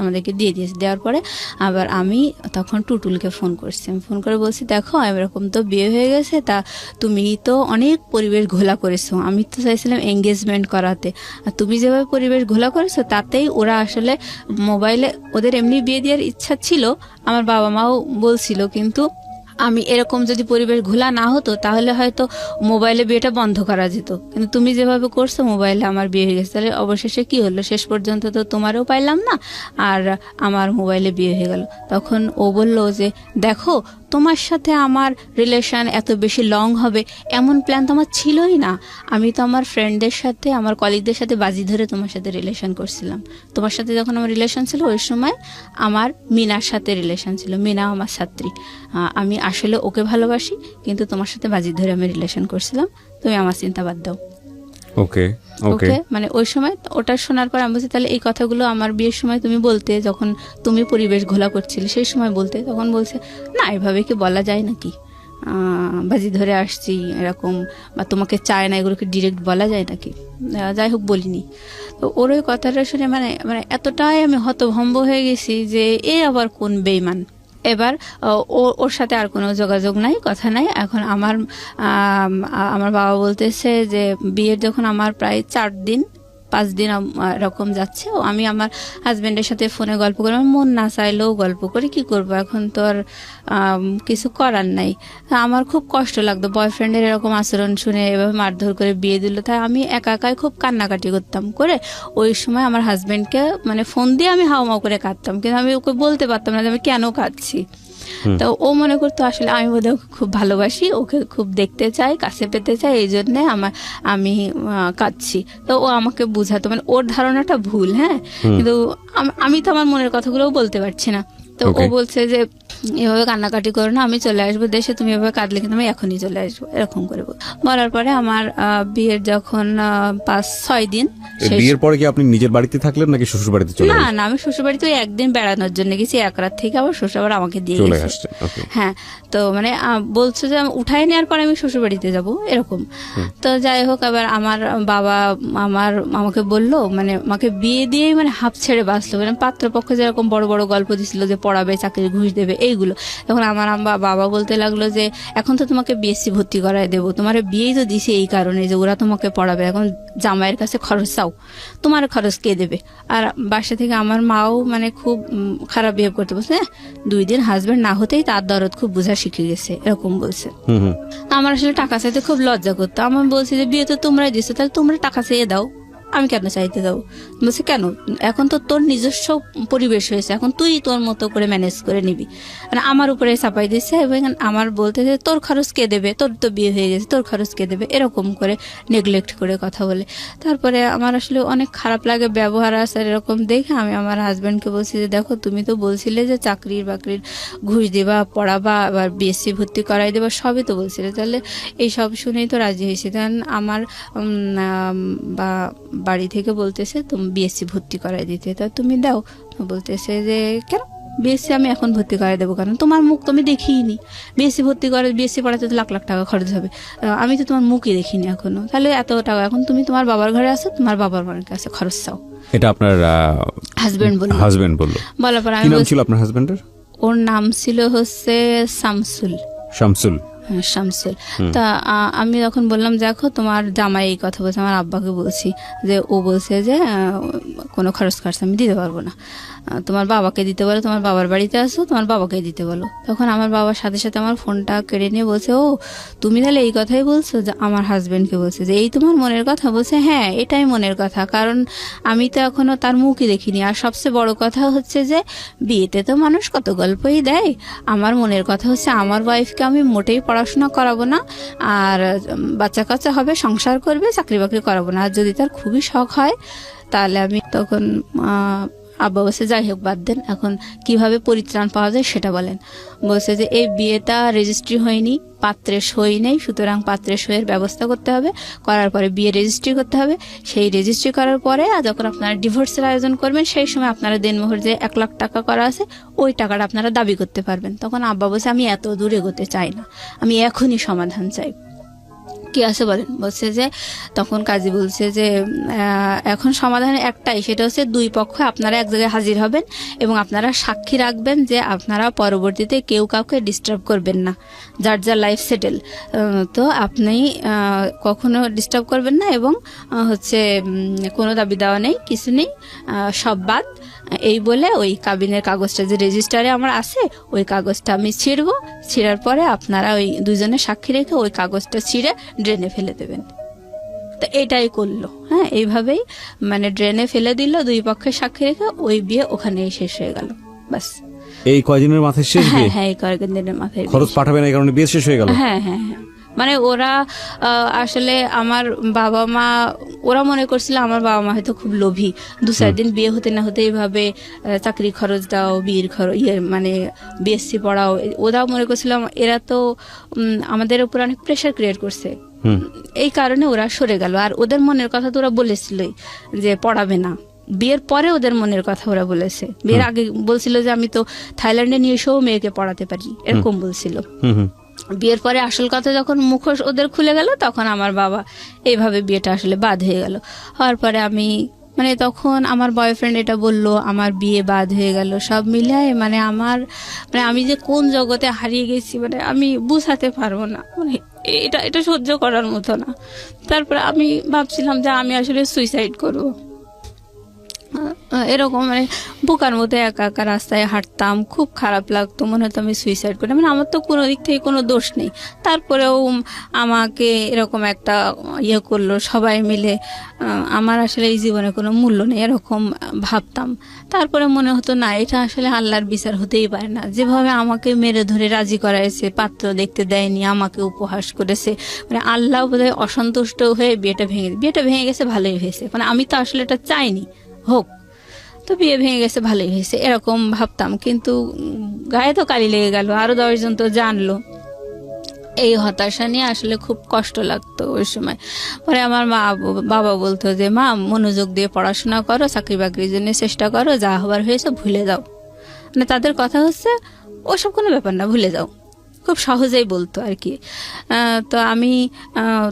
[SPEAKER 1] আমাদেরকে দিয়ে দিয়েছে। দেওয়ার পরে আবার আমি তখন টুটুলকে ফোন করছি। আমি ফোন করে বলছি দেখো এরকম তো বিয়ে হয়ে গেছে, তা তুমি তো অনেক পরিবেশ ঘোলা করেছো, আমি তো চাইছিলাম এঙ্গেজমেন্ট করাতে, আর তুমি যেভাবে পরিবেশ ঘোলা করেছো তাতেই ওরা আসলে মোবাইলে, ওদের এমনি বিয়ে দেওয়ার ইচ্ছা ছিল, আমার বাবা মাও বলছিল, কিন্তু আমি এরকম যদি পরিবেশ ঘোলা না হতো তাহলে হয়তো মোবাইলে বিয়েটা বন্ধ করা যেত। কিন্তু তুমি যেভাবে করছো মোবাইলে আমার বিয়ে হয়ে গেছে, তাহলে অবশেষে কি হলো, শেষ পর্যন্ত তো তোমারও পাইলাম না আর আমার মোবাইলে বিয়ে হয়ে গেল। তখন ও বলল যে দেখো তোমার সাথে আমার রিলেশন এত বেশি লং হবে এমন প্ল্যান তো আমার ছিলই না। আমি তো আমার ফ্রেন্ডদের সাথে, আমার কলিগদের সাথে বাজি ধরে তোমার সাথে রিলেশন করছিলাম। তোমার সাথে যখন আমার রিলেশন ছিল ওই সময় আমার মিনার সাথে রিলেশন ছিল, মিনা আমার ছাত্রী। আমি আসলে ওকে ভালোবাসি, কিন্তু তোমার সাথে বাজি ধরে আমি রিলেশন করছিলাম, তুমি আমার চিন্তা বাদ দাও।
[SPEAKER 2] ওকে
[SPEAKER 1] ওকে, মানে ওই সময় ওটা শোনার পর আমি বলছি তাহলে এই কথাগুলো আমার বিয়ের সময় তুমি বলতে, যখন তুমি পরিবেশ ঘোলা করছিলে সেই সময় বলতে। তখন বলছে না, এভাবে কি বলা যায় নাকি, বাজি ধরে আসছি এরকম, বা তোমাকে চায় না, এগুলোকে ডিরেক্ট বলা যায় নাকি? যাই হোক, বলিনি। তো ওর ওই কথাটা শুনে মানে মানে এতটাই আমি হতভম্ব হয়ে গেছি যে এ আবার কোন বেইমান। এবার ওর সাথে আর কোনো যোগাযোগ নাই, কথা নাই। এখন আমার বাবা বলতেছে যে বিয়ের যখন আমার প্রায় 5 দিন এরকম যাচ্ছে, আমি আমার হাজবেন্ডের সাথে ফোনে গল্প করি, আমার মন না চাইলেও গল্প করি, কি করব, এখন তো আর কিছু করার নাই। আমার খুব কষ্ট লাগতো বয়ফ্রেন্ডের এরকম আচরণ শুনে, এভাবে মারধর করে বিয়ে দিল। তাই আমি একা একাই খুব কান্নাকাটি করতাম, করে ওই সময় আমার হাজবেন্ডকে মানে ফোন দিয়ে আমি হাওমাও করে কাঁদতাম, কিন্তু আমি ওকে বলতে পারতাম না যে আমি কেন কাঁদছি। তো ও মনে করতো আসলে আমি বোধহয় ওকে খুব ভালোবাসি, ওকে খুব দেখতে চাই, কাছে পেতে চাই, এই জন্যে আমি কাঁদছি। তো ও আমাকে বুঝাতো, মানে ওর ধারণাটা ভুল। হ্যাঁ, কিন্তু আমি তো আমার মনের কথাগুলোও বলতে পারছি না। তো ও বলছে যে এভাবে কান্নাকাটি করো না, আমি চলে আসবো দেশে, তুমি এভাবে কাঁদলে কিন্তু আমি এখনই চলে আসবো, এরকম করে বলার পরে আমার বিয়ের যখন 5-6 দিন,
[SPEAKER 2] বিয়ের পরে কি আপনি নিজের বাড়িতে থাকলেন নাকি শ্বশুর বাড়িতে চলে
[SPEAKER 1] না না, আমি শ্বশুর বাড়িতে একদিন বেড়ানোর জন্য গেছি, এক রাত থেকে আবার শ্বশুর আবার আমাকে দিয়ে
[SPEAKER 2] চলে
[SPEAKER 1] গেছে।
[SPEAKER 2] আসছেন?
[SPEAKER 1] হ্যাঁ, তো মানে বলছে যে উঠাই নেওয়ার পরে আমি শ্বশুর বাড়িতে যাবো, এরকম। তো যাই হোক, আবার আমার বাবা আমাকে বললো, মানে আমাকে বিয়ে দিয়ে মানে হাফ ছেড়ে বাঁচলো, মানে পাত্রপক্ষে যেরকম বড় বড় গল্প দিছিল যে পড়াবে, চাকরি ঘুষ দেবে, এইগুলো। তখন আমার বাবা বলতে লাগলো যে এখন তো তোমাকে বিএসসি ভর্তি করায় দেবো, তোমার বিয়েই তো দিছে এই কারণে যে ওরা তোমাকে পড়াবে, এখন জামাইয়ের কাছে খরচ চাও, তোমার খরচ কে দেবে? আর বাসা থেকে আমার মাও মানে খুব খারাপ বিহেভ করতে বলছে, 2 দিন হাজবেন্ড না হতেই তার দরদ খুব বোঝা শিখে গেছে, এরকম বলছে। আমার আসলে টাকা চাইতে খুব লজ্জা করতো। আমার বলছি যে বিয়ে তো তোমরাই দিচ্ছ, তাহলে তোমরা টাকা চেয়ে দাও, আমি কেন চাইতে যাবো? বলছে কেন, এখন তো তোর নিজস্ব পরিবেশ হয়েছে, এখন তুই তোর মতো করে ম্যানেজ করে নিবি। মানে আমার উপরে চাপাই দিচ্ছে, এবং আমার বলতে যে তোর খরচ কে দেবে, তোর তো বিয়ে হয়ে গেছে, তোর খরচ কে দেবে, এরকম করে নেগলেক্ট করে কথা বলে। তারপরে আমার আসলে অনেক খারাপ লাগে ব্যবহার আসার এরকম দেখে। আমি আমার হাজব্যান্ডকে বলছি যে দেখো, তুমি তো বলছিলে যে চাকরির বাকরির ঘুষ দেবা, পড়াবা, আবার বিএসসি ভর্তি করাই দেবা, সবই তো বলছিলে, তাহলে এই সব শুনেই তো রাজি হয়েছি। তখন আমার বাড়ি থেকে বলতেছে তুমি বিএসসি ভর্তি করাই দিতে, তা তুমি দাও। বলতেছে যে কেন বিএসসি আমি এখন ভর্তি করাই দেবো, কারণ তোমার মুখ তো আমি দেখিনি, বিএসসি ভর্তি করে বিএসসি পড়াতে তো লাখ লাখ টাকা খরচ হবে, আমি তো তোমার মুখই দেখিনি এখনো, তাহলে এত টাকা এখন তুমি তোমার বাবার ঘরে আসো, তোমার বাবার বাড়ির কাছে খরচ চাও।
[SPEAKER 2] এটা আপনার হাজবেন্ড বললো? বলার পর আমি, কি নাম ছিল আপনার হাজবেন্ডের?
[SPEAKER 1] ওর নাম ছিল হচ্ছে শামসুল। হ্যাঁ, শামসুল। তা আমি তখন বললাম দেখো, তোমার জামাই এই কথা বলছে, আমার আব্বাকে বলছি যে ও বলছে যে কোনো খরচ আমি দিতে পারবো না, তোমার বাবাকে দিতে বলো, তোমার বাবার বাড়িতে আসো, তোমার বাবাকে দিতে বলো। তখন আমার বাবার সাথে সাথে আমার ফোনটা কেড়ে নিয়ে বলছে, ও তুমি তাহলে এই কথাই বলছো? যে আমার হাজবেন্ডকে বলছে যে এই তোমার মনের কথা? বলছে হ্যাঁ, এটাই মনের কথা, কারণ আমি তো এখনো তার মুখই দেখিনি। আর সবচেয়ে বড় কথা হচ্ছে যে বিয়েতে তো মানুষ কত গল্পই দেয়, আমার মনের কথা হচ্ছে আমার ওয়াইফকে আমি মোটেই পড়াশোনা করাবো না, আর বাচ্চা কাচ্চা হবে, সংসার করবে, চাকরি বাকরি করাবো না। আর যদি তার খুবই শখ হয় তাহলে আমি, তখন আব্বা বলছে যাই হোক বাদ দেন, এখন কিভাবে পরিত্রাণ পাওয়া যায় সেটা বলেন। বলছে যে এই বিয়েটা রেজিস্ট্রি হয়নি, পাত্রের সই নেই, সুতরাং পাত্রের সইয়ের ব্যবস্থা করতে হবে, করার পরে বিয়ে রেজিস্ট্রি করতে হবে, সেই রেজিস্ট্রি করার পরে যখন আপনারা ডিভোর্সের আয়োজন করবেন সেই সময় আপনারা দেনমোহর যে 1 লাখ টাকা করা আছে ওই টাকাটা আপনারা দাবি করতে পারবেন। তখন আব্বা বলছে আমি এত দূর এগোতে চাই না, আমি এখনই সমাধান চাই। কি আছে বলেন? বলছে যে তখন কাজী বলছে যে এখন সমাধান একটাই, সেটা হচ্ছে 2 পক্ষ আপনারা এক জায়গায় হাজির হবেন এবং আপনারা সাক্ষী রাখবেন যে আপনারা পরবর্তীতে কেউ কাউকে ডিস্টার্ব করবেন না, যার যার লাইফ সেটেল, তো আপনি কখনো ডিস্টার্ব করবেন না, এবং হচ্ছে কোনো দাবি দেওয়া নেই, কিছু নেই, সব বাদ। এই বলে ওই কাবিনের কাগজটা যে রেজিস্টারে আমার আছে ওই কাগজটা আমি ছিঁড়ার পরে আপনারা ওই 2 জনের সাক্ষী রেখে ওই কাগজটা ছিঁড়ে ড্রেনে ফেলে দেবেন। তো এটাই করলো। হ্যাঁ, এইভাবেই মানে ড্রেনে ফেলে দিল 2 পক্ষের সাক্ষী রেখে, ওই বিয়ে ওখানেই শেষ হয়ে গেল। বাস
[SPEAKER 2] এই কয়দিনের মাথায় শেষ বিয়ে?
[SPEAKER 1] হ্যাঁ, এই কয়েকদিনের মাথায়
[SPEAKER 2] খরচ পাঠাবে না এই কারণে বিয়ে শেষ হয়ে গেল।
[SPEAKER 1] হ্যাঁ হ্যাঁ হ্যাঁ, মানে ওরা আসলে আমার বাবা মা, ওরা মনে করছিল আমার বাবা মা হয়তো খুব লোভী, 2-4 দিন বিয়ে হতে না হতে এইভাবে চাকরি খরচ দাও, বিয়ের খরচ, মানে বিএসসি পড়াও, ওরা মনে করছিল এরা তো আমাদের উপর অনেক প্রেশার ক্রিয়েট করছে, এই কারণে ওরা সরে গেল। আর ওদের মনের কথা তো ওরা বলেছিলই যে পড়াবে না। বিয়ের পরে ওদের মনের কথা ওরা বলেছে, বিয়ের আগে বলছিল যে আমি তো থাইল্যান্ডে নিয়ে এসেও মেয়েকে পড়াতে পারি, এরকম বলছিল। বিয়ের পরে আসল কথা যখন মুখোশ ওদের খুলে গেল, তখন আমার বাবা এইভাবে বিয়েটা আসলে বাদ হয়ে গেল। হওয়ার পরে আমি মানে তখন আমার বয়ফ্রেন্ড এটা বলল, আমার বিয়ে বাদ হয়ে গেল, সব মিলায় মানে আমার মানে আমি যে কোন জগতে হারিয়ে গেছি মানে আমি বুঝাতে পারবো না, মানে এটা এটা সহ্য করার মতো না। তারপরে আমি ভাবছিলাম যে আমি আসলে সুইসাইড করবো। এরকম মানে বোকার মতো একা একা রাস্তায় হাঁটতাম, খুব খারাপ লাগতো, মনে হতো আমি সুইসাইড করি। মানে আমার তো কোনো দিক থেকে কোনো দোষ নেই, তারপরেও আমাকে এরকম একটা ইয়ে করলো সবাই মিলে। আমার আসলে এই জীবনে কোনো মূল্য নেই এরকম ভাবতাম। তারপরে মনে হতো না, এটা আসলে আল্লাহর বিচার হতেই পারে না। যেভাবে আমাকে মেরে ধরে রাজি করাইছে, পাত্র দেখতে দেয়নি, আমাকে উপহাস করেছে, মানে আল্লাহ বোধহয় অসন্তুষ্ট হয়ে বিয়েটা ভেঙে গেছে, ভালোই হয়েছে। মানে আমি তো আসলে এটা চাইনি হোক, তো বিয়ে ভেঙে গেছে, ভালোই হয়েছে এরকম ভাবতাম। কিন্তু গায়ে তো কালি লেগে গেল, আরো 10 জন তো জানলো। এই হতাশা নিয়ে আসলে খুব কষ্ট লাগতো ওই সময়। পরে আমার বাবা বলতো যে মা, মনোযোগ দিয়ে পড়াশোনা করো, চাকরি বাকরির জন্য চেষ্টা করো, যা হবার হয়েছে ভুলে যাও। মানে তাদের কথা হচ্ছে ওসব কোনো ব্যাপার না, ভুলে যাও, খুব সহজেই বলতো আর কি। তো আমি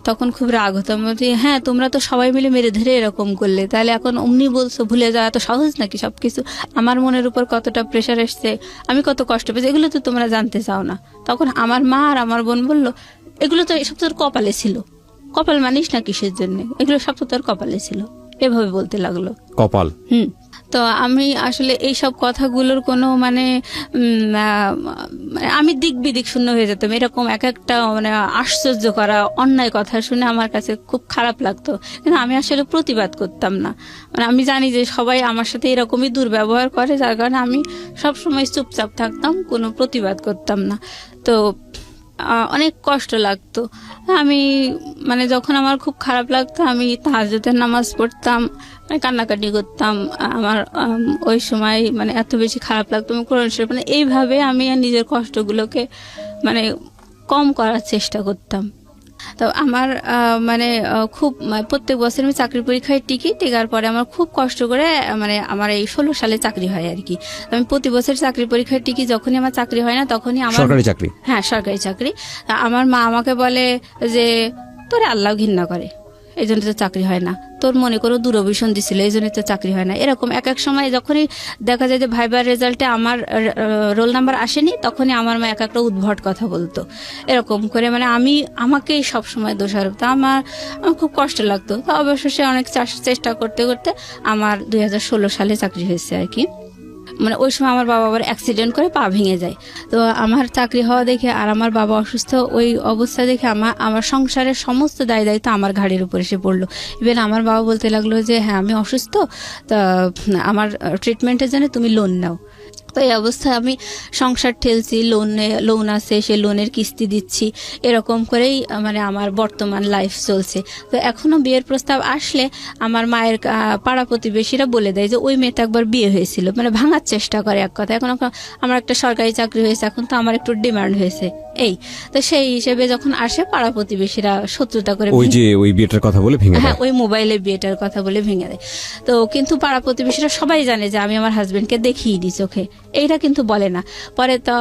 [SPEAKER 1] তখন খুব রাগ হতাম যে হ্যাঁ, তোমরা তো সবাই মিলে মেরে ধরে এরকম করলে, তাহলে এখন অমনি বলছো ভুলে যাওয়া এত সহজ নাকি সবকিছু? আমার মনের উপর কতটা প্রেশার এসছে, আমি কত কষ্ট পেয়েছি, এগুলো তো তোমরা জানতে চাও না। তখন আমার মা আর আমার বোন বলল, এগুলো তো এসব তোর কপালে ছিল, কপাল মানিস না কিসের জন্য, এগুলো সব তো তোর কপালে ছিল, এভাবে বলতে লাগলো।
[SPEAKER 2] কপাল।
[SPEAKER 1] তো আমি আসলে এইসব কথাগুলোর কোনো মানে আমি দিক বিদিক শূন্য হয়ে যেতাম। এরকম এক একটা মানে আশ্চর্য করা অন্যায় কথা শুনে আমার কাছে খুব খারাপ লাগতো, কিন্তু আমি আসলে প্রতিবাদ করতাম না। মানে আমি জানি যে সবাই আমার সাথে এরকমই দুর্ব্যবহার করে, যার কারণে আমি সবসময় চুপচাপ থাকতাম, কোনো প্রতিবাদ করতাম না। তো অনেক কষ্ট লাগতো। আমি মানে যখন আমার খুব খারাপ লাগতো, আমি তাহাজ্জুদের নামাজ পড়তাম, মানে কান্নাকাটি করতাম। আমার ওই সময় মানে এত বেশি খারাপ লাগতো, আমি কোরআন শরীফ মানে এইভাবে আমি নিজের কষ্টগুলোকে মানে কম করার চেষ্টা করতাম। তো আমার মানে খুব প্রত্যেক বছর আমি চাকরি পরীক্ষায় টিকার পরে আমার খুব কষ্ট করে মানে আমার এই 16 সালে চাকরি হয় আর কি। আমি প্রতি বছর চাকরি পরীক্ষায় টিকি, যখনই আমার চাকরি হয় না তখনই আমার
[SPEAKER 2] সরকারি চাকরি,
[SPEAKER 1] হ্যাঁ সরকারি চাকরি। আমার মা আমাকে বলে যে তোরে আল্লাহ ঘৃণা করে, এই জন্য তো চাকরি হয় না, তোর মনে করো দূরভিশন দিছিল, এই জন্য তো চাকরি হয় না। এরকম এক এক সময় যখনই দেখা যায় যে ভাইবার রেজাল্টে আমার রোল নাম্বার আসেনি, তখনই আমার মা এক একটা উদ্ভট কথা বলতো, এরকম করে মানে আমাকেই সবসময় দোষারোপ। তো আমার খুব কষ্ট লাগতো। তো অবশেষে অনেক চেষ্টা করতে করতে আমার 2016 সালে চাকরি হয়েছে আর কি। মানে ওই সময় আমার বাবা আবার অ্যাক্সিডেন্ট করে পা ভেঙে যায়। তো আমার চাকরি হওয়া দেখে আর আমার বাবা অসুস্থ, ওই অবস্থা দেখে আমার সংসারের সমস্ত দায়িত্ব আমার ঘাড়ের উপর এসে পড়লো। ইভেন আমার বাবা বলতে লাগলো যে হ্যাঁ আমি অসুস্থ, তা আমার ট্রিটমেন্টের জন্য তুমি লোন নাও। তো এই অবস্থায় আমি সংসার ঠেলছি, লোন আছে, সে লোনের কিস্তি দিচ্ছি, এরকম করেই মানে আমার বর্তমান লাইফ চলছে। তো এখনো বিয়ের প্রস্তাব আসলে আমার মায়ের পাড়া প্রতিবেশীরা বলে দেয় যে ওই মেয়েটা একবার বিয়ে হয়েছিল, মানে ভাঙার চেষ্টা করে এক কথা। এখন আমার একটা সরকারি চাকরি হয়েছে, এখন তো আমার একটু ডিমান্ড হয়েছে এই। তো সেই হিসেবে যখন আসে পাড়া প্রতিবেশীরা শত্রুতা করে
[SPEAKER 2] ওই বিয়েটার কথা বলে ভেঙে দেয়।
[SPEAKER 1] হ্যাঁ, ওই মোবাইলে বিয়েটার কথা বলে ভেঙে দেয়। তো কিন্তু পাড়া প্রতিবেশীরা সবাই জানে যে আমি আমার হাজবেন্ডকে দেখিয়ে দিই চোখে, এইটা কিন্তু বলে না। পরে তো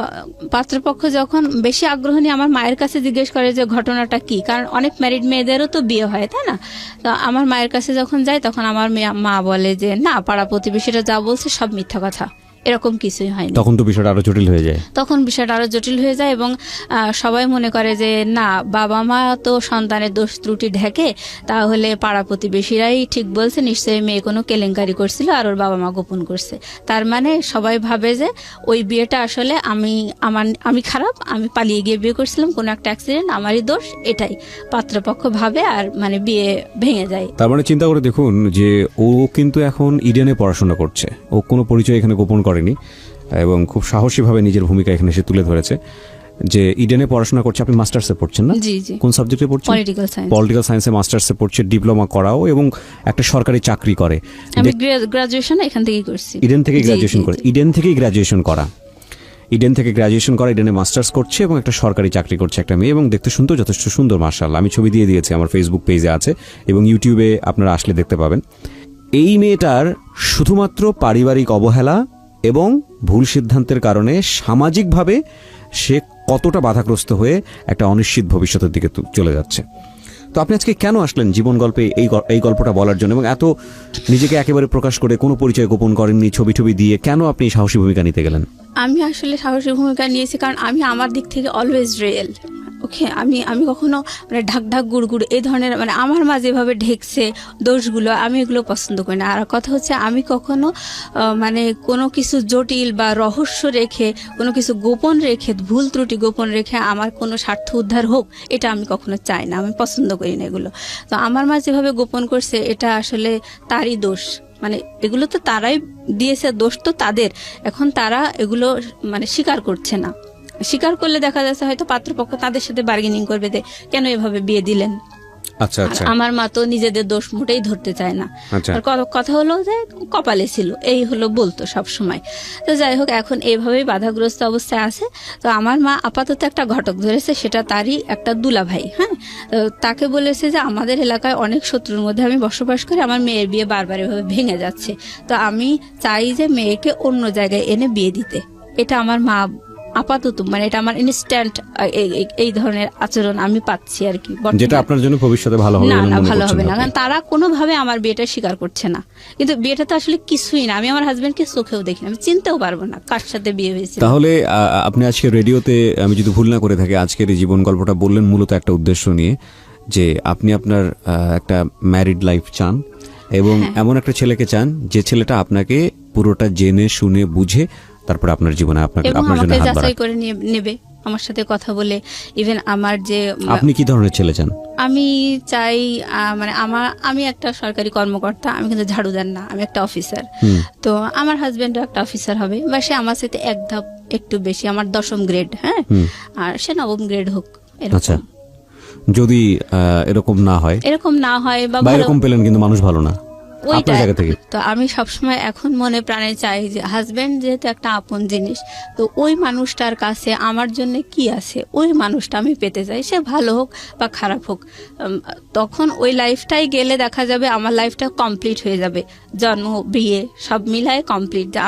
[SPEAKER 1] পাত্রপক্ষ যখন বেশি আগ্রহ নিয়ে আমার মায়ের কাছে জিজ্ঞেস করে যে ঘটনাটা কি, কারণ অনেক ম্যারিড মেয়েদেরও তো বিয়ে হয়, তাই না? তো আমার মায়ের কাছে যখন যায় তখন আমার মা বলে যে না, পাড়া প্রতিবেশীরা যা বলছে সব মিথ্যা কথা, এরকম কিছুই হয়নি।
[SPEAKER 2] তখন তো বিষয়টা আরো জটিল হয়ে যায়। এবং সবাই মনে করে যে না, বাবা মা তো সন্তানের দোষ ত্রুটি ঢেকে, তাহলে পাড়া প্রতিবেশীরাই ঠিক বলছে, নিশ্চয়ই মেয়ে কোনো কেলেঙ্কারি করছিল আর ওর বাবা মা গোপন করছে। তার মানে সবাই ভাবে যে ওই বিয়েটা আসলে আমি খারাপ, আমি পালিয়ে গিয়ে বিয়ে করছিলাম, কোনো একটা অ্যাক্সিডেন্ট, আমারই দোষ, এটাই পাত্রপক্ষ ভাবে, আর মানে বিয়ে ভেঙে যায়। তার মানে চিন্তা করে দেখুন যে ও কিন্তু এখন ইডেনে পড়াশোনা করছে, ও কোনো পরিচয় এখানে গোপন করেনি এবং খুব সাহসীভাবে নিজের ভূমিকা এখানে সে তুলে ধরেছে যে ইডেনে পড়াশোনা করছে। আপনি মাস্টার্সে পড়ছেন না?
[SPEAKER 1] জি জি।
[SPEAKER 2] কোন সাবজেক্টে পড়ছেন? পলিটিক্যাল সায়েন্সে মাস্টার্সে পড়ছে, ডিপ্লোমা করাও এবং একটা সরকারি চাকরি করে।
[SPEAKER 1] আমি গ্রাজুয়েশন এখান থেকেই করছি,
[SPEAKER 2] ইডেন থেকেই গ্রাজুয়েশন করা, ইডেনে মাস্টার্স করছে এবং একটা সরকারি চাকরি করছে একটা মেয়ে, এবং দেখতে শুনতে যথেষ্ট সুন্দর, মাশাআল্লাহ। আমি ছবি দিয়ে দিয়েছি, আমার ফেসবুক পেজে আছে এবং ইউটিউবে আপনারা আসলে দেখতে পাবেন। এই মেয়েটার শুধুমাত্র পারিবারিক অবহেলা এবং ভুল সিদ্ধান্তের কারণে সামাজিকভাবে সে কতটা বাধাগ্রস্ত হয়ে একটা অনিশ্চিত ভবিষ্যতের দিকে চলে যাচ্ছে। তো আপনি আজকে কেন আসলেন জীবন গল্পে এই গল্পটা বলার জন্য, এবং এত নিজেকে একেবারে প্রকাশ করে কোনো পরিচয় গোপন করেননি, ছবি দিয়ে কেন আপনি এই সাহসী ভূমিকা নিতে গেলেন?
[SPEAKER 1] আমি আসলে সাহসী ভূমিকা নিয়েছি কারণ আমি আমার দিক থেকে অলওয়েজ রিয়েল। ওকে, আমি কখনো মানে ঢাক গুড় এই ধরনের মানে আমার মা যেভাবে ঢেকছে দোষগুলো, আমি এগুলো পছন্দ করি না। আর কথা হচ্ছে আমি কখনো মানে কোনো কিছু জটিল বা রহস্য রেখে, কোনো কিছু গোপন রেখে, ভুল ত্রুটি গোপন রেখে আমার কোনো স্বার্থ উদ্ধার হোক, এটা আমি কখনো চাই না, আমি পছন্দ করি না এগুলো। তো আমার মা যেভাবে গোপন করছে এটা আসলে তারই দোষ, মানে এগুলো তো তারাই দিয়েছে, দোষ তো তাদের। এখন তারা এগুলো মানে স্বীকার করছে না, স্বীকার করলে দেখা যাচ্ছে হয়তো পাত্রপক্ষ তাদের সাথে বার্গেনিং করবে যে কেন এভাবে বিয়ে দিলেন।
[SPEAKER 2] আচ্ছা আচ্ছা।
[SPEAKER 1] আমার মা তো নিজেদের দোষ মোটেই ধরতে চায় না। আর কথা হলো যে কপালে ছিল, এই হলো বলতো সব সময়। তো যাই হোক, এখন এইভাবেই বাধাগ্রস্ত অবস্থায় আছে। তো আমার মা আপাতত একটা ঘটক ধরেছে, সেটা তারই একটা দুলা ভাই। হ্যাঁ, তো তাকে বলেছে যে আমাদের এলাকায় অনেক শত্রুর মধ্যে আমি বসবাস করি, আমার মেয়ের বিয়ে বারবার এভাবে ভেঙে যাচ্ছে, তো আমি চাই যে মেয়েকে অন্য জায়গায় এনে বিয়ে দিতে। এটা আমার মা আপাতত মানে এটা আমার ইনস্ট্যান্ট এই ধরনের আচরণ আমি পাচ্ছি আর কি,
[SPEAKER 2] যেটা আপনার জন্য ভবিষ্যতে ভালো হবে
[SPEAKER 1] না, ভালো হবে না, কারণ তারা কোনোভাবে আমার বিয়েটা স্বীকার করছে না। কিন্তু বিয়েটা তো আসলে কিছুই না, আমি আমার হাজবেন্ডকে চোখেও দেখি না, আমি চিনতেও পারবো না কার সাথে বিয়ে হয়েছে।
[SPEAKER 2] তাহলে আপনি আজকে রেডিওতে, আমি যদি ভুল না করে থাকি, আজকের এই জীবন গল্পটা বললেন মূলত একটা উদ্দেশ্য নিয়ে, যে আপনি আপনার একটা ম্যারিড লাইফ চান এবং এমন একটা ছেলেকে চান যে ছেলেটা আপনাকে পুরোটা জেনে শুনে বুঝে তারপর আপনার জীবনে আপনার জন্য হাত
[SPEAKER 1] যাচাই করে নেবে, আমার সাথে কথা বলে। ইভেন আমার যে
[SPEAKER 2] আপনি কি ধরনের ছেলে চান?
[SPEAKER 1] আমি চাই মানে আমি একটা সরকারি কর্মকর্তা, আমি কিন্তু ঝাড়ুদার না, আমি একটা অফিসার। তো আমার হাজবেন্ডও একটা অফিসার হবে, বা সে আমার সাথে এক ধাপ একটু বেশি, আমার 10ম গ্রেড, হ্যাঁ, আর সে 9ম গ্রেড হোক।
[SPEAKER 2] আচ্ছা, যদি এরকম না হয়
[SPEAKER 1] বা
[SPEAKER 2] এরকম পেলেন কিন্তু মানুষ ভালো না,
[SPEAKER 1] ওইটা তো আমি সবসময় এখন মনে প্রাণে চাই যে হাজবেন্ড যেহেতু একটা আপন জিনিস, তো ওই মানুষটার কাছে আমার জন্য কি আছে ওই মানুষটা আমি পেতে চাই, সে ভালো হোক বা খারাপ হোক। তখন ওই লাইফটাই গেলে দেখা যাবে আমার লাইফটা কমপ্লিট হয়ে যাবে, জন্ম বিয়ে সব মিলায় কমপ্লিট। যে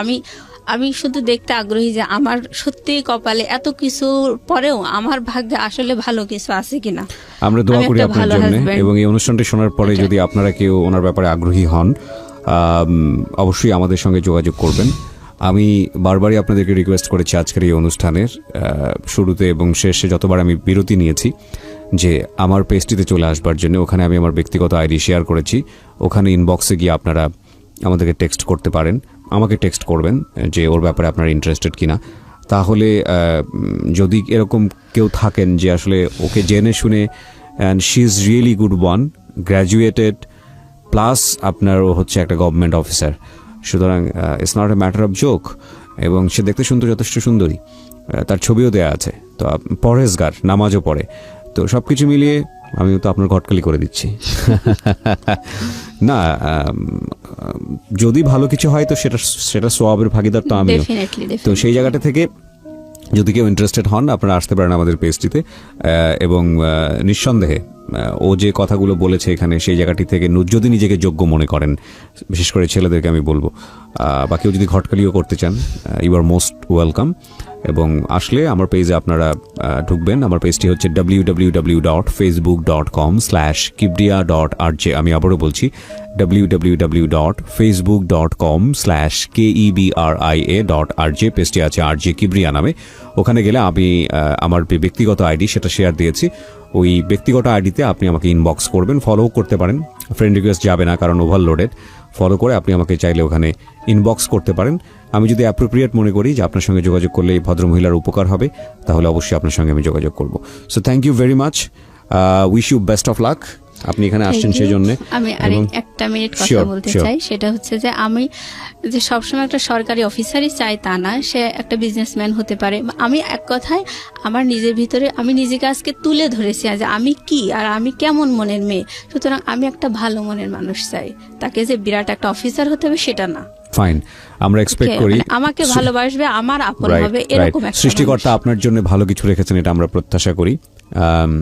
[SPEAKER 1] আমি শুধু দেখতে আগ্রহী যে আমার সত্যিই কপালে এত কিছু পরেও আমার ভাগ্যে আসলে ভালো কিছু আছে কিনা।
[SPEAKER 2] আমরা দোয়া করি আপনার জন্য, এবং এই অনুষ্ঠানটি শোনার পরে যদি আপনারা কেউ ওনার ব্যাপারে আগ্রহী হন, অবশ্যই আমাদের সঙ্গে যোগাযোগ করবেন। আমি বারবারই আপনাদেরকে রিকোয়েস্ট করেছি আজকের এই অনুষ্ঠানের শুরুতে এবং শেষে যতবার আমি বিরতি নিয়েছি, যে আমার পেজটিতে চলে আসবার জন্য। ওখানে আমি আমার ব্যক্তিগত আইডি শেয়ার করেছি, ওখানে ইনবক্সে গিয়ে আপনারা আমাদেরকে টেক্সট করতে পারেন, আমাকে টেক্সট করবেন যে ওর ব্যাপারে আপনারা ইন্টারেস্টেড কিনা। তাহলে যদি এরকম কেউ থাকেন যে আসলে ওকে জেনে শুনে, and she is really good one, graduated plus আপনার ও হচ্ছে একটা গভর্নমেন্ট অফিসার, সুতরাং it's not a matter of joke, এবং সে দেখতে শুনতে যথেষ্ট সুন্দরী, তার ছবিও দেয়া আছে, তো পরহেজগার, নামাজও পড়ে, তো সবকিছু মিলিয়ে আমি তো আপনার ঘটকালি করে দিচ্ছি। না, যদি ভালো কিছু হয় তো সেটা সওয়াবের ভাগিদার তো আমিও। তো সেই জায়গাটা থেকে যদি কেউ ইন্টারেস্টেড হন, আপনারা আসতে পারেন আমাদের পেজটিতে, এবং নিঃসন্দেহে ও যে কথাগুলো বলেছে এখানে, সেই জায়গাটি থেকে যদি নিজেকে যোগ্য মনে করেন, বিশেষ করে ছেলেদেরকে আমি বলবো, বা কেউ যদি ঘটকালিও করতে চান, ইউ আর মোস্ট ওয়েলকাম। এবং আসলে আমার পেজে আপনারা ঢুকবেন, আমার পেজটি হচ্ছে www.facebook.com/kibria.rj। আমি আবারও বলছি www.facebook.com/kebria.rj, পেজটি আছে RJ কিবরিয়া নামে। ওখানে গেলে আমি আমার ব্যক্তিগত আইডি সেটা শেয়ার দিয়েছি, ওই ব্যক্তিগত আইডিতে আপনি আমাকে ইনবক্স করবেন, ফলো করতে পারেন, ফ্রেন্ড রিকোয়েস্ট যাবে না কারণ ওভারলোডেড, ফলো করে আপনি আমাকে চাইলে ওখানে ইনবক্স করতে পারেন। আমি যদি অ্যাপ্রোপ্রিয়েট মনে করি যে আপনার সঙ্গে যোগাযোগ করলে এই ভদ্রমহিলার উপকার হবে, তাহলে অবশ্যই আপনার সঙ্গে আমি যোগাযোগ করব। So thank you very much, wish you best of luck. আপনি এখানে আসছেন সেই জন্য।
[SPEAKER 1] আমি একটা মিনিট কথা বলতে চাই, সেটা হচ্ছে যে আমি যে সবসময় একটা সরকারি অফিসারই চাই তা না, সে একটা বিজনেসম্যান হতে পারে। আমি এক কথায় আমার নিজের ভিতরে আমি নিজেকে আজকে তুলে ধরেছি যে আমি কি আর আমি কেমন মনের মেয়ে, সুতরাং আমি একটা ভালো মনের মানুষ চাই, তাকে যে বিরাট একটা অফিসার হতে হবে সেটা না।
[SPEAKER 2] ফাইন, আমরা এক্সপেক্ট করি
[SPEAKER 1] আমাকে ভালোবাসবে, আমার আপন হবে, এরকম একটা
[SPEAKER 2] সৃষ্টিকর্তা আপনার জন্য ভালো কিছু রেখেছেন, এটা আমরা প্রত্যাশা করি।